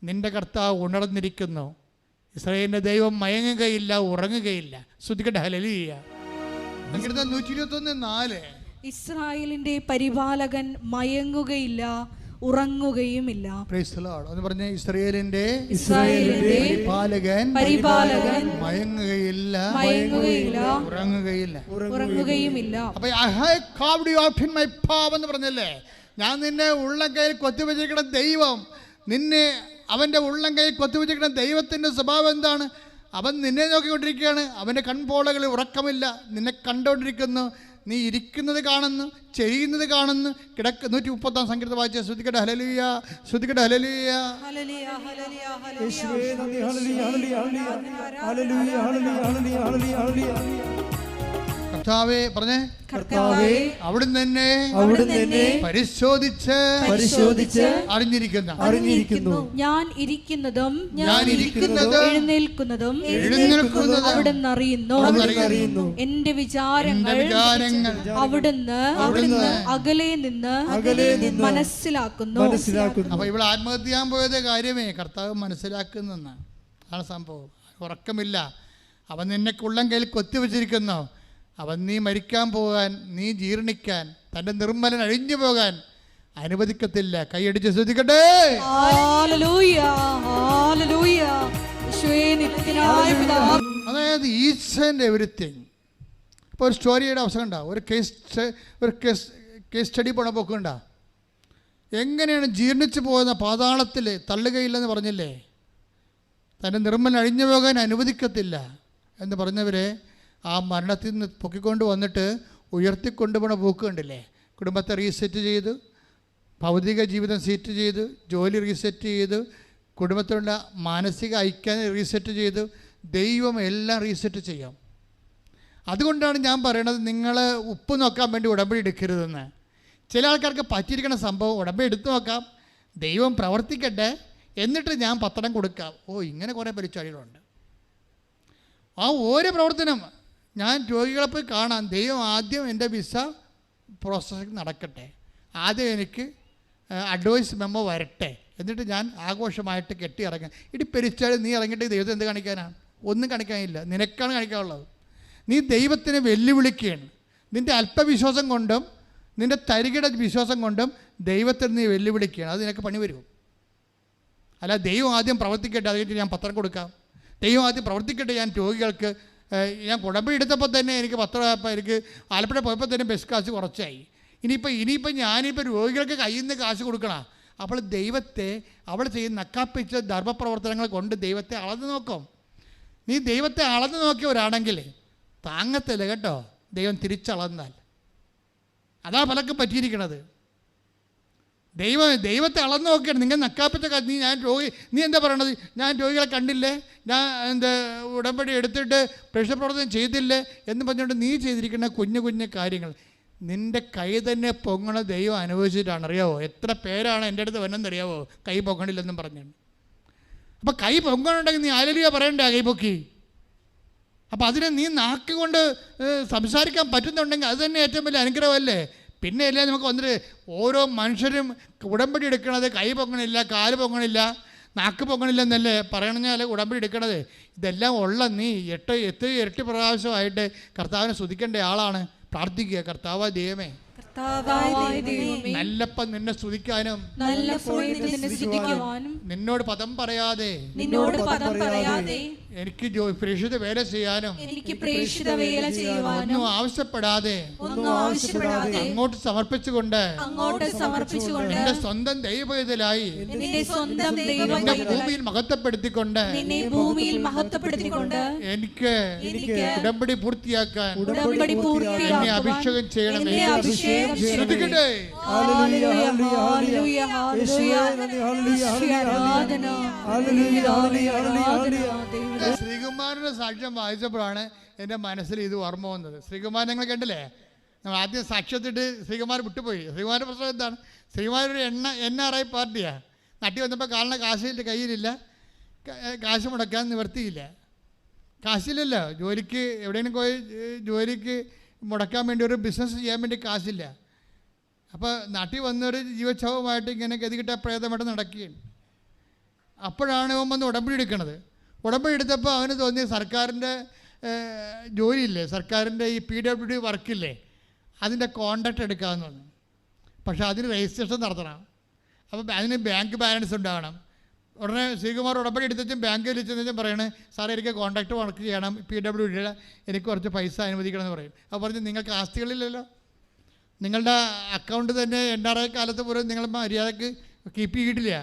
നിൻ്റെ കർത്താവ് ഉണർന്നിരിക്കുന്നു, ഇസ്രായേലിൻ്റെ ദൈവം മയങ്ങുകയില്ല, ഉറങ്ങുകയില്ല. ശ്രുതിക്കട്ടെ ഹല്ലേലൂയ. 121:4 ഇസ്രായേലിന്റെ പരിപാലകൻ മയങ്ങുകയില്ല, ഉറങ്ങുകയുമില്ല. Praise the lord. എന്ന് പറഞ്ഞ ഇസ്രായേലിന്റെ പരിപാലകൻ മയങ്ങുകയില്ല, ഉറങ്ങുകയുമില്ല. അപ്പൊ I have carved you out in my palm എന്ന് പറഞ്ഞല്ലേ, ഞാൻ നിന്നെ ഉള്ളം കയ്യിൽ കൊത്തിവെച്ചിരിക്കുന്ന ദൈവം, നിന്നെ അവൻ്റെ ഉള്ളം കയ്യിൽ കൊത്തിവെച്ചിരിക്കുന്ന ദൈവത്തിൻ്റെ സ്വഭാവം എന്താണ്? അവൻ നിന്നെ നോക്കിക്കൊണ്ടിരിക്കുകയാണ്, അവൻ്റെ കൺപോളകളിൽ ഉറക്കമില്ല, നിന്നെ കണ്ടുകൊണ്ടിരിക്കുന്നു, നീ ഇരിക്കുന്നത് കാണുന്നു, ചെയ്യുന്നത് കാണുന്നു, 130 സങ്കീർത്തനം വായിച്ച ശ്രുതിക്കട്ടെ ഹല്ലേലൂയ, ശ്രുതിക്കട്ടെ ഹല്ലേലൂയ. കർത്താവേ പറഞ്ഞേ, കർത്താവേ അവിടുന്ന് തന്നെ പരിശോധിച്ച് അറിഞ്ഞിരിക്കുന്നു. ഞാൻ ഇരിക്കുന്നതും എഴുന്നേൽക്കുന്നതും അവിടുന്ന് അറിയുന്നു. എന്റെ വിചാരങ്ങൾ അവിടുന്ന് അകലെ നിന്ന് മനസ്സിലാക്കുന്നു. അപ്പൊ ഇവിടെ ആത്മഹത്യ ചെയ്യാൻ പോയത് കാര്യമേ കർത്താവ് മനസ്സിലാക്കുന്നെന്നാണ്. അതാണ് സംഭവം. ഉറക്കമില്ല, അവൻ നിന്നെ ഉള്ളം കയ്യിൽ കൊത്തിവെച്ചിരിക്കുന്നു. അവൻ നീ മരിക്കാൻ പോകാൻ, നീ ജീർണിക്കാൻ, തൻ്റെ നിർമ്മലൻ അഴിഞ്ഞു പോകാൻ അനുവദിക്കത്തില്ല. കൈയടിച്ച് ശ്രദ്ധിക്കട്ടെ. അതായത് ഈച്ച് ആൻഡ് എവരിത്തിങ്. ഇപ്പോൾ ഒരു സ്റ്റോറിയുടെ അവസരം ഉണ്ടാവും, ഒരു കേസ് സ്റ്റഡി പോണ പോക്കുണ്ടാ. എങ്ങനെയാണ് ജീർണിച്ചു പോകുന്ന പാതാളത്തിൽ തള്ളുകയില്ലെന്ന് പറഞ്ഞില്ലേ, തൻ്റെ നിർമ്മലൻ അഴിഞ്ഞു പോകാൻ അനുവദിക്കത്തില്ല എന്ന് പറഞ്ഞവരെ ആ മരണത്തിൽ നിന്ന് പൊക്കിക്കൊണ്ട് വന്നിട്ട് ഉയർത്തിക്കൊണ്ടുപോണ പോക്ക് കണ്ടില്ലേ. കുടുംബത്തെ റീസെറ്റ് ചെയ്തു, ഭൗതിക ജീവിതം സെറ്റ് ചെയ്ത്, ജോലി റീസെറ്റ് ചെയ്ത്, കുടുംബത്തിലുള്ള മാനസിക ഐക്യം റീസെറ്റ് ചെയ്ത്, ദൈവം എല്ലാം റീസെറ്റ് ചെയ്യാം. അതുകൊണ്ടാണ് ഞാൻ പറയണത്, നിങ്ങൾ ഉപ്പ് നോക്കാൻ വേണ്ടി ഉടമ്പടി എടുക്കരുതെന്ന്. ചില ആൾക്കാർക്ക് പറ്റിയിരിക്കുന്ന സംഭവം ഉടമ്പടി എടുത്തു നോക്കാം, ദൈവം പ്രവർത്തിക്കട്ടെ, എന്നിട്ട് ഞാൻ പത്രം കൊടുക്കാം. ഇങ്ങനെ കുറേ പരിപാടികളുണ്ട്. ആ ഓരോ പ്രവർത്തനം ഞാൻ രോഗികളെ പോയി കാണാം. ദൈവം ആദ്യം എൻ്റെ വിസ പ്രോസസ്സിങ് നടക്കട്ടെ, ആദ്യം എനിക്ക് അഡ്വൈസ് മെമ്മോ വരട്ടെ, എന്നിട്ട് ഞാൻ ആഘോഷമായിട്ട് കെട്ടി ഇറങ്ങാം. ഇടി പെരിച്ചാൽ നീ ഇറങ്ങിയിട്ട് ദൈവത്തെ എന്ത് കാണിക്കാനാണ്? ഒന്നും കാണിക്കാനില്ല, നിനക്കാണ് കാണിക്കാനുള്ളത്. നീ ദൈവത്തിനെ വെല്ലുവിളിക്കുകയാണ്. നിൻ്റെ അല്പവിശ്വാസം കൊണ്ടും നിൻ്റെ തരികിട വിശ്വാസം കൊണ്ടും ദൈവത്തെ നീ വെല്ലുവിളിക്കുകയാണ്. അത് നിനക്ക് പണി വരും. അല്ല, ദൈവം ആദ്യം പ്രവർത്തിക്കട്ടെ, അത് കഴിഞ്ഞിട്ട് ഞാൻ പത്രം കൊടുക്കാം. ദൈവം ആദ്യം പ്രവർത്തിക്കട്ടെ, ഞാൻ രോഗികൾക്ക് ഞാൻ കുടമ്പടി എടുത്തപ്പോൾ തന്നെ എനിക്ക് എനിക്ക് ആലപ്പുഴ പോയപ്പോൾ തന്നെ ബസ് കാശ് കുറച്ചായി. ഇനിയിപ്പോൾ ഞാനിപ്പോൾ രോഗികൾക്ക് കയ്യിൽ നിന്ന് കാശ് കൊടുക്കണം. അപ്പോൾ ദൈവത്തെ അവൾ ചെയ്യുന്ന നക്കാപ്പിച്ച ധർമ്മപ്രവർത്തനങ്ങൾ കൊണ്ട് ദൈവത്തെ അളന്ന് നോക്കും. നീ ദൈവത്തെ അളന്ന് നോക്കിയവരാണെങ്കിൽ താങ്ങത്തില്ല കേട്ടോ, ദൈവം തിരിച്ചളന്നാൽ. അതാ പലർക്കും പറ്റിയിരിക്കണത്. ദൈവത്തെ അളന്ന് നോക്കിയാണ്. നിങ്ങൾ നക്കാപ്പിച്ച നീ എന്താ പറയണത്? ഞാൻ രോഗികളെ കണ്ടില്ലേ, ഞാൻ ഉടമ്പടി എടുത്തിട്ട് പ്രേക്ഷിത പ്രവർത്തനം ചെയ്തില്ലേ എന്ന് പറഞ്ഞുകൊണ്ട് നീ ചെയ്തിരിക്കുന്ന കുഞ്ഞു കുഞ്ഞു കാര്യങ്ങൾ നിൻ്റെ കൈ തന്നെ പൊങ്ങണ ദൈവം അനുഭവിച്ചിട്ടാണ്. അറിയാവോ എത്ര പേരാണ് എൻ്റെ അടുത്ത് വന്നെന്നറിയാവോ കൈ പൊങ്ങണില്ലെന്നും പറഞ്ഞുകൊണ്ട്. അപ്പോൾ കൈ പൊങ്ങണുണ്ടെങ്കിൽ നീ ഹല്ലേലൂയ പറയണ്ടേ കൈ പൊക്കി? അപ്പോൾ അതിനെ നീ നാക്ക് കൊണ്ട് സംസാരിക്കാൻ പറ്റുന്നുണ്ടെങ്കിൽ അത് തന്നെ ഏറ്റവും വലിയ അനുഗ്രഹമല്ലേ? പിന്നെ അല്ലേ നമുക്ക് വന്നിട്ട് ഓരോ മനുഷ്യരും ഉടമ്പടി എടുക്കണത് കൈ പൊങ്ങണില്ല, കാല് പൊങ്ങണില്ല, നാക്ക് പൊങ്ങണില്ലെന്നല്ലേ പറയണഞ്ഞാൽ ഉടമ്പടി എടുക്കണത്. ഇതെല്ലാം ഉള്ള നീ ഇരട്ടി പ്രാവശ്യമായിട്ട് കർത്താവിനെ സ്തുതിക്കേണ്ട ആളാണ്. പ്രാർത്ഥിക്കുക, കർത്താവായ ദൈവമേ, നല്ലപ്പം നിന്നെ സ്തുതിക്കാനും നിന്നോട് പദം പറയാതെ എനിക്ക് പ്രേക്ഷിത വേല ചെയ്യാനും ഒന്നും ആവശ്യപ്പെടാതെ അങ്ങോട്ട് സമർപ്പിച്ചുകൊണ്ട് എന്റെ സ്വന്തം ദൈവവേദലായി എന്റെ ഭൂമിയിൽ മഹത്വപ്പെടുത്തിക്കൊണ്ട് എനിക്ക് ഉടമ്പടി പൂർത്തിയാക്കാൻ എന്നെ അഭിഷേകം ചെയ്യണമേ. ശ്രദ്ധിക്കട്ടെ, ശ്രീകുമാരന്റെ സാക്ഷ്യം വായിച്ചപ്പോഴാണ് എൻ്റെ മനസ്സിൽ ഇത് ഓർമ്മ വന്നത്. ശ്രീകുമാരൻ നിങ്ങൾ കണ്ടില്ലേ? നമ്മൾ ആദ്യം സാക്ഷ്യത്തിട്ട് ശ്രീകുമാരൻ വിട്ടുപോയി. ശ്രീകുമാരൻ്റെ പ്രശ്നം എന്താണ്? ശ്രീകുമാരൻ ഒരു NRI പാർട്ടിയാണ്. നാട്ടിൽ വന്നപ്പോൾ കാണുന്ന കാശിൻ്റെ കയ്യിലില്ല, കാശ് മുടക്കാൻ നിവർത്തിയില്ല. കാശില്ലല്ലോ, ജോലിക്ക് എവിടെയെങ്കിലും പോയി ജോലിക്ക് മുടക്കാൻ വേണ്ടി ഒരു ബിസിനസ് ചെയ്യാൻ വേണ്ടി കാശില്ല. അപ്പോൾ നാട്ടിൽ വന്നൊരു ജീവച്ഛവമായിട്ട് ഇങ്ങനെ ഗതികിട്ട പ്രേതമായിട്ട് നടക്കുകയാണ്. അപ്പോഴാണ് അവൻ വന്ന് ഉടമ്പടി എടുക്കണത്. ഉടമ്പടി എടുത്തപ്പോൾ അവന് തോന്നി സർക്കാരിൻ്റെ ജോലിയില്ലേ, സർക്കാരിൻ്റെ ഈ PWD വർക്കില്ലേ, അതിൻ്റെ കോൺട്രാക്റ്റ് എടുക്കാമെന്ന് പറഞ്ഞു. പക്ഷേ അതിന് രജിസ്ട്രേഷൻ നടത്തണം. അപ്പോൾ അതിന് ബാങ്ക് ബാലൻസ് ഉണ്ടാകണം. ഉടനെ ശ്രീകുമാർ ഉടമ്പടി എടുത്തും ബാങ്കിൽ ചെന്നു പറയണേ, സാറേ എനിക്ക് കോൺട്രാക്റ്റ് വർക്ക് ചെയ്യണം, PWD എനിക്ക് കുറച്ച് പൈസ അനുവദിക്കണം എന്ന് പറയും. അപ്പോൾ പറഞ്ഞു, നിങ്ങൾക്ക് ആസ്തികളില്ലല്ലോ, നിങ്ങളുടെ അക്കൗണ്ട് തന്നെ NRI കാലത്ത് പോലും നിങ്ങൾ മര്യാദക്ക് കീപ്പ് ചെയ്തിട്ടില്ല,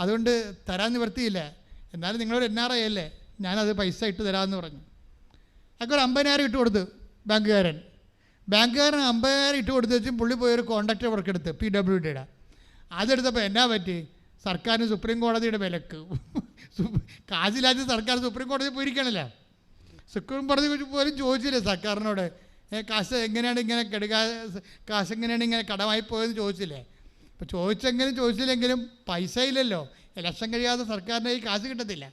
അതുകൊണ്ട് തരാൻ നിവർത്തിയില്ല. എന്നാലും നിങ്ങളൊരു NRI അല്ലേ, ഞാനത് പൈസ ഇട്ട് തരാമെന്ന് പറഞ്ഞു. അതൊക്കെ ഒരു 50,000 ഇട്ട് കൊടുത്തു ബാങ്കുകാരൻ 50,000 ഇട്ട് കൊടുത്തു വെച്ചും പുള്ളി പോയൊരു കോൺട്രാക്റ്റ് വർക്ക് എടുത്ത് PWDയുടെ. അതെടുത്തപ്പോൾ എന്നാ പറ്റി? സർക്കാരിന് സുപ്രീം കോടതിയുടെ വിലക്ക്. കാശില്ലാത്ത സർക്കാർ സുപ്രീം കോടതി പോയിരിക്കണല്ലോ. സുപ്രീം കോടതി പോലും ചോദിച്ചില്ലേ സർക്കാരിനോട്, കാശ് എങ്ങനെയാണ് ഇങ്ങനെ കാശ് എങ്ങനെയാണ് ഇങ്ങനെ കടമായി പോയെന്ന് ചോദിച്ചില്ലേ? അപ്പോൾ ചോദിച്ചില്ലെങ്കിലും പൈസ ഇല്ലല്ലോ, ഇലക്ഷൻ കഴിയാതെ സർക്കാരിൻ്റെ ഈ കാശ് കിട്ടത്തില്ല.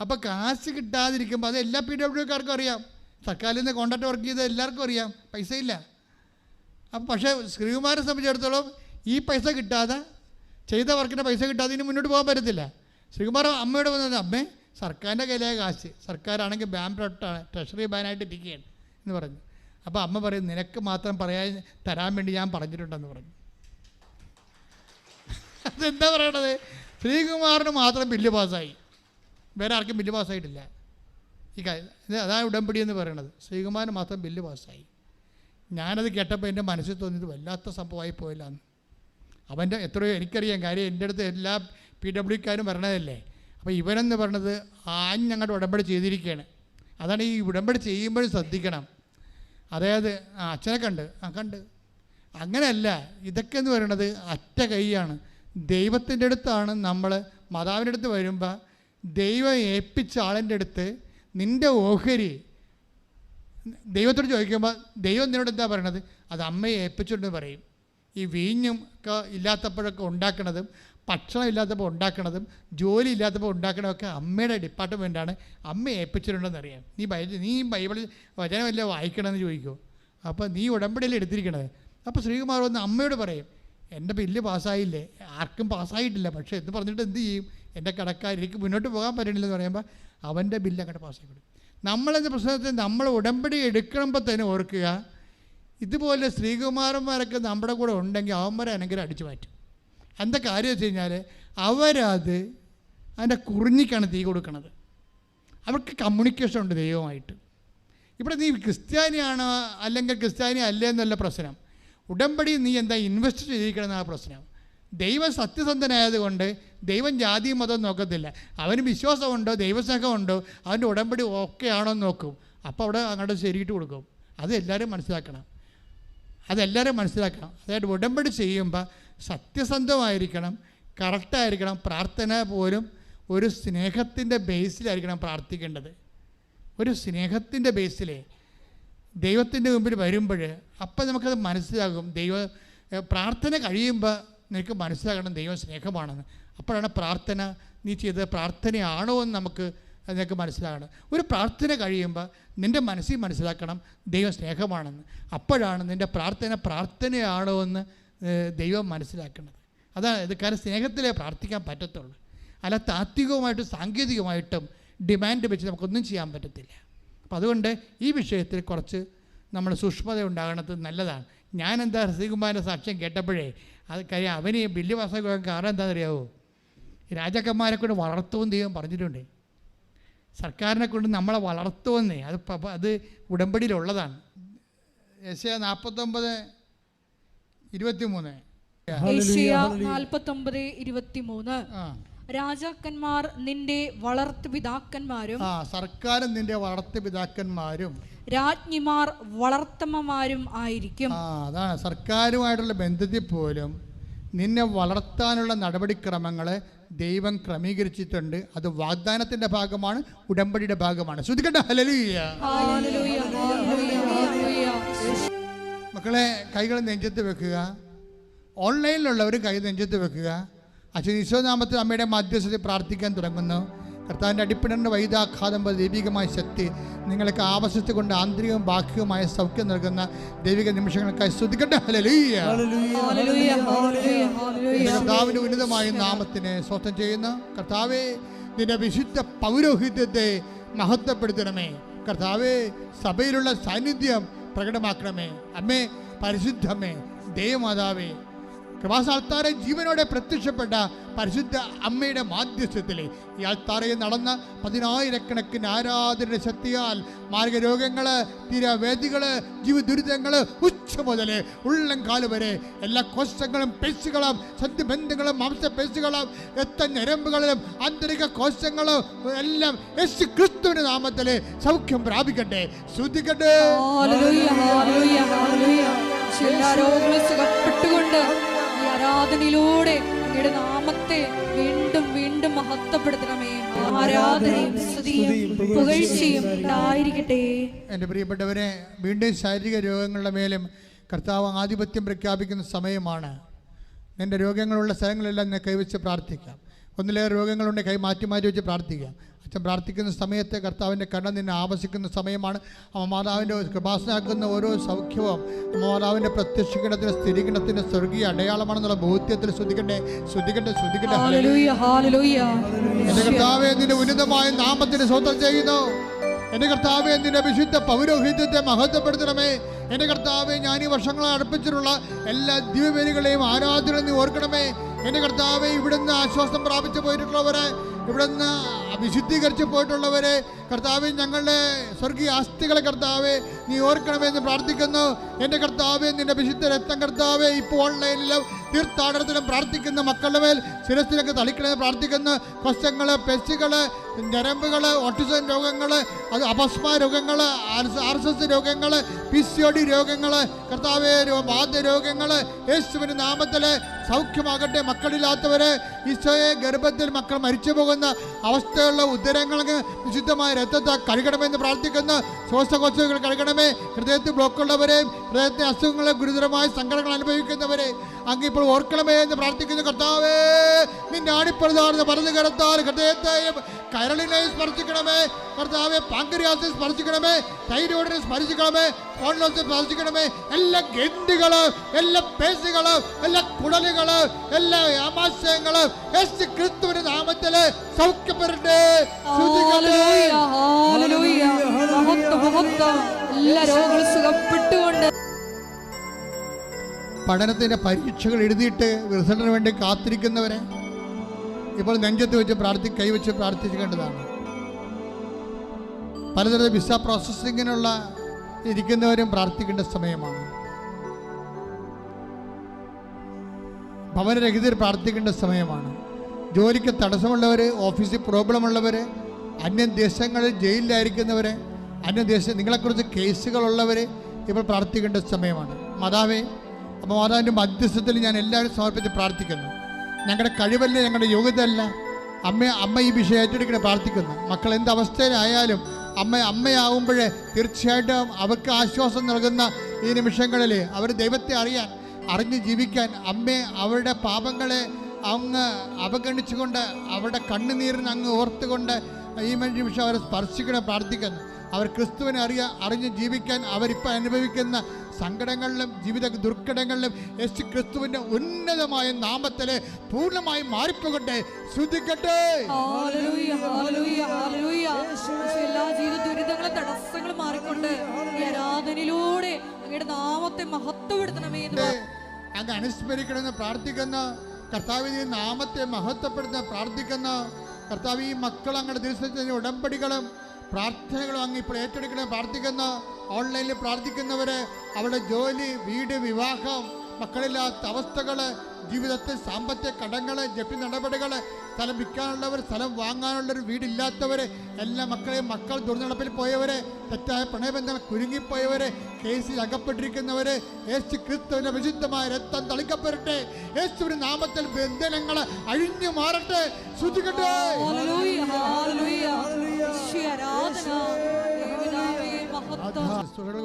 അപ്പോൾ കാശ് കിട്ടാതിരിക്കുമ്പോൾ അത് എല്ലാ PWDക്കാർക്കും അറിയാം, സർക്കാരിൽ നിന്ന് കോൺട്രാക്റ്റ് വർക്ക് ചെയ്ത് എല്ലാവർക്കും അറിയാം, പൈസ ഇല്ല. അപ്പം പക്ഷേ ശ്രീകുമാരനെ സംബന്ധിച്ചിടത്തോളം ഈ പൈസ കിട്ടാതെ, ചെയ്ത വർക്കിൻ്റെ പൈസ കിട്ടാതെ ഇനി മുന്നോട്ട് പോകാൻ പറ്റത്തില്ല. ശ്രീകുമാർ അമ്മയോട് വന്നത്, അമ്മേ സർക്കാരിൻ്റെ കയ്യിലെ കാശ്, സർക്കാരാണെങ്കിൽ ബാങ്ക്രപ്റ്റാണ്, ട്രഷറി ബാനായിട്ട് ഇരിക്കുകയാണ് എന്ന് പറഞ്ഞു. അപ്പോൾ അമ്മ പറയും, നിനക്ക് മാത്രം തരാൻ വേണ്ടി ഞാൻ പറഞ്ഞിട്ടുണ്ടെന്ന് പറഞ്ഞു. അതെന്താ പറയണത്? ശ്രീകുമാറിന് മാത്രം ബില്ല് പാസ്സായി, വേറെ ആർക്കും ബില്ല് പാസ്സായിട്ടില്ല. അതാണ് ഉടമ്പടി എന്ന് പറയണത്. ശ്രീകുമാരന് മാത്രം ബില്ല് പാസ്സായി. ഞാനത് കേട്ടപ്പോൾ എൻ്റെ മനസ്സിൽ തോന്നിയത് വല്ലാത്ത സംഭവമായി പോയില്ലാന്ന്. അവൻ്റെ എത്രയോ എനിക്കറിയാം, കാര്യം എൻ്റെ അടുത്ത് എല്ലാ PWDക്കാരും വരണതല്ലേ. അപ്പോൾ ഇവനെന്ന് പറഞ്ഞത് ഞങ്ങളുടെ ഉടമ്പടി ചെയ്തിരിക്കുകയാണ്. അതാണ് ഈ ഉടമ്പടി ചെയ്യുമ്പോഴും ശ്രദ്ധിക്കണം. അതായത് അച്ഛനെ കണ്ട് അങ്ങനെയല്ല. ഇതൊക്കെ എന്ന് പറയുന്നത് അറ്റ കൈയാണ്. ദൈവത്തിൻ്റെ അടുത്താണ് നമ്മൾ മാതാവിൻ്റെ അടുത്ത് വരുമ്പോൾ ദൈവം ഏൽപ്പിച്ച ആളിൻ്റെ അടുത്ത് നിൻ്റെ ഓഹരി ദൈവത്തോട് ചോദിക്കുമ്പോൾ ദൈവം നിന്നോട് എന്താ പറയണത്? അത് അമ്മയെ ഏൽപ്പിച്ചിട്ട് പറയും. ഈ വീഞ്ഞും ഒക്കെ ഇല്ലാത്തപ്പോഴൊക്കെ ഉണ്ടാക്കണതും ഭക്ഷണം ഇല്ലാത്തപ്പോൾ ഉണ്ടാക്കണതും ജോലി ഇല്ലാത്തപ്പോൾ ഉണ്ടാക്കണതൊക്കെ അമ്മയുടെ ഡിപ്പാർട്ട്മെൻറ്റാണ്. അമ്മ ഏൽപ്പിച്ചിട്ടുണ്ടെന്നറിയാം. നീ ബൈബിളിൽ വചനമല്ല വായിക്കണമെന്ന് ചോദിക്കുമോ? അപ്പോൾ നീ ഉടമ്പടിയിൽ എടുത്തിരിക്കണത്. അപ്പോൾ ശ്രീകുമാർ വന്ന് അമ്മയോട് പറയും, എൻ്റെ ബില്ല് പാസ്സായില്ലേ? ആർക്കും പാസ്സായിട്ടില്ല, പക്ഷേ എന്ന് പറഞ്ഞിട്ട് എന്ത് ചെയ്യും? എൻ്റെ കടക്കാരിക്ക് മുന്നോട്ട് പോകാൻ പറ്റണില്ലെന്ന് പറയുമ്പോൾ അവൻ്റെ ബില്ല് അങ്ങോട്ട് പാസ്സാക്കി കൊടുക്കും. നമ്മളെന്ന പ്രശ്നത്തിൽ നമ്മൾ ഉടമ്പടി എടുക്കുമ്പോൾ തന്നെ ഓർക്കുക, ഇതുപോലെ ശ്രീകുമാരന്മാരൊക്കെ നമ്മുടെ കൂടെ ഉണ്ടെങ്കിൽ അവന്മാരെ അനുഗ്രഹം അടിച്ചു മാറ്റും. എന്താ കാര്യം വെച്ച് കഴിഞ്ഞാൽ അവരത് അതിൻ്റെ കുറിഞ്ഞിക്കാണ് തീ കൊടുക്കണത്. അവർക്ക് കമ്മ്യൂണിക്കേഷൻ ഉണ്ട് ദൈവമായിട്ട്. ഇവിടെ നീ ക്രിസ്ത്യാനിയാണോ അല്ലെങ്കിൽ ക്രിസ്ത്യാനി അല്ലേ എന്നല്ല പ്രശ്നം. ഉടമ്പടി നീ എന്താ ഇൻവെസ്റ്റ് ചെയ്തിരിക്കണമെന്നാണ് പ്രശ്നം. ദൈവം സത്യസന്ധനായതുകൊണ്ട് ദൈവം ജാതി മതം നോക്കത്തില്ല. അവന് വിശ്വാസമുണ്ടോ ദൈവസ്നേഹമുണ്ടോ അവൻ്റെ ഉടമ്പടി ഓക്കെ ആണോ എന്ന് നോക്കും. അപ്പോൾ അവിടെ അങ്ങോട്ട് ശരിയിട്ട് കൊടുക്കും. അതെല്ലാവരും മനസ്സിലാക്കണം. അതായത് ഉടമ്പടി ചെയ്യുമ്പോൾ സത്യസന്ധമായിരിക്കണം, കറക്റ്റായിരിക്കണം. പ്രാർത്ഥന പോലും ഒരു സ്നേഹത്തിൻ്റെ ബേസിലായിരിക്കണം പ്രാർത്ഥിക്കേണ്ടത്. ഒരു സ്നേഹത്തിൻ്റെ ബേസിലേ ദൈവത്തിൻ്റെ മുമ്പിൽ വരുമ്പോൾ അപ്പം നമുക്കത് മനസ്സിലാകും. പ്രാർത്ഥന കഴിയുമ്പോൾ നിനക്ക് മനസ്സിലാക്കണം ദൈവം സ്നേഹമാണെന്ന്. അപ്പോഴാണ് പ്രാർത്ഥന നീ ചെയ്തത് പ്രാർത്ഥനയാണോ എന്ന് നമുക്ക് നിനക്ക് മനസ്സിലാകണം. ഒരു പ്രാർത്ഥന കഴിയുമ്പോൾ നിൻ്റെ മനസ്സിൽ മനസ്സിലാക്കണം ദൈവം സ്നേഹമാണെന്ന്. അപ്പോഴാണ് നിൻ്റെ പ്രാർത്ഥനയാണോ എന്ന് ദൈവം മനസ്സിലാക്കുന്നത്. അതാണ് ഇത്. കാരണം സ്നേഹത്തിലേ പ്രാർത്ഥിക്കാൻ പറ്റത്തുള്ളൂ. അല്ല താത്വികവുമായിട്ടും സാങ്കേതികമായിട്ടും ഡിമാൻഡ് വെച്ച് നമുക്കൊന്നും ചെയ്യാൻ പറ്റത്തില്ല. അപ്പം അതുകൊണ്ട് ഈ വിഷയത്തിൽ കുറച്ച് നമ്മൾ സൂക്ഷ്മത ഉണ്ടാകണത് നല്ലതാണ്. ഞാനെന്താ ശ്രീകുമാരൻ്റെ സാക്ഷ്യം കേട്ടപ്പോഴേ അത് കാര്യം അവന് ബില്ല് പാസ്സാക്കാൻ കാരണം എന്താണെന്നറിയാവോ? രാജാക്കന്മാരെ കൊണ്ട് വളർത്തുമെന്ന് ദൈവം പറഞ്ഞിട്ടുണ്ട്. സർക്കാരിനെ കൊണ്ട് നമ്മളെ വളർത്തുമെന്നേ. അത് ഉടമ്പടിയിലുള്ളതാണ്. യെശയ്യാ 49:23 രാജാക്കന്മാർ നിന്റെ വളർത്തുപിതാക്കന്മാരും സർക്കാരും നിന്റെ വളർത്തുപിതാക്കന്മാരും രാജ്ഞിമാർ വളർത്തമ്മമാരും ആയിരിക്കും. അതാണ് സർക്കാരുമായിട്ടുള്ള ബന്ധത്തിൽ പോലും നിന്നെ വളർത്താനുള്ള നടപടിക്രമങ്ങൾ ദൈവം ക്രമീകരിച്ചിട്ടുണ്ട്. അത് വാഗ്ദാനത്തിൻ്റെ ഭാഗമാണ്, ഉടമ്പടിയുടെ ഭാഗമാണ്. ശ്രദ്ധിക്കട്ടെ. ഹല്ലേലൂയ. മക്കളെ, കൈകൾ നെഞ്ചത്ത് വെക്കുക. ഓൺലൈനിലുള്ളവർ കൈ നെഞ്ചത്ത് വെക്കുക. അച്ഛൻ ഈശോനാമത്തിൽ അമ്മയുടെ മധ്യസ്ഥതയിൽ പ്രാർത്ഥിക്കാൻ തുടങ്ങുന്നു. കർത്താവിൻ്റെ അടിപ്പിടേണ്ട വൈദ്യാഘാതം പോലെ ദൈവികമായ ശക്തി നിങ്ങൾക്ക് ആവശ്യത്തെ കൊണ്ട് ആന്തരികവും ബാഹ്യവുമായ സൗഖ്യം നൽകുന്ന ദൈവിക നിമിഷങ്ങൾക്കായി സ്തുതിക്കട്ടെ. ഹല്ലേലൂയ. കർത്താവിൻ്റെ ഉന്നതമായ നാമത്തിനെ സ്വസ്ഥം ചെയ്യുന്നു. കർത്താവേ, നിന്റെ വിശുദ്ധ പൗരോഹിത്യത്തെ മഹത്വപ്പെടുത്തണമേ. കർത്താവേ, സഭയിലുള്ള സാന്നിധ്യം പ്രകടമാക്കണമേ. അമ്മേ, പരിശുദ്ധമേ, ദൈവമാതാവേ, കൃപാസാൽത്താരെ ജീവനോടെ പ്രത്യക്ഷപ്പെട്ട പരിശുദ്ധ അമ്മയുടെ മാധ്യസ്ഥത്തിൽ ഈ ആൾത്താറയിൽ നടന്ന 10,000-കണക്കിന് ആരാധനയുടെ ശക്തിയാൽ മാർഗരോഗങ്ങൾ, തീരാവേദികൾ, ജീവദുരിതങ്ങൾ, ഉച്ച മുതൽ ഉള്ളംകാല് വരെ എല്ലാ കോശങ്ങളും പേശികളും സന്ധിബന്ധങ്ങളും മാംസപേശികളും രക്തഞരമ്പുകളിലും ആന്തരിക കോശങ്ങളും എല്ലാം യേശു ക്രിസ്തുവിന്റെ നാമത്തിൽ സൗഖ്യം പ്രാപിക്കട്ടെ. ശ്രദ്ധിക്കട്ടെ. ആരാധനയിലൂടെ അങ്ങയുടെ നാമത്തെ വീണ്ടും വീണ്ടും മഹത്വപ്പെടുത്തണമേ. ആരാധനയും സ്തുതിയും പുകഴ്ചയും ഉണ്ടായിരിക്കട്ടെ. എൻ്റെ പ്രിയപ്പെട്ടവരെ, വീണ്ടും ശാരീരിക രോഗങ്ങളുടെ മേലും കർത്താവ് ആധിപത്യം പ്രഖ്യാപിക്കുന്ന സമയമാണ്. നിൻ്റെ രോഗങ്ങളുള്ള സ്ഥലങ്ങളെല്ലാം ഞാൻ കൈവച്ച് പ്രാർത്ഥിക്കാം. ഒന്നിലേറെ രോഗങ്ങളുണ്ടെങ്കിൽ കൈ മാറ്റി മാറ്റി വെച്ച് പ്രാർത്ഥിക്കാം. അച്ഛൻ പ്രാർത്ഥിക്കുന്ന സമയത്ത് കർത്താവിൻ്റെ കണ്ണ് നിന്നെ ആവശ്യിക്കുന്ന സമയമാണ്. മാതാവിൻ്റെ കൃപാസനാക്കുന്ന ഓരോ സൗഖ്യവും മാതാവിൻ്റെ പ്രത്യക്ഷീകരണത്തിന് സ്ഥിരീകരണത്തിൻ്റെ സ്വർഗീയ അടയാളമാണെന്നുള്ള ബോധ്യത്തിൽ ശ്രദ്ധിക്കട്ടെ. എൻ്റെ കർത്താവേ, നിന്റെ ഉന്നതമായ നാമത്തിന് സ്വന്തം ചെയ്യുന്നു. എൻ്റെ കർത്താവേ, നിന്റെ വിശുദ്ധ പൗരോഹിത്യത്തെ മഹത്വപ്പെടുത്തണമേ. എൻ്റെ കർത്താവേ, ഞാൻ ഈ വർഷങ്ങളെ അടുപ്പിച്ചിട്ടുള്ള എല്ലാ ദിവ്യബലികളെയും ആരാധന നീ ഓർക്കണമേ. എൻ്റെ കർത്താവേ, ഇവിടുന്ന് ആശ്വാസം പ്രാപിച്ചു പോയിട്ടുള്ളവരെ, ഇവിടുന്ന് വിശുദ്ധീകരിച്ച് പോയിട്ടുള്ളവരെ കർത്താവെ, ഞങ്ങളുടെ സ്വർഗീയ ആസ്തികളെ കർത്താവെ നീ ഓർക്കണമെന്ന് പ്രാർത്ഥിക്കുന്നു. എൻ്റെ കർത്താവെ, നിന്റെ വിശുദ്ധ രക്തം കർത്താവെ ഇപ്പോൾ ഓൺലൈനിലും തീർത്ഥാടനത്തിലും പ്രാർത്ഥിക്കുന്ന മക്കളുടെ മേൽ ശിരസിലൊക്കെ തളിക്കണമെന്ന് പ്രാർത്ഥിക്കുന്നു. കൊശങ്ങൾ, പെശുകൾ, ഞരമ്പുകൾ, ഓട്ടിസം രോഗങ്ങൾ, അത് അപസ്മ രോഗങ്ങൾ, RSS രോഗങ്ങൾ, PCOD രോഗങ്ങൾ കർത്താവെ, വാതരോഗങ്ങൾ യേശുവിൻ്റെ നാമത്തിൽ സൗഖ്യമാകട്ടെ. മക്കളില്ലാത്തവര് ഈശോയെ ഗർഭത്തിൽ മക്കൾ മരിച്ചു പോകുന്ന അവസ്ഥയുള്ള ഉദരങ്ങൾക്ക് വിശുദ്ധമായ രക്തത്തെ കഴുകണമെന്ന് പ്രാർത്ഥിക്കുന്നു. ശ്വാസകോശങ്ങൾ കഴുകണമേ. ഹൃദയത്തിൽ ബ്ലോക്കുള്ളവരെയും ഹൃദയത്തെ അസുഖങ്ങളെ ഗുരുതരമായ സങ്കടങ്ങൾ അനുഭവിക്കുന്നവരെ അങ്ങിപ്പോൾ ഓർക്കണമേ എന്ന് പ്രാർത്ഥിക്കുന്നു. കർത്താവേ, നിന്നെ ആണിപ്പഴുതാർന്ന് പറഞ്ഞു കടത്താൽ ഹൃദയത്തെയും കരളിനെയും സ്പർശിക്കണമേ. കർത്താവെ, പാങ്ക്രിയാസിനെ സ്പർശിക്കണമേ, തൈരോയിഡിനെ സ്പർശിക്കണമേ, സ്പോണ്ടിലോസിനെ സ്പർശിക്കണമേ. എല്ലാ ഗ്രന്ഥികളും, എല്ലാ പേശികളും, എല്ലാ കുടലുകളും, എല്ലാ ആമാശയങ്ങളും യേശു ക്രിസ്തുവിന്റെ നാമത്തിൽ സൗഖ്യപ്പെടട്ടെ. പഠനത്തിന്റെ പരീക്ഷകൾ എഴുതിയിട്ട് റിസൾട്ടിന് വേണ്ടി കാത്തിരിക്കുന്നവരെ ഇപ്പോൾ നെഞ്ചത്ത് വെച്ച് കൈവച്ച് പ്രാർത്ഥിക്കേണ്ടതാണ്. പലതരം വിസ പ്രോസസ്സിങ്ങിനുള്ള ഇരിക്കുന്നവരും പ്രാർത്ഥിക്കേണ്ട സമയമാണ്. ഭവനരഹിതർ പ്രാർത്ഥിക്കേണ്ട സമയമാണ്. ജോലിക്ക് തടസ്സമുള്ളവർ, ഓഫീസിൽ പ്രോബ്ലമുള്ളവർ, അന്യദേശങ്ങളിൽ ജയിലിലായിരിക്കുന്നവർ, നിങ്ങളെക്കുറിച്ച് കേസുകളുള്ളവർ ഇപ്പോൾ പ്രാർത്ഥിക്കേണ്ട സമയമാണ്. മാതാവേ, അപ്പോൾ മാതാവിൻ്റെ മധ്യസ്ഥത്തിൽ ഞാൻ എല്ലാവരും സമർപ്പിച്ച് പ്രാർത്ഥിക്കുന്നു. ഞങ്ങളുടെ കഴിവല്ല, ഞങ്ങളുടെ യോഗ്യതയല്ല. അമ്മ ഈ വിഷയം ഏറ്റെടുക്കണം പ്രാർത്ഥിക്കുന്നു. മക്കൾ എന്ത് അവസ്ഥയിലായാലും അമ്മയാകുമ്പോഴേ തീർച്ചയായിട്ടും അവർക്ക് ആശ്വാസം നൽകുന്ന ഈ നിമിഷങ്ങളിൽ അവർ ദൈവത്തെ അറിഞ്ഞ് ജീവിക്കാൻ അവരുടെ പാപങ്ങളെ അങ്ങ് അവഗണിച്ചുകൊണ്ട് അവരുടെ കണ്ണുനീരിന് അങ്ങ് ഓർത്തുകൊണ്ട് ഈ നിമിഷം അവരെ സ്പർശിക്കണം പ്രാർത്ഥിക്കുന്നു. അവർ ക്രിസ്തുവിനെ അറിഞ്ഞ് ജീവിക്കാൻ അവരിപ്പോൾ അനുഭവിക്കുന്ന സങ്കടങ്ങളിലും ജീവിത ദുർഘടങ്ങളിലും യേശു ക്രിസ്തുവിന്റെ ഉന്നതമായ നാമത്തിൽ പൂർണ്ണമായി മാറിപ്പോകട്ടെ. ശ്രദ്ധിക്കട്ടെ. എല്ലാ ജീവിത ദുരിതങ്ങളും തടസ്സങ്ങളും മാറിക്കൊണ്ട് ആരാധനയിലൂടെ അങ്ങയുടെ നാമത്തെ മഹത്വപ്പെടുത്തണമേ എന്ന് അങ്ങ് അനുസ്മരിക്കണമെന്ന് പ്രാർത്ഥിക്കുന്ന കർത്താവിന്റെ നാമത്തെ മഹത്വപ്പെടുത്തുന്ന പ്രാർത്ഥിക്കുന്ന കർത്താവ്, ഈ മക്കൾ അങ്ങയുടെ ദിവസത്തിന്റെ ഉടമ്പടികളും പ്രാർത്ഥനകളും അങ്ങ് ഇപ്പോൾ ഏറ്റെടുക്കണം പ്രാർത്ഥിക്കുന്ന ഓൺലൈനിൽ പ്രാർത്ഥിക്കുന്നവര് അവരുടെ ജോലി, വീട്, വിവാഹം, മക്കളില്ലാത്ത അവസ്ഥകൾ, ജീവിതത്തിൽ സാമ്പത്തിക കടങ്ങൾ, ജപ്തി നടപടികൾ, സ്ഥലം വിൽക്കാനുള്ളവർ, സ്ഥലം വാങ്ങാനുള്ളവർ, വീടില്ലാത്തവർ, എല്ലാ മക്കൾ ദുർനടപ്പിൽ പോയവരെ, തെറ്റായ പ്രണയബന്ധങ്ങൾ കുരുങ്ങിപ്പോയവരെ, കേസിൽ അകപ്പെട്ടിരിക്കുന്നവർ യേശു ക്രിസ്തുവിന്റെ വിശുദ്ധമായ രക്തം തളിക്കപ്പെടട്ടെ. യേശുവിന്റെ നാമത്തിൽ ബന്ധനങ്ങൾ അഴിഞ്ഞു മാറട്ടെ. ശ്രദ്ധിക്കട്ടെ.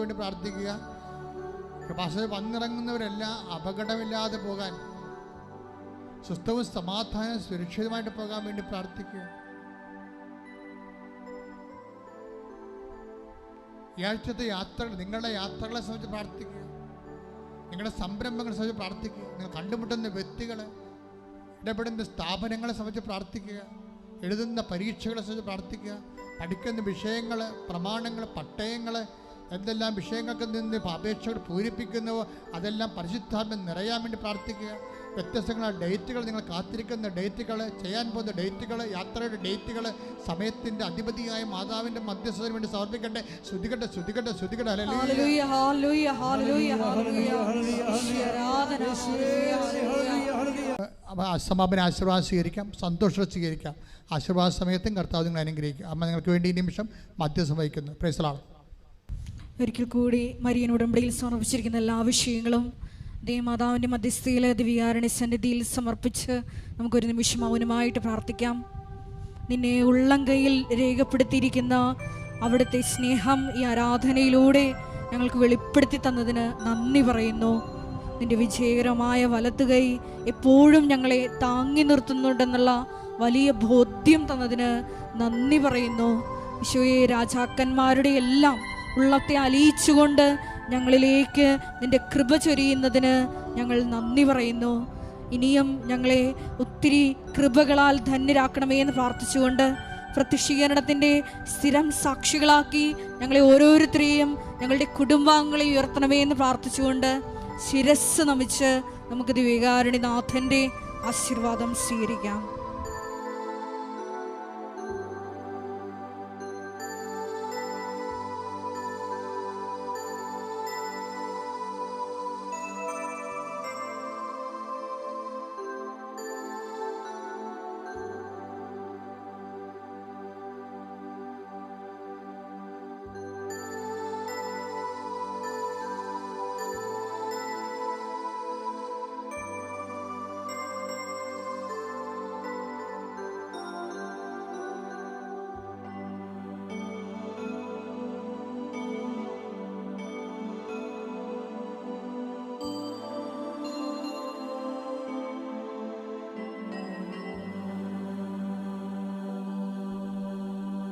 വേണ്ടി പ്രാർത്ഥിക്കുക. കൃപാസന വന്നിറങ്ങുന്നവരെല്ലാം അപകടമില്ലാതെ പോകാൻ, സ്വസ്ഥവും സമാധാനം സുരക്ഷിതമായിട്ട് പോകാൻ വേണ്ടി പ്രാർത്ഥിക്കുക. ഈ ആഴ്ചത്തെ യാത്രകൾ, നിങ്ങളുടെ യാത്രകളെ സംബന്ധിച്ച് പ്രാർത്ഥിക്കുക. നിങ്ങളുടെ സംരംഭങ്ങളെ സംബന്ധിച്ച് പ്രാർത്ഥിക്കുക. നിങ്ങൾ കണ്ടുമുട്ടുന്ന വ്യക്തികളെ, ഇടപെടുന്ന സ്ഥാപനങ്ങളെ സംബന്ധിച്ച് പ്രാർത്ഥിക്കുക. എഴുതുന്ന പരീക്ഷകളെ സംബന്ധിച്ച് പ്രാർത്ഥിക്കുക. പഠിക്കുന്ന വിഷയങ്ങൾ, പ്രമാണങ്ങൾ, പട്ടയങ്ങൾ, എന്തെല്ലാം വിഷയങ്ങൾക്ക് നിന്ന് അപേക്ഷകൾ പൂരിപ്പിക്കുന്നുവോ അതെല്ലാം പരിശുദ്ധാത്മ നിറയാൻ വേണ്ടി പ്രാർത്ഥിക്കുക. വ്യത്യസ്തങ്ങളായ ഡേറ്റുകൾ, നിങ്ങൾ കാത്തിരിക്കുന്ന ഡേറ്റുകൾ, ചെയ്യാൻ പോകുന്ന ഡേറ്റുകൾ, യാത്രയുടെ ഡേറ്റുകൾ സമയത്തിൻ്റെ അധിപതിയായ മാതാവിൻ്റെ മധ്യസ്ഥതയ്ക്ക് വേണ്ടി സമർപ്പിക്കട്ടെ. ശ്രദ്ധിക്കട്ടെ. സമാപന ആശീർവാദം സ്വീകരിക്കാം, സന്തോഷം സ്വീകരിക്കാം. ആശീർവാദ സമയത്തും കർത്താവ് നിങ്ങൾ അനുഗ്രഹിക്കുക. അമ്മ നിങ്ങൾക്ക് വേണ്ടി ഈ നിമിഷം മധ്യസ്ഥം വഹിക്കുന്നു. Price the Lord. ഒരിക്കൽ കൂടി മരിയൻ ഉടമ്പടിയിൽ സമർപ്പിച്ചിരിക്കുന്ന എല്ലാ വിഷയങ്ങളും ദേവമാതാവിൻ്റെ മധ്യസ്ഥയിൽ ദിവ്യകാരുണ്യ സന്നിധിയിൽ സമർപ്പിച്ച് നമുക്കൊരു നിമിഷം മൗനമായിട്ട് പ്രാർത്ഥിക്കാം. നിന്നെ ഉള്ളം കൈയിൽ രേഖപ്പെടുത്തിയിരിക്കുന്ന അവിടുത്തെ സ്നേഹം ഈ ആരാധനയിലൂടെ ഞങ്ങൾക്ക് വെളിപ്പെടുത്തി തന്നതിന് നന്ദി പറയുന്നു. നിന്റെ വിജയകരമായ വലത്തുകൈ എപ്പോഴും ഞങ്ങളെ താങ്ങി നിർത്തുന്നുണ്ടെന്നുള്ള വലിയ ബോധ്യം തന്നതിന് നന്ദി പറയുന്നു. ഈശോയെ, രാജാക്കന്മാരുടെ എല്ലാം ഉള്ളത്തെ അലിയിച്ചുകൊണ്ട് ഞങ്ങളിലേക്ക് നിന്റെ കൃപ ചൊരിയുന്നതിന് ഞങ്ങൾ നന്ദി പറയുന്നു. ഇനിയും ഞങ്ങളെ ഒത്തിരി കൃപകളാൽ ധന്യരാക്കണമേ എന്ന് പ്രാർത്ഥിച്ചുകൊണ്ട് പ്രത്യക്ഷീകരണത്തിൻ്റെ സ്ഥിരം സാക്ഷികളാക്കി ഞങ്ങളെ ഓരോരുത്തരെയും ഞങ്ങളുടെ കുടുംബാംഗങ്ങളെ ഉയർത്തണമേ എന്ന് പ്രാർത്ഥിച്ചുകൊണ്ട് ശിരസ് നമിച്ച് നമുക്ക് ദിവ്യകാരുണ്യനാഥൻ്റെ ആശീർവാദം സ്വീകരിക്കാം.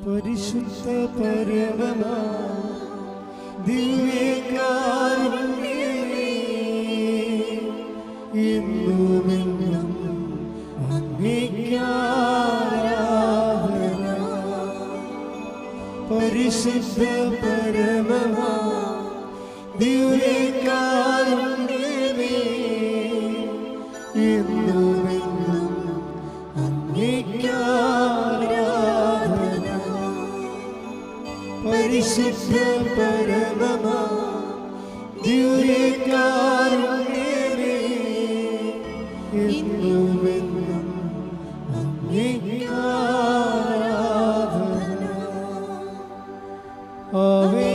പരിശുദ്ധ പരമമാ ദിവ്യകാരുണ്യമേ, എന്നുമെന്നും അങ്ങേയ്ക്കാരാധന. പരിശുദ്ധ പരമമാ ദിവ്യകാരുണ്യമേ, എന്നുമെന്നും അങ്ങേയ്ക്കാരാധന. പരിശുദ്ധ പരമമാ ദിവ്യകാരുണ്യമേ, എന്നുമെന്നും അങ്ങേയ്ക്കാരാധന. ആവേ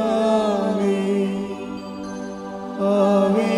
ആവേ ആവേ